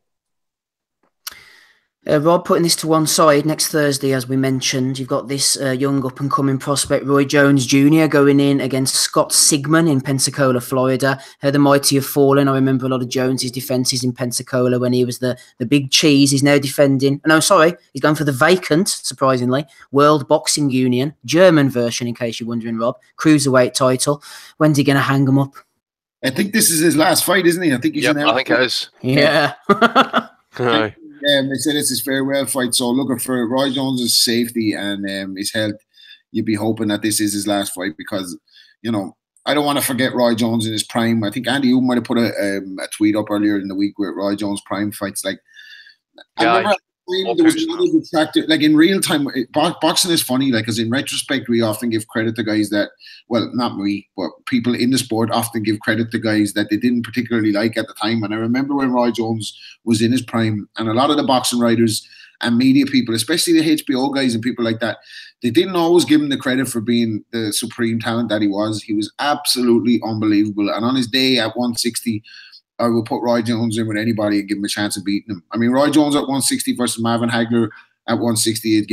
[SPEAKER 1] Rob, putting this to one side, next Thursday, as we mentioned, you've got this young up-and-coming prospect, Roy Jones Jr., going in against Scott Sigman in Pensacola, Florida. The mighty have fallen. I remember a lot of Jones's defences in Pensacola when he was the big cheese. He's now defending... No, sorry, he's going for the vacant, surprisingly, World Boxing Union, German version, in case you're wondering, Rob, cruiserweight title. When's he going to hang him up?
[SPEAKER 5] I think this is his last fight, isn't he? I think he's
[SPEAKER 2] I think it is.
[SPEAKER 1] Yeah.
[SPEAKER 2] Aye.
[SPEAKER 5] They said it's his farewell fight, so looking for Roy Jones' safety and his health, you'd be hoping that this is his last fight because, I don't want to forget Roy Jones in his prime. I think Andy, you might have put a tweet up earlier in the week with Roy Jones' prime fights. Like, I remember there was another detractor. Like in real time, boxing is funny. Like, as in retrospect, we often give credit to guys that, well, not me, but people in the sport often give credit to guys that they didn't particularly like at the time. And I remember when Roy Jones was in his prime, and a lot of the boxing writers and media people, especially the HBO guys and people like that, they didn't always give him the credit for being the supreme talent that he was. He was absolutely unbelievable. And on his day at 160, I will put Roy Jones in with anybody and give him a chance of beating him. I mean, Roy Jones at 160 versus Marvin Hagler at 160,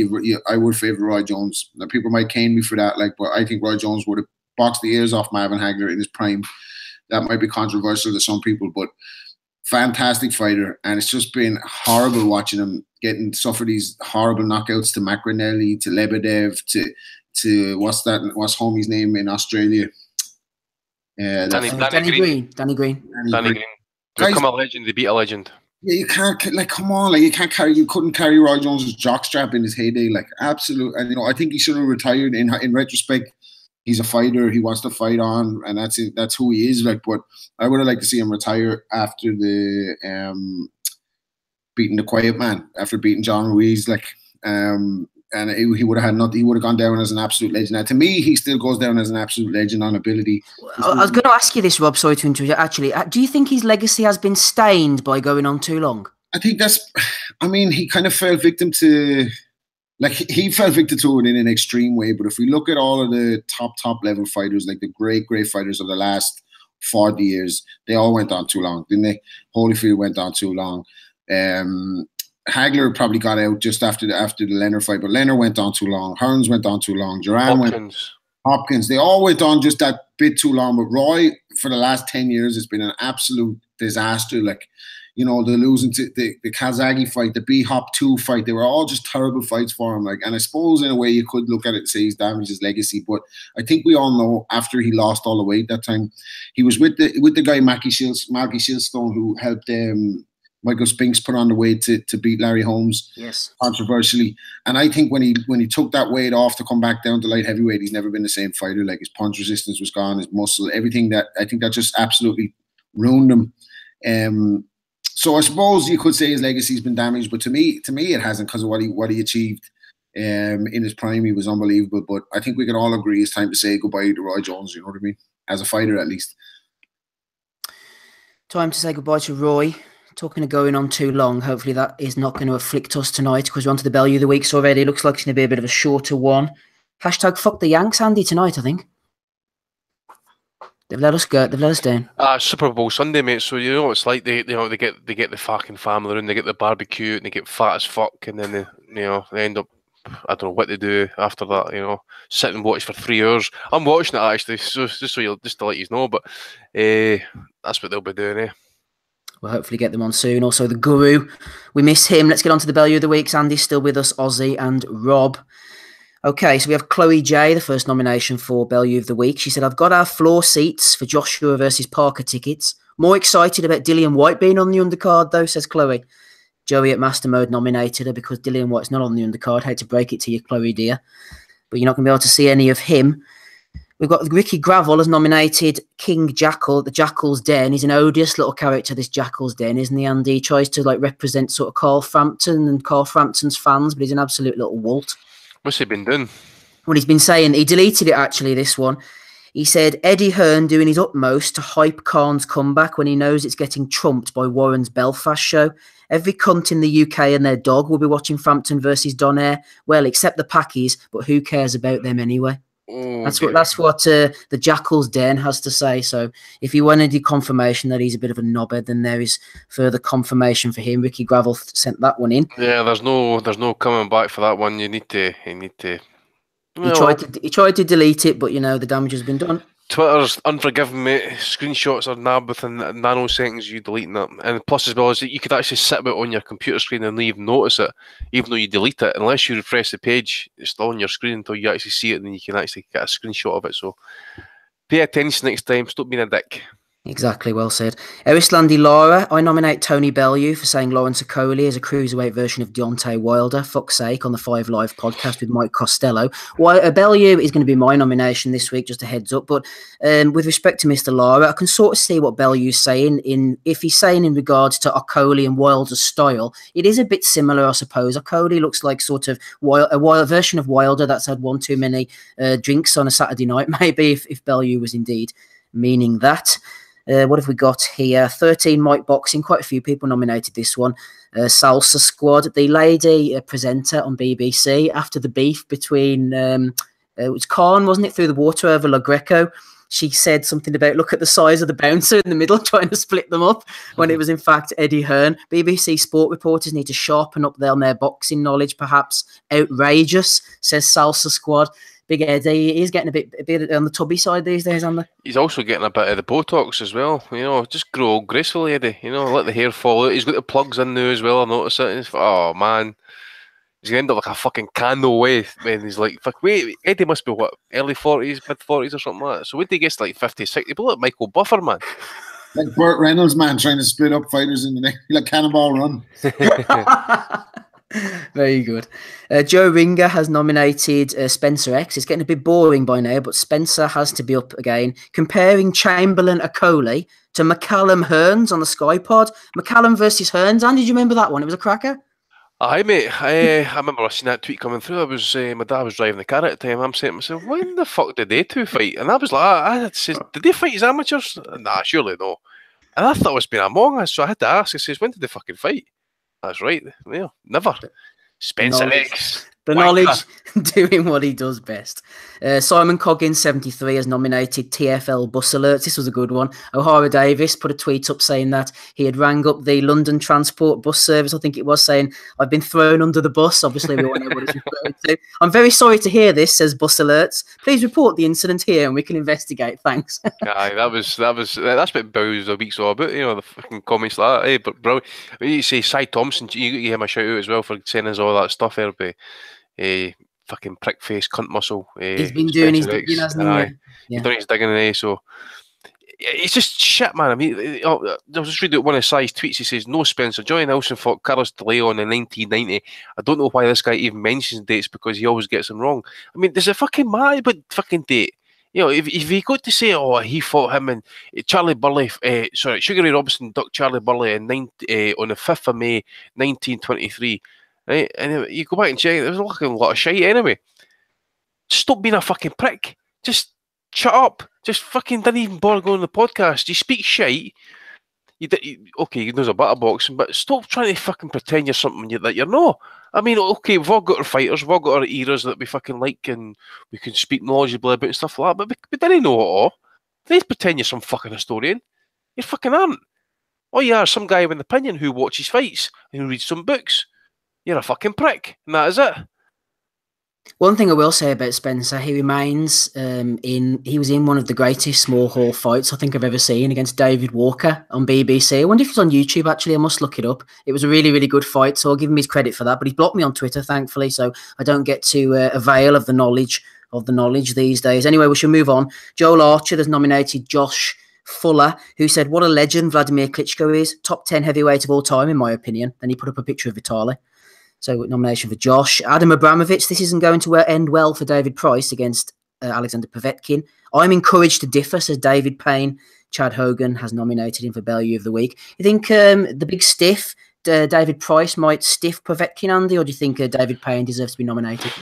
[SPEAKER 5] I would favour Roy Jones. Now, people might cane me for that, but I think Roy Jones would have boxed the ears off Marvin Hagler in his prime. That might be controversial to some people, but fantastic fighter. And it's just been horrible watching him suffer these horrible knockouts to Makranelli, to Lebedev, to what's homie's name in Australia?
[SPEAKER 2] Danny Green.
[SPEAKER 1] Danny Green.
[SPEAKER 2] Become a legend. They beat a legend.
[SPEAKER 5] Yeah, you can't, like, come on, like, you couldn't carry Roy Jones's jockstrap in his heyday, like, absolute. And, you know, I think he should have retired. In retrospect, he's a fighter. He wants to fight on, and that's it. That's who he is, like. But I would have liked to see him retire after the beating the Quiet Man, after beating John Ruiz, like, and he would have had nothing. He would have gone down as an absolute legend. Now, to me, he still goes down as an absolute legend on ability.
[SPEAKER 1] I was going to ask you this, Rob. Sorry to interrupt. Actually, do you think his legacy has been stained by going on too long?
[SPEAKER 5] I think I mean, he kind of fell victim to, like, he fell victim to it in an extreme way. But if we look at all of the top level fighters, like the great fighters of the last 40 years, they all went on too long, didn't they? Holyfield went on too long. Hagler probably got out just after the Leonard fight, but Leonard went on too long. Hearns went on too long. Duran Hopkins. They all went on just that bit too long. But Roy, for the last 10 years, it's been an absolute disaster. Like, you know, the losing to the Kazagi fight, the B-Hop 2 fight, they were all just terrible fights for him. Like, and I suppose in a way you could look at it and say he's damaged his legacy. But I think we all know after he lost all the weight that time, he was with the guy Maggie Shilstone, who helped Michael Spinks put on the weight to beat Larry Holmes,
[SPEAKER 1] yes,
[SPEAKER 5] controversially. And I think when he took that weight off to come back down to light heavyweight, he's never been the same fighter. Like, his punch resistance was gone, his muscle, everything. I think that just absolutely ruined him. So I suppose you could say his legacy's been damaged, but to me it hasn't, because of what he achieved in his prime. He was unbelievable. But I think we can all agree it's time to say goodbye to Roy Jones. You know what I mean? As a fighter, at least.
[SPEAKER 1] Time to say goodbye to Roy. Talking of going on too long, hopefully that is not going to afflict us tonight, because we're on to the Bellew of the Weeks already. Looks like it's going to be a bit of a shorter one. Hashtag fuck the Yanks, Andy, tonight, I think. They've let us go. They've let us down.
[SPEAKER 2] Super Bowl Sunday, mate. So you know what it's like. They get the fucking family around. They get the barbecue and they get fat as fuck, and then they end up, I don't know what they do after that. You know, sit and watch for 3 hours. I'm watching it actually, so just to let you know. But that's what they'll be doing.
[SPEAKER 1] We'll hopefully get them on soon. Also, the Guru, we miss him. Let's get on to the Bellew of the Weeks. Andy's still with us, Ozzy and Rob. Okay, so we have Chloe J, the first nomination for Bellew of the Week. She said, I've got our floor seats for Joshua versus Parker tickets. More excited about Dillian White being on the undercard, though, says Chloe. Joey at Master Mode nominated her because Dillian White's not on the undercard. Hate to break it to you, Chloe, dear. But you're not going to be able to see any of him. We've got Ricky Gravel has nominated King Jackal, the Jackal's Den. He's an odious little character, this Jackal's Den, isn't he, Andy? He tries to represent sort of Carl Frampton and Carl Frampton's fans, but he's an absolute little walt.
[SPEAKER 2] What's he been doing?
[SPEAKER 1] Well, he's been saying, he deleted it actually, this one. He said, Eddie Hearn doing his utmost to hype Khan's comeback when he knows it's getting trumped by Warren's Belfast show. Every cunt in the UK and their dog will be watching Frampton versus Donaire. Well, except the Packies, but who cares about them anyway? That's what the Jackal's Den has to say. So if you wanted the confirmation that he's a bit of a knobhead, then there is further confirmation for him. Ricky Gravel sent that one in.
[SPEAKER 2] Yeah, there's no coming back for that one. You need to.
[SPEAKER 1] He tried to delete it, but the damage has been done.
[SPEAKER 2] Twitter's unforgiving, mate. Screenshots are nabbed within nanoseconds you deleting them. And plus, as well, as you could actually sit about on your computer screen and leave notice it, even though you delete it. Unless you refresh the page, it's still on your screen until you actually see it, and then you can actually get a screenshot of it. So pay attention next time. Stop being a dick.
[SPEAKER 1] Exactly, well said. Erislandi Lara, I nominate Tony Bellew for saying Lawrence Okolie is a cruiserweight version of Deontay Wilder. Fuck's sake, on the 5 Live podcast with Mike Costello. Bellew is going to be my nomination this week, just a heads up. But with respect to Mr. Lara, I can sort of see what Bellew's saying. If he's saying in regards to Okolie and Wilder's style, it is a bit similar, I suppose. Okolie looks like sort of a version of Wilder that's had one too many drinks on a Saturday night, maybe, if Bellew was indeed meaning that. What have we got here? 13 Mike Boxing. Quite a few people nominated this one. Salsa Squad. The lady presenter on BBC after the beef between it was Khan, wasn't it? Through the water over La Greco. She said something about look at the size of the bouncer in the middle, trying to split them up, when it was in fact Eddie Hearn. BBC sport reporters need to sharpen up on their boxing knowledge, perhaps. Outrageous, says Salsa Squad. Big Eddie, he's getting a bit on the tubby side these days, aren't they?
[SPEAKER 2] He's also getting a bit of the Botox as well. You know, just grow gracefully, Eddie. You know, let the hair fall out. He's got the plugs in now as well. I noticed it. Oh man, he's gonna end up like a fucking candle way when he's like, fuck. Wait, Eddie must be what, early 40s, mid 40s or something like that. So when he gets to like 50, 60, he'll be like Michael Buffer, man.
[SPEAKER 5] Like Burt Reynolds, man, trying to split up fighters in the neck, like Cannonball Run.
[SPEAKER 1] Very good. Joe Ringer has nominated Spencer X. It's getting a bit boring by now, but Spencer has to be up again. Comparing Chamberlain Okolie to McCallum Hearns on the Sky Pod. McCallum versus Hearns. Andy, did you remember that one? It was a cracker.
[SPEAKER 2] Aye, mate. I remember seeing that tweet coming through. I was my dad was driving the car at the time. I'm saying to myself, when the fuck did they two fight? And I was like, I said, did they fight as amateurs? Nah, surely no. And I thought it was been Among Us, so I had to ask. I says, when did they fucking fight? That's right. Well, never. Spencer X.
[SPEAKER 1] The knowledge doing what he does best. Simon Coggins, 73, has nominated TFL Bus Alerts. This was a good one. O'Hara Davis put a tweet up saying that he had rang up the London Transport Bus Service, I think it was, saying, I've been thrown under the bus. Obviously, we all know what it's referring to. I'm very sorry to hear this, says Bus Alerts. Please report the incident here and we can investigate. Thanks.
[SPEAKER 2] Aye, that's what Bowes a week's all about, you know, the fucking comments like that. Hey, but bro, you say Cy Thompson, you give him a shout out as well for sending us all that stuff there, but fucking prick face, cunt muscle.
[SPEAKER 1] He's been doing his digging, hasn't he?
[SPEAKER 2] He's done his digging, so it's just shit, man. I mean, I was just reading one of Cy's tweets. He says, no Spencer, Johnny Nelson fought Carlos De Leon in 1990. I don't know why this guy even mentions dates because he always gets them wrong. I mean, there's a fucking matter about fucking date. You know, if you got to say, oh, he fought him and Charlie Burley, Sugar Ray Robinson ducked Charlie Burley on the 5th of May, 1923. Right, and you go back and check. There was a lot of shite anyway. Stop being a fucking prick. Just shut up. Just fucking didn't even bother going on the podcast. You speak shite. Okay, you know about boxing, but stop trying to fucking pretend you're something that you're not. I mean, okay, we've all got our fighters, we've all got our eras that we fucking like, and we can speak knowledgeably about and stuff like that. But we didn't know it all. Don't pretend you're some fucking historian. You fucking aren't. Oh, you are some guy with an opinion who watches fights and who reads some books. You're a fucking prick, and that is it.
[SPEAKER 1] One thing I will say about Spencer, he remains he was in one of the greatest small hall fights I think I've ever seen against David Walker on BBC. I wonder if it's on YouTube, actually. I must look it up. It was a really, really good fight, so I'll give him his credit for that. But he's blocked me on Twitter, thankfully, so I don't get to avail of the knowledge these days. Anyway, we should move on. Joel Archer has nominated Josh Fuller, who said, what a legend Vladimir Klitschko is. Top 10 heavyweight of all time, in my opinion. Then he put up a picture of Vitaly. So nomination for Josh. Adam Abramovich, this isn't going to end well for David Price against Alexander Povetkin. I'm encouraged to differ, says David Payne. Chad Hogan has nominated him for Bellew of the Week. You think the big stiff, David Price, might stiff Povetkin, Andy, or do you think David Payne deserves to be nominated?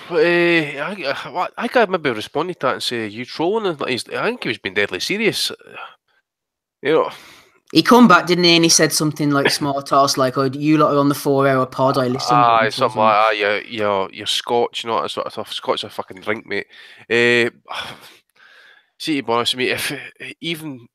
[SPEAKER 2] I could maybe respond to that and say, you trolling? I think he was being deadly serious. You know...
[SPEAKER 1] He come back, didn't he? And he said something like smart ass, like, "Oh, you lot are on the 4-hour pod. I listened."
[SPEAKER 2] Something like that. You're Scotch, you know. Sort of Scotch, a fucking drink, mate. See, to be honest with me, if even,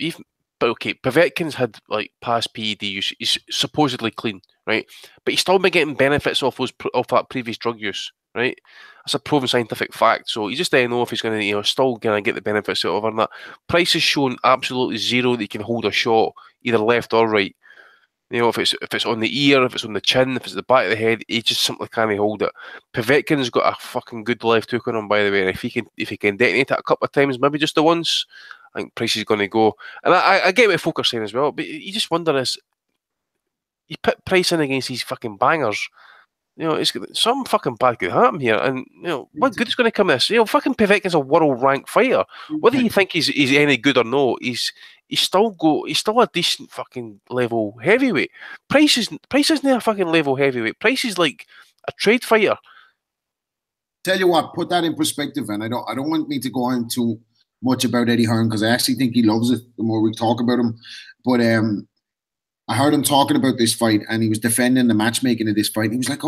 [SPEAKER 2] but okay, Povetkin's had like past PED use. He's supposedly clean, right? But he's still been getting benefits off that previous drug use, right? That's a proven scientific fact. So you just don't know if he's going to, still going to get the benefits out of it. That Price has shown absolutely zero that he can hold a shot, either left or right. If it's on the ear, if it's on the chin, if it's the back of the head, he just simply can't hold it. Povetkin's got a fucking good left hook on him, by the way. And if he can detonate it a couple of times, maybe just the once, I think Price is going to go. And I get what folk are saying as well, but you just wonder is, you put Price in against these fucking bangers. It's some fucking bad could happen here, and what good is going to come of this? Fucking Povetkin's a world ranked fighter. Whether you think he's any good or no, he's still a decent fucking level heavyweight. Price isn't a fucking level heavyweight. Price is like a trade fighter.
[SPEAKER 5] Tell you what, put that in perspective, and I don't want me to go on too much about Eddie Hearn because I actually think he loves it. The more we talk about him, but I heard him talking about this fight and he was defending the matchmaking of this fight. He was like,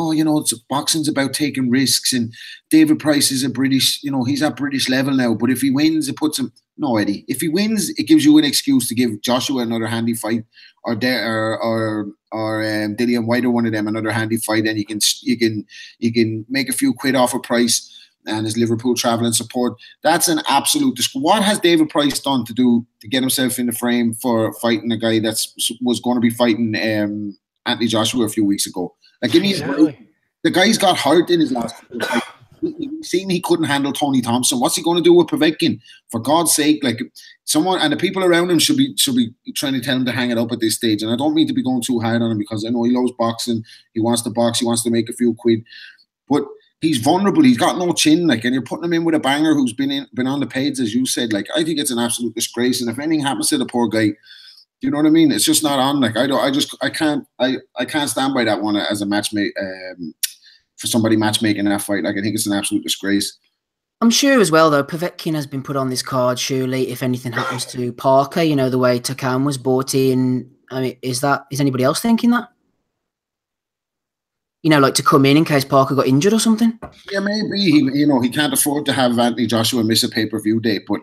[SPEAKER 5] boxing's about taking risks and David Price is a British, he's at British level now. But if he wins, it puts him... No, Eddie. If he wins, it gives you an excuse to give Joshua another handy fight or Dillian White or one of them another handy fight and you can make a few quid off of Price. and his Liverpool travelling support. That's an absolute. What has David Price done to get himself in the frame for fighting a guy that was going to be fighting Anthony Joshua a few weeks ago? Like, give me the guy's got hurt in his last fight. We've seen he couldn't handle Tony Thompson. What's he going to do with Povetkin? For God's sake, like, someone and the people around him should be trying to tell him to hang it up at this stage. And I don't mean to be going too hard on him, because I know he loves boxing. He wants to box. He wants to make a few quid, but he's vulnerable. He's got no chin, like, and you're putting him in with a banger who's been on the page, as you said. Like, I think it's an absolute disgrace. And if anything happens to the poor guy, you know what I mean? It's just not on. Like, I can't stand by that one as a matchmate. For somebody matchmaking that fight, like, I think it's an absolute disgrace.
[SPEAKER 1] I'm sure as well, though, Povetkin has been put on this card, surely, if anything happens to Parker, you know, the way Takam was bought in. I mean, is anybody else thinking that? You know, like, to come in case Parker got injured or something?
[SPEAKER 5] Yeah, maybe. He can't afford to have Anthony Joshua miss a pay-per-view date, but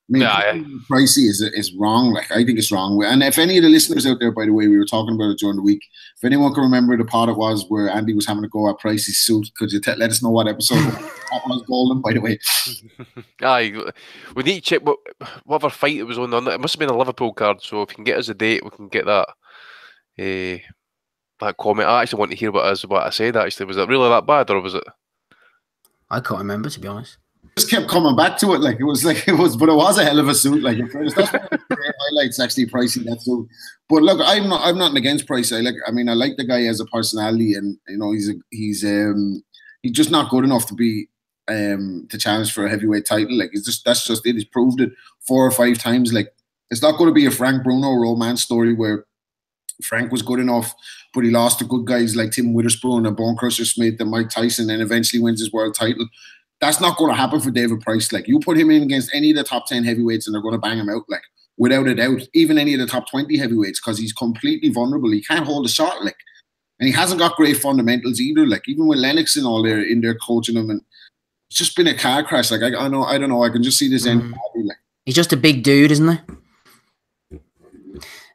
[SPEAKER 5] I mean, pricey is wrong. Like, I think it's wrong. And if any of the listeners out there, by the way, we were talking about it during the week, if anyone can remember the pod it was where Andy was having to go at Pricey's suit, could you let us know what episode that was? Golden, by the way.
[SPEAKER 2] Aye, we need to check whatever fight it was on. It must have been a Liverpool card, so if you can get us a date, we can get that that comment. I actually want to hear what I said, actually. Was it really that bad, or was it?
[SPEAKER 1] I can't remember, to be honest.
[SPEAKER 5] Just kept coming back to it, but it was a hell of a suit. Like, that's one of the highlights, actually, Pricey, that suit. But look, I'm nothing against Price. I like the guy as a personality, and you know, he's just not good enough to be to challenge for a heavyweight title. Like, that's just it. He's proved it 4 or 5 times. Like, it's not going to be a Frank Bruno romance story where Frank was good enough, but he lost to good guys like Tim Witherspoon and Bone Crusher Smith and Mike Tyson, and eventually wins his world title. That's not going to happen for David Price. Like, you put him in against any of the top 10 heavyweights and they're going to bang him out, like, without a doubt. Even any of the top 20 heavyweights, because he's completely vulnerable. He can't hold a shot, like, and he hasn't got great fundamentals either. Like, even with Lennox and all there in there coaching him, and it's just been a car crash. Like, I don't know. I can just see this end badly, like.
[SPEAKER 1] He's just a big dude, isn't he?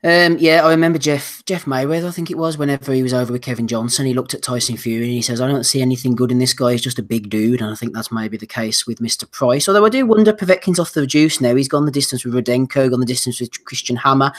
[SPEAKER 1] Yeah, I remember Jeff Mayweather, I think it was, whenever he was over with Kevin Johnson, he looked at Tyson Fury and he says, I don't see anything good in this guy. He's just a big dude. And I think that's maybe the case with Mr. Price. Although I do wonder, Povetkin's off the juice now. He's gone the distance with Rudenko, gone the distance with Christian Hammer.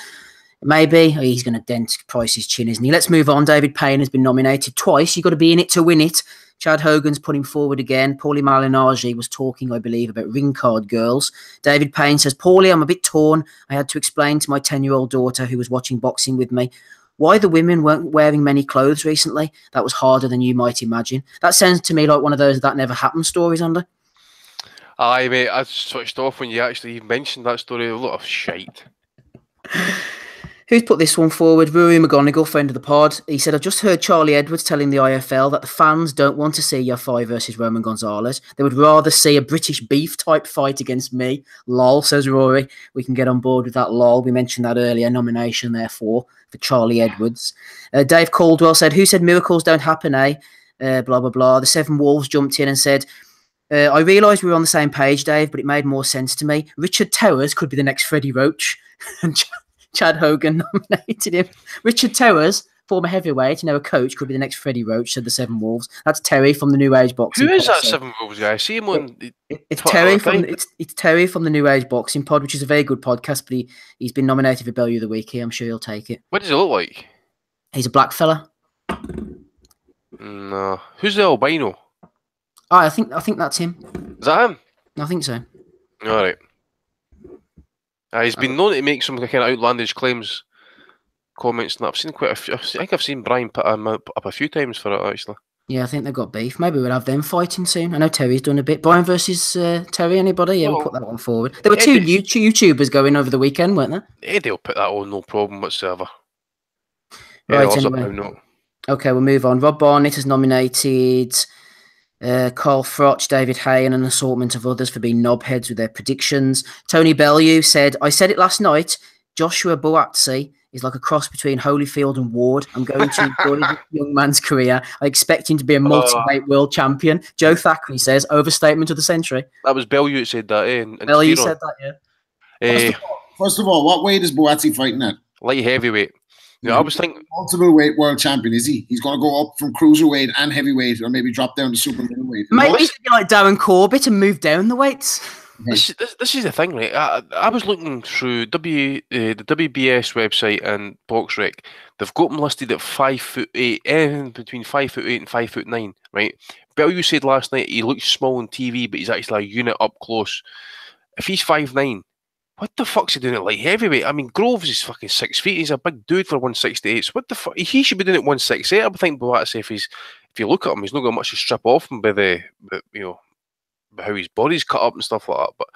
[SPEAKER 1] Maybe he's going to dent Price's chin, isn't he? Let's move on. David Payne has been nominated twice. You've got to be in it to win it. Chad Hogan's putting forward again. Paulie Malignaggi was talking, I believe, about ring card girls. David Payne says, Paulie, I'm a bit torn. I had to explain to my 10-year-old daughter who was watching boxing with me why the women weren't wearing many clothes recently. That was harder than you might imagine. That sounds to me like one of those that never happened stories, Andy.
[SPEAKER 2] Aye, mate, I switched off when you actually mentioned that story. A lot of shite.
[SPEAKER 1] Who's put this one forward? Rory McGonigal, friend of the pod. He said, I've just heard Charlie Edwards telling the IFL that the fans don't want to see Yafai versus Roman Gonzalez. They would rather see a British beef type fight against me. Lol, says Rory. We can get on board with that, lol. We mentioned that earlier. Nomination, therefore, for Charlie Edwards. Dave Caldwell said, who said miracles don't happen, eh? Blah, blah, blah. The Seven Wolves jumped in and said, I realised we were on the same page, Dave, but it made more sense to me. Richard Towers could be the next Freddie Roach. And Chad Hogan nominated him. Richard Towers, former heavyweight, a coach, could be the next Freddie Roach, said the Seven Wolves. That's Terry from the New Age Boxing
[SPEAKER 2] Who is
[SPEAKER 1] Pod.
[SPEAKER 2] that Seven Wolves guy? I see him on...
[SPEAKER 1] It's Terry from the New Age Boxing Pod, which is a very good podcast, but he's been nominated for Bellew of the Week here. I'm sure he'll take it.
[SPEAKER 2] What does he look like?
[SPEAKER 1] He's a black fella.
[SPEAKER 2] No. Who's the albino?
[SPEAKER 1] Oh, I think that's him.
[SPEAKER 2] Is that him?
[SPEAKER 1] I think so.
[SPEAKER 2] All right. He's been known to make some kind of outlandish claims, comments, and I've seen quite a few. I think I've seen Brian put him up a few times for it, actually.
[SPEAKER 1] Yeah, I think they've got beef. Maybe we'll have them fighting soon. I know Terry's done a bit. Brian versus Terry, anybody? Yeah, we'll put that one forward. There were two YouTubers going over the weekend, weren't there?
[SPEAKER 2] Eddie will put that on, no problem whatsoever.
[SPEAKER 1] Right, anyway. Okay, we'll move on. Rob Barnett has nominated Carl Froch, David Hay, and an assortment of others for being knobheads with their predictions. Tony Bellew said, I said it last night, Joshua Buatsi is like a cross between Holyfield and Ward. I'm going to enjoy the young man's career. I expect him to be a multi-weight world champion. Joe Thackeray says, overstatement of the century.
[SPEAKER 2] That was Bellew who said that, eh?
[SPEAKER 1] Bellew said that, yeah.
[SPEAKER 5] First of all, what weight is Buatsi fighting at?
[SPEAKER 2] Light heavyweight. Yeah, I was thinking
[SPEAKER 5] multiple weight world champion, is he? He's going to go up from cruiserweight and heavyweight, or maybe drop down to super middleweight.
[SPEAKER 1] Maybe he's gonna be like Darren Corbett and move down the weights.
[SPEAKER 2] this is the thing, right? I was looking through the WBS website and BoxRec. They've got him listed at 5'8", anything between 5'8" and 5'9", right? Bellew said last night he looks small on TV, but he's actually a unit up close. If he's 5'9", what the fuck's he doing at light heavyweight? I mean, Groves is fucking 6 feet. He's a big dude for 168. So what the fuck? He should be doing it 168. I would think Buatsi, if you look at him, he's not got much to strip off him by how his body's cut up and stuff like that. But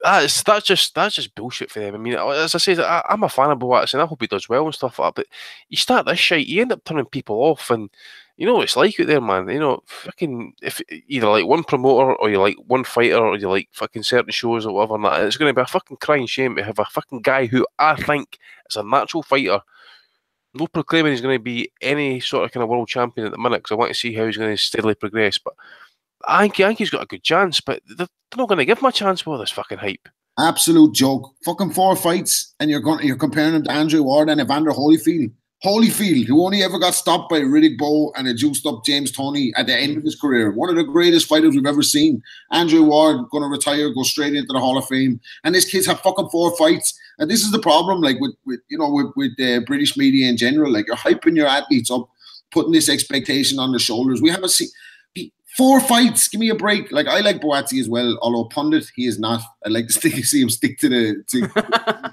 [SPEAKER 2] that's just bullshit for them. I mean, as I said, I'm a fan of Buatsi and I hope he does well and stuff like that. But you start this shit, you end up turning people off, and you know what it's like out there, man. You know, fucking, if either like one promoter or you like one fighter or you like fucking certain shows or whatever, and that, it's going to be a fucking crying shame to have a fucking guy who I think is a natural fighter, no proclaiming he's going to be any sort of kind of world champion at the minute, because I want to see how he's going to steadily progress. But I think he's got a good chance, but they're not going to give him a chance with all this fucking hype.
[SPEAKER 5] Absolute joke. Fucking 4 fights, and you're comparing him to Andre Ward and Evander Holyfield. Holyfield, who only ever got stopped by Riddick Bowe and a juiced-up James Toney at the end of his career. One of the greatest fighters we've ever seen. Andre Ward going to retire, go straight into the Hall of Fame, and these kids have fucking 4 fights. And this is the problem, like with British media in general. Like, you're hyping your athletes up, putting this expectation on their shoulders. We haven't seen 4 fights. Give me a break. Like, I like Buatsi as well, although pundit he is not. I like to see him stick to the.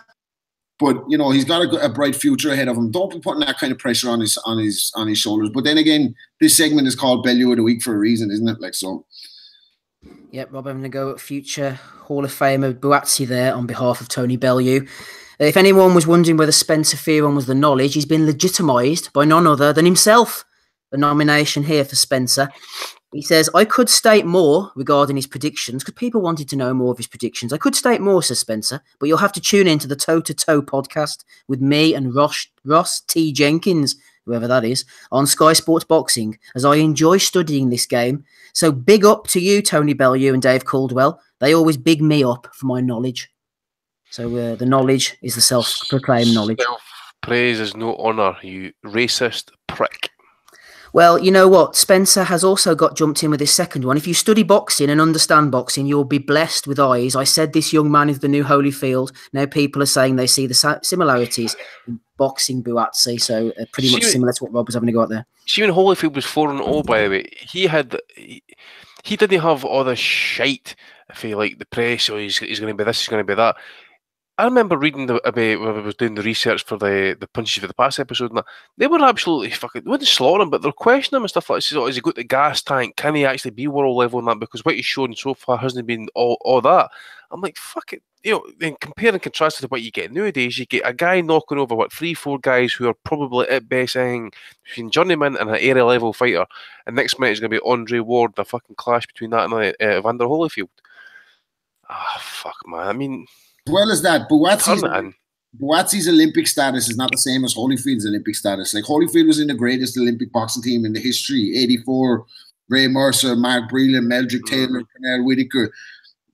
[SPEAKER 5] But you know, he's got a bright future ahead of him. Don't be putting that kind of pressure on his shoulders. But then again, this segment is called Bellew of the Week for a reason, isn't it? Like, so.
[SPEAKER 1] Yep, Rob, I'm going to go at future Hall of Famer Buatsi there on behalf of Tony Bellew. If anyone was wondering whether Spencer Fearon was the knowledge, he's been legitimised by none other than himself. A nomination here for Spencer. He says, I could state more regarding his predictions, because people wanted to know more of his predictions. I could state more, says Spencer, but you'll have to tune in to the Toe to Toe podcast with me and Ross T. Jenkins, whoever that is, on Sky Sports Boxing, as I enjoy studying this game. So big up to you, Tony Bellew and Dave Caldwell. They always big me up for my knowledge. So the knowledge is the self-proclaimed knowledge.
[SPEAKER 2] Self-praise is no honour, you racist prick.
[SPEAKER 1] Well, you know what? Spencer has also got jumped in with his second one. If you study boxing and understand boxing, you'll be blessed with eyes. I said this young man is the new Holyfield. Now people are saying they see the similarities in boxing Buatsi, so pretty much similar to what Rob was having to go out there.
[SPEAKER 2] See, when Holyfield was 4-0, by the way, he didn't have all the shite, I feel like, the press, or he's going to be this, he's going to be that. I remember reading about when I was doing the research for the punches for the past episode, and that, they were absolutely fucking, they wouldn't slaughter him, but they're questioning him and stuff like this. Has he got the gas tank? Can he actually be world level in that? Because what he's shown so far hasn't been all that. I'm like, fuck it. You know, then compare and contrast to what you get nowadays. You get a guy knocking over, 3-4 guys who are probably at best between journeyman and an area level fighter. And next minute is going to be Andre Ward, the fucking clash between that and Evander Holyfield. Fuck, man. I mean,
[SPEAKER 5] as well as that, Buatsi's Olympic status is not the same as Holyfield's Olympic status. Like, Holyfield was in the greatest Olympic boxing team in the history. 84, Ray Mercer, Mark Breland, Meldrick Taylor, Cornell Whitaker.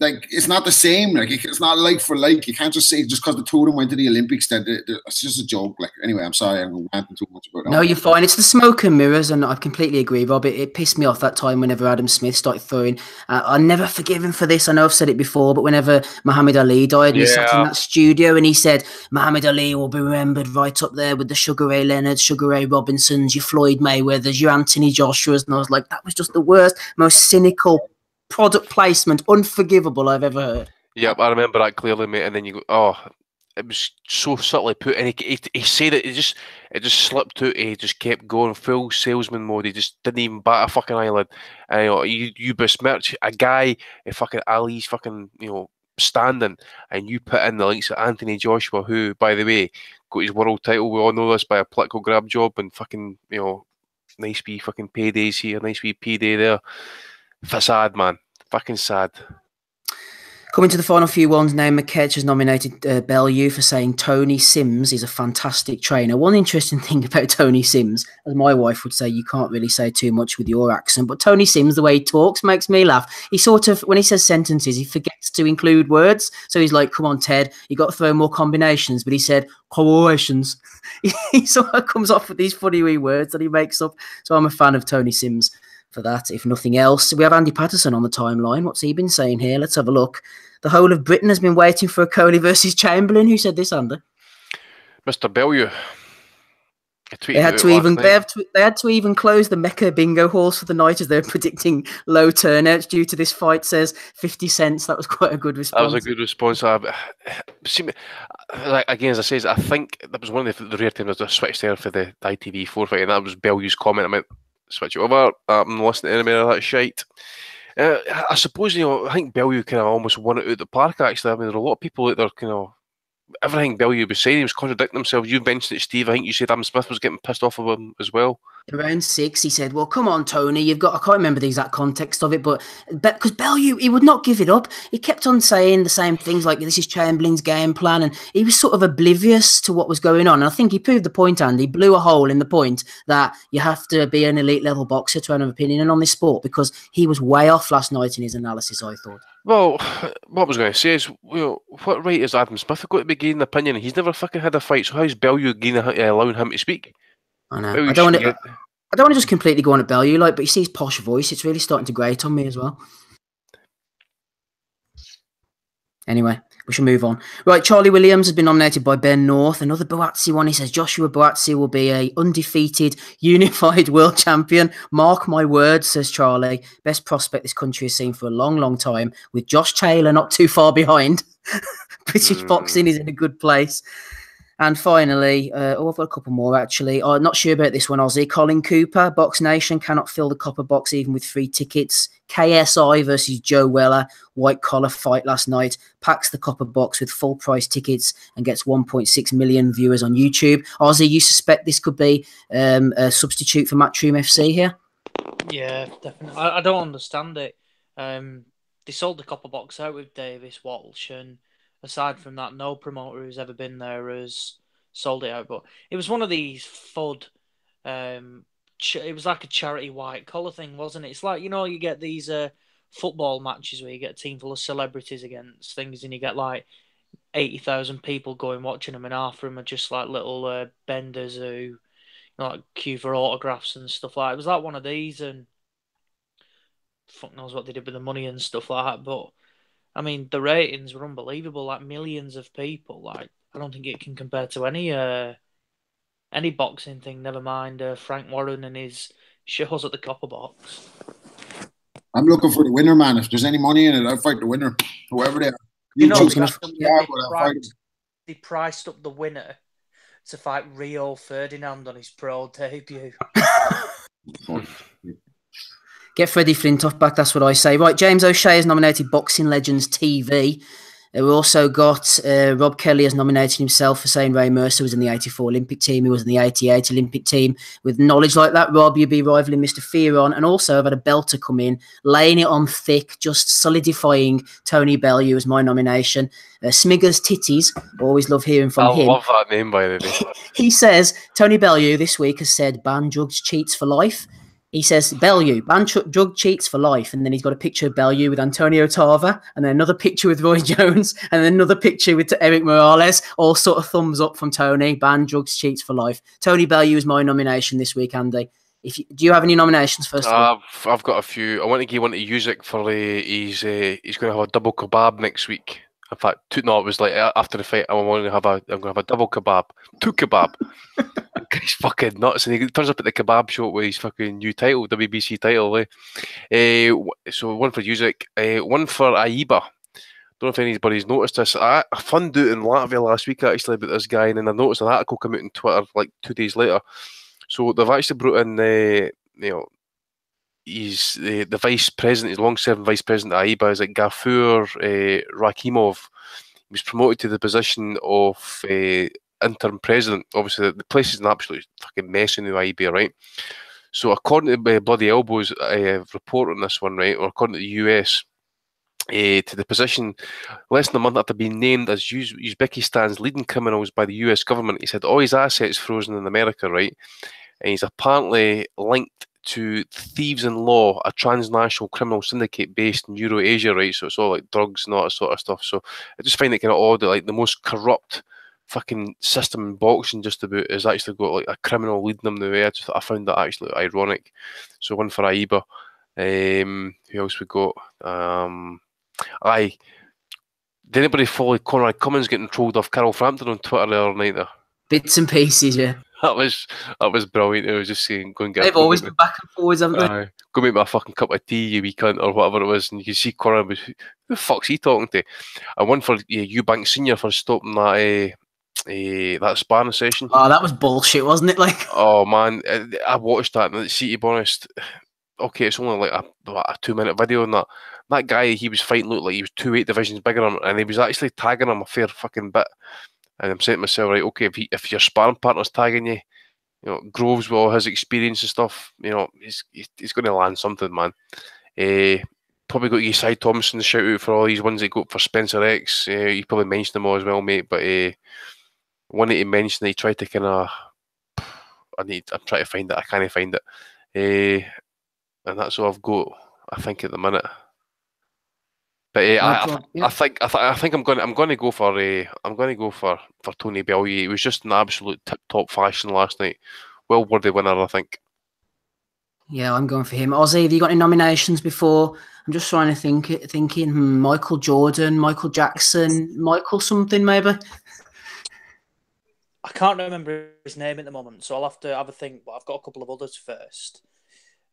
[SPEAKER 5] Like, it's not the same. Like, it's not like for like. You can't just say just because the two of them went to the Olympics that it's just a joke. Like, anyway, I'm sorry, I'm ranting too much about that.
[SPEAKER 1] No, you're fine. It's the smoke and mirrors, and I completely agree, Rob. It pissed me off that time whenever Adam Smith started throwing. I never forgive him for this. I know I've said it before, but whenever Muhammad Ali died, and he sat in that studio and he said, Muhammad Ali will be remembered right up there with the Sugar Ray Leonards, Sugar Ray Robinsons, your Floyd Mayweathers, your Anthony Joshuas, and I was like, that was just the worst, most cynical product placement, unforgivable I've ever heard.
[SPEAKER 2] Yep, I remember that clearly, mate. And then you go, it was so subtly put. And he said it just slipped out. He just kept going full salesman mode. He just didn't even bat a fucking eyelid. And you besmirch a guy if fucking Ali's fucking standing, and you put in the likes of Anthony Joshua, who, by the way, got his world title. We all know this by a political grab job and fucking nice wee fucking paydays here, nice wee payday there. Sad, man. Fucking sad.
[SPEAKER 1] Coming to the final few ones now, McKedge has nominated Bellew for saying Tony Sims is a fantastic trainer. One interesting thing about Tony Sims, as my wife would say, you can't really say too much with your accent, but Tony Sims, the way he talks, makes me laugh. He sort of, when he says sentences, he forgets to include words. So he's like, come on, Ted, you got to throw more combinations. But he said, correlations. He sort of comes off with these funny wee words that he makes up. So I'm a fan of Tony Sims for that, if nothing else. We have Andy Patterson on the timeline. What's he been saying here? Let's have a look. The whole of Britain has been waiting for Okolie versus Chamberlain. Who said this, Andy?
[SPEAKER 2] Mr. Bellew.
[SPEAKER 1] They had to even close the Mecca bingo halls for the night as they're predicting low turnouts due to this fight. Says 50 cents. That was quite a good response.
[SPEAKER 2] That was a good response. Again, as I say, I think that was one of the rare times I switched there for the ITV4 fight, and that was Bellew's comment. I meant, switch it over. I'm listening to any of that shite. I suppose, I think Bellew kind of almost won it out of the park, actually. I mean, there are a lot of people out there, everything Bellew was saying, he was contradicting himself. You mentioned it, Steve. I think you said Adam Smith was getting pissed off of him as well.
[SPEAKER 1] Around 6, he said, well, come on, Tony, I can't remember the exact context of it, but because Bellew, he would not give it up. He kept on saying the same things like, this is Chamberlain's game plan, and he was sort of oblivious to what was going on. And I think he proved the point, Andy, blew a hole in the point that you have to be an elite level boxer to have an opinion on this sport, because he was way off last night in his analysis, I thought.
[SPEAKER 2] Well, what I was going to say is, what right is Adam Smith got to be gaining an opinion? He's never fucking had a fight, so how's Bellew allowing him to speak?
[SPEAKER 1] I know. I don't want to just completely go on at Bellew, but you see his posh voice, it's really starting to grate on me as well. Anyway, we should move on. Right, Charlie Williams has been nominated by Ben North. Another Buatsi one. He says Joshua Buatsi will be a undefeated, unified world champion. Mark my words, says Charlie. Best prospect this country has seen for a long, long time, with Josh Taylor not too far behind. British boxing is in a good place. And finally, I've got a couple more actually. I'm not sure about this one, Aussie. Colin Cooper, Box Nation cannot fill the copper box even with 3 tickets. KSI versus Joe Weller, white collar fight last night. Packs the copper box with full price tickets and gets 1.6 million viewers on YouTube. Aussie, you suspect this could be a substitute for Matchroom FC here?
[SPEAKER 3] Yeah, definitely. I don't understand it. They sold the copper box out with Davis Walsh, and aside from that, no promoter who's ever been there has sold it out. But it was one of these FUD. It was like a charity white collar thing, wasn't it? It's like, you get these football matches where you get a team full of celebrities against things, and you get like 80,000 people going watching them, and half of them are just like little benders who like queue for autographs and stuff like that. It was like one of these, and fuck knows what they did with the money and stuff like that. But I mean, the ratings were unbelievable, like millions of people. Like, I don't think it can compare to any boxing thing, never mind Frank Warren and his shows at the Copper Box.
[SPEAKER 5] I'm looking for the winner, man. If there's any money in it, I'll fight the winner, whoever they are.
[SPEAKER 3] They priced up the winner to fight Rio Ferdinand on his pro debut.
[SPEAKER 1] Get Freddie Flintoff back, that's what I say. Right, James O'Shea has nominated Boxing Legends TV. We've also got Rob Kelly has nominated himself for saying Ray Mercer was in the 84 Olympic team. He was in the 88 Olympic team. With knowledge like that, Rob, you'd be rivaling Mr. Fearon. And also, I've had a belter come in, laying it on thick, just solidifying Tony Bellew as my nomination. Smiggers Titties, always love hearing from him.
[SPEAKER 2] I love that name, by the way.
[SPEAKER 1] He says, Tony Bellew this week has said, ban drugs cheats for life. He says, Bellew, ban drug cheats for life. And then he's got a picture of Bellew with Antonio Tarver, and then another picture with Roy Jones, and then another picture with Eric Morales. All sort of thumbs up from Tony. Ban drugs cheats for life. Tony Bellew is my nomination this week, Andy. Do you have any nominations first of all?
[SPEAKER 2] I've got a few. I want to give one to Usyk for he's going to have a double kebab next week. In fact, it was like after the fight, I'm going to have a double kebab, 2 kebab. He's fucking nuts, and he turns up at the kebab shop with his fucking new title, WBC title. So one for Usyk, one for Aiba. Don't know if anybody's noticed this. I found out in Latvia last week actually about this guy, and then I noticed an article come out on Twitter like 2 days later. So they've actually brought in, he's the vice president, his long-serving vice president at AIBA is like Gafur Rakimov. He was promoted to the position of interim president. Obviously, the place is an absolute fucking mess in the AIBA, right? So according to Bloody Elbows report on this one, right, or according to the US, to the position less than a month after being named as Uzbekistan's leading criminals by the US government. He said all his assets frozen in America, right? And he's apparently linked to Thieves in Law, a transnational criminal syndicate based in Eurasia, right? So it's all like drugs and all that sort of stuff. So I just find it kind of odd that like the most corrupt fucking system in boxing just about has actually got like a criminal leading them the way. I found that actually ironic. So one for Aiba. Who else we got? Aye. Did anybody follow Conrad Cummins getting trolled off Carol Frampton on Twitter the other night there?
[SPEAKER 1] Bits and pieces, yeah.
[SPEAKER 2] That was brilliant. I was just saying, go and get.
[SPEAKER 1] They've always been back and forwards, haven't they?
[SPEAKER 2] Go make me a fucking cup of tea, you wee cunt, or whatever it was. And you can see Conrad was, who the fuck's he talking to? And one for Eubank Senior for stopping that sparring session.
[SPEAKER 1] Oh, that was bullshit, wasn't it? Like,
[SPEAKER 2] oh man, I watched that, and see, to be honest, okay, it's only like a 2-minute video, and that guy he was fighting looked like he was 2 weight divisions bigger than him, and he was actually tagging him a fair fucking bit. And I'm saying to myself, right, okay, if your sparring partner's tagging you, Groves with all his experience and stuff, he's going to land something, man. Probably got to give Cy Thompson a shout out for all these ones that got for Spencer X. You probably mentioned them all as well, mate. But one that he mentioned, he tried to kind of, I'm trying to find it. I can't find it. And that's all I've got, I think, at the minute. But I think I'm going to go for Tony Bellew. He was just in absolute tip-top fashion last night. Well worthy winner, I think.
[SPEAKER 1] Yeah, I'm going for him. Ozzy, have you got any nominations before? I'm just trying to thinking Michael Jordan, Michael Jackson, Michael something maybe.
[SPEAKER 3] I can't remember his name at the moment, so I'll have to have a think. But I've got a couple of others first.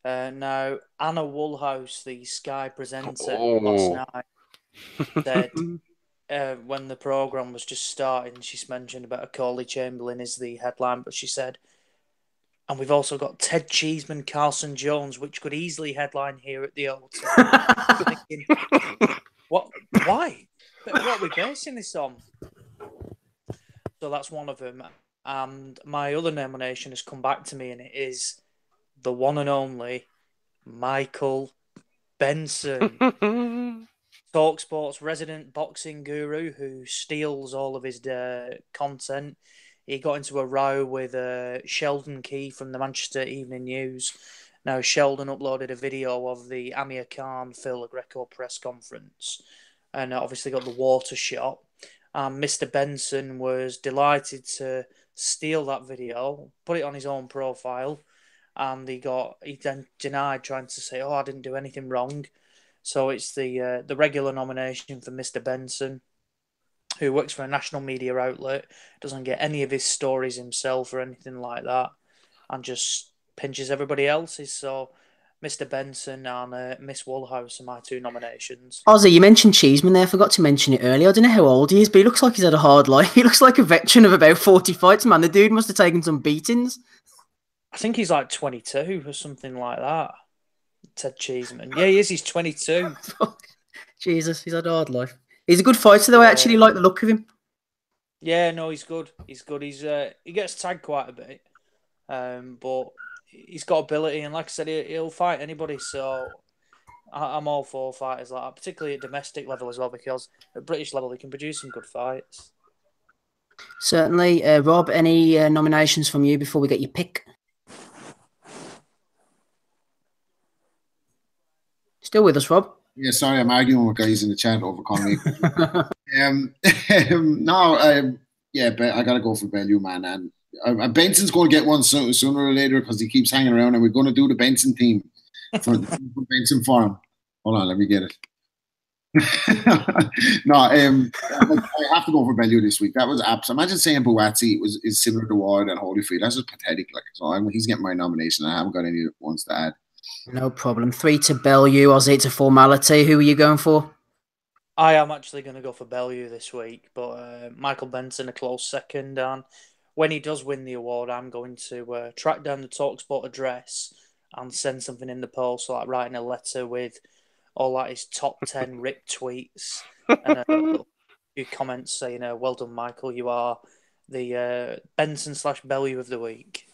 [SPEAKER 3] Now, Anna Woolhouse, the Sky presenter last night, said when the programme was just starting, she's mentioned about Okolie-Chamberlain is the headline, but she said, and we've also got Ted Cheeseman, Carson Jones, which could easily headline here at the O2. Thinking, what? Why? What are we basing this on? So that's one of them. And my other nomination has come back to me, and it is the one and only Michael Benson, TalkSport's resident boxing guru who steals all of his content. He got into a row with Sheldon Key from the Manchester Evening News. Now, Sheldon uploaded a video of the Amir Khan Phil Greco press conference and obviously got the water shot. Mr. Benson was delighted to steal that video, put it on his own profile, and he then denied, trying to say, I didn't do anything wrong. So it's the regular nomination for Mr. Benson, who works for a national media outlet, doesn't get any of his stories himself or anything like that, and just pinches everybody else's. So Mr. Benson and Miss Woolhouse are my two nominations.
[SPEAKER 1] Ozzy, you mentioned Cheeseman there. I forgot to mention it earlier. I don't know how old he is, but he looks like he's had a hard life. He looks like a veteran of about 40 fights, man. The dude must have taken some beatings.
[SPEAKER 3] I think he's like 22 or something like that. Ted Cheeseman. Yeah, he is. He's 22.
[SPEAKER 1] Jesus, he's had a hard life. He's a good fighter, though. I actually like the look of him. Yeah,
[SPEAKER 3] no, he's good. He's good. He gets tagged quite a bit, but he's got ability, and like I said, he'll fight anybody. So I'm all for fighters like that, particularly at domestic level as well, because at British level they can produce some good fights.
[SPEAKER 1] Certainly, Rob. Any nominations from you before we get your pick? Still with us, Rob?
[SPEAKER 5] Yeah, sorry, I'm arguing with guys in the chat over Conley. Yeah, but I gotta go for Bellew, man. And Benson's going to get one sooner or later because he keeps hanging around, and we're going to do the Benson team for Benson Farm. Hold on, let me get it. I have to go for Bellew this week. That was absolute. Imagine saying Buatsi is similar to Ward and Holyfield. That's just pathetic. He's getting my nomination. I haven't got any ones to add.
[SPEAKER 1] No problem. 3 to Bellew. Ozzy, it's a formality. Who are you going for?
[SPEAKER 3] I am actually going to go for Bellew this week, but Michael Benson a close second. And when he does win the award, I'm going to track down the TalkSport address and send something in the post, like writing a letter with all like his top 10 ripped tweets and a few comments saying, well done, Michael, you are the Benson /Bellew of the week.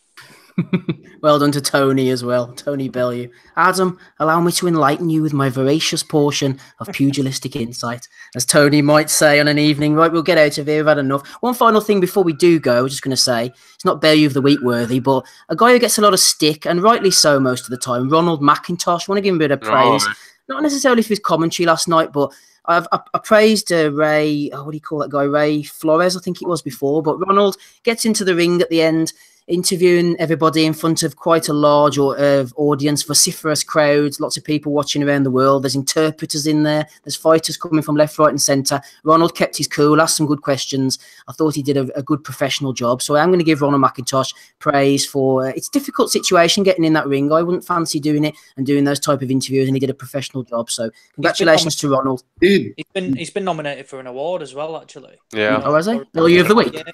[SPEAKER 1] Well done to Tony as well, Tony Bellew. Adam, allow me to enlighten you with my voracious portion of pugilistic insight, as Tony might say on an evening. Right, we'll get out of here. We've had enough. One final thing before we do go, I was just going to say, it's not Bellew of the Week worthy, but a guy who gets a lot of stick, and rightly so most of the time, Ronald McIntosh. I want to give him a bit of praise.
[SPEAKER 2] Oh.
[SPEAKER 1] Not necessarily for his commentary last night, but I praised Ray, what do you call that guy? Ray Flores, I think it was before. But Ronald gets into the ring at the end, interviewing everybody in front of quite a large audience, vociferous crowds, lots of people watching around the world. There's interpreters in there. There's fighters coming from left, right and centre. Ronald kept his cool, asked some good questions. I thought he did a good professional job. So I'm going to give Ronald McIntosh praise for it's a difficult situation getting in that ring. I wouldn't fancy doing it and doing those type of interviews, and he did a professional job. So congratulations to Ronald.
[SPEAKER 3] He's been nominated for an award as well, actually.
[SPEAKER 2] Yeah.
[SPEAKER 1] Oh, has he? Bellew of the Week?
[SPEAKER 3] Yeah.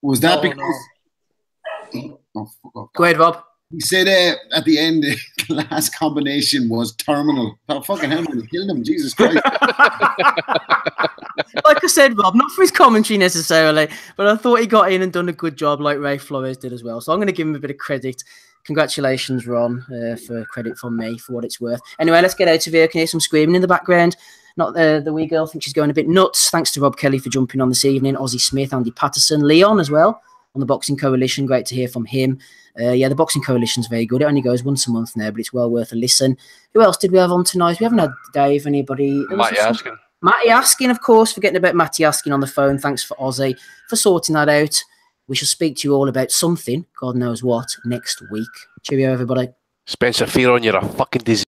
[SPEAKER 5] Was that
[SPEAKER 3] Oh,
[SPEAKER 5] because...
[SPEAKER 3] no.
[SPEAKER 5] Oh, fuck off.
[SPEAKER 1] Go ahead, Rob.
[SPEAKER 5] He said at the end, the last combination was terminal. Oh, fucking hell, man, he killed him. Jesus Christ.
[SPEAKER 1] Like I said, Rob, not for his commentary necessarily, but I thought he got in and done a good job like Ray Flores did as well. So I'm going to give him a bit of credit. Congratulations, Ron, for credit from me for what it's worth. Anyway, let's get out of here. Can you hear some screaming in the background? Not the wee girl. I think she's going a bit nuts. Thanks to Rob Kelly for jumping on this evening. Ozzy Smith, Andy Patterson, Leon as well on the Boxing Coalition. Great to hear from him. Yeah, the Boxing Coalition's very good. It only goes once a month now, but it's well worth a listen. Who else did we have on tonight? We haven't had Dave, anybody.
[SPEAKER 2] Matty Askin.
[SPEAKER 1] Matty Askin, of course, forgetting about Matty Askin on the phone. Thanks for Ozzy for sorting that out. We shall speak to you all about something, God knows what, next week. Cheerio, everybody.
[SPEAKER 2] Spencer Fearon, you're a fucking disease.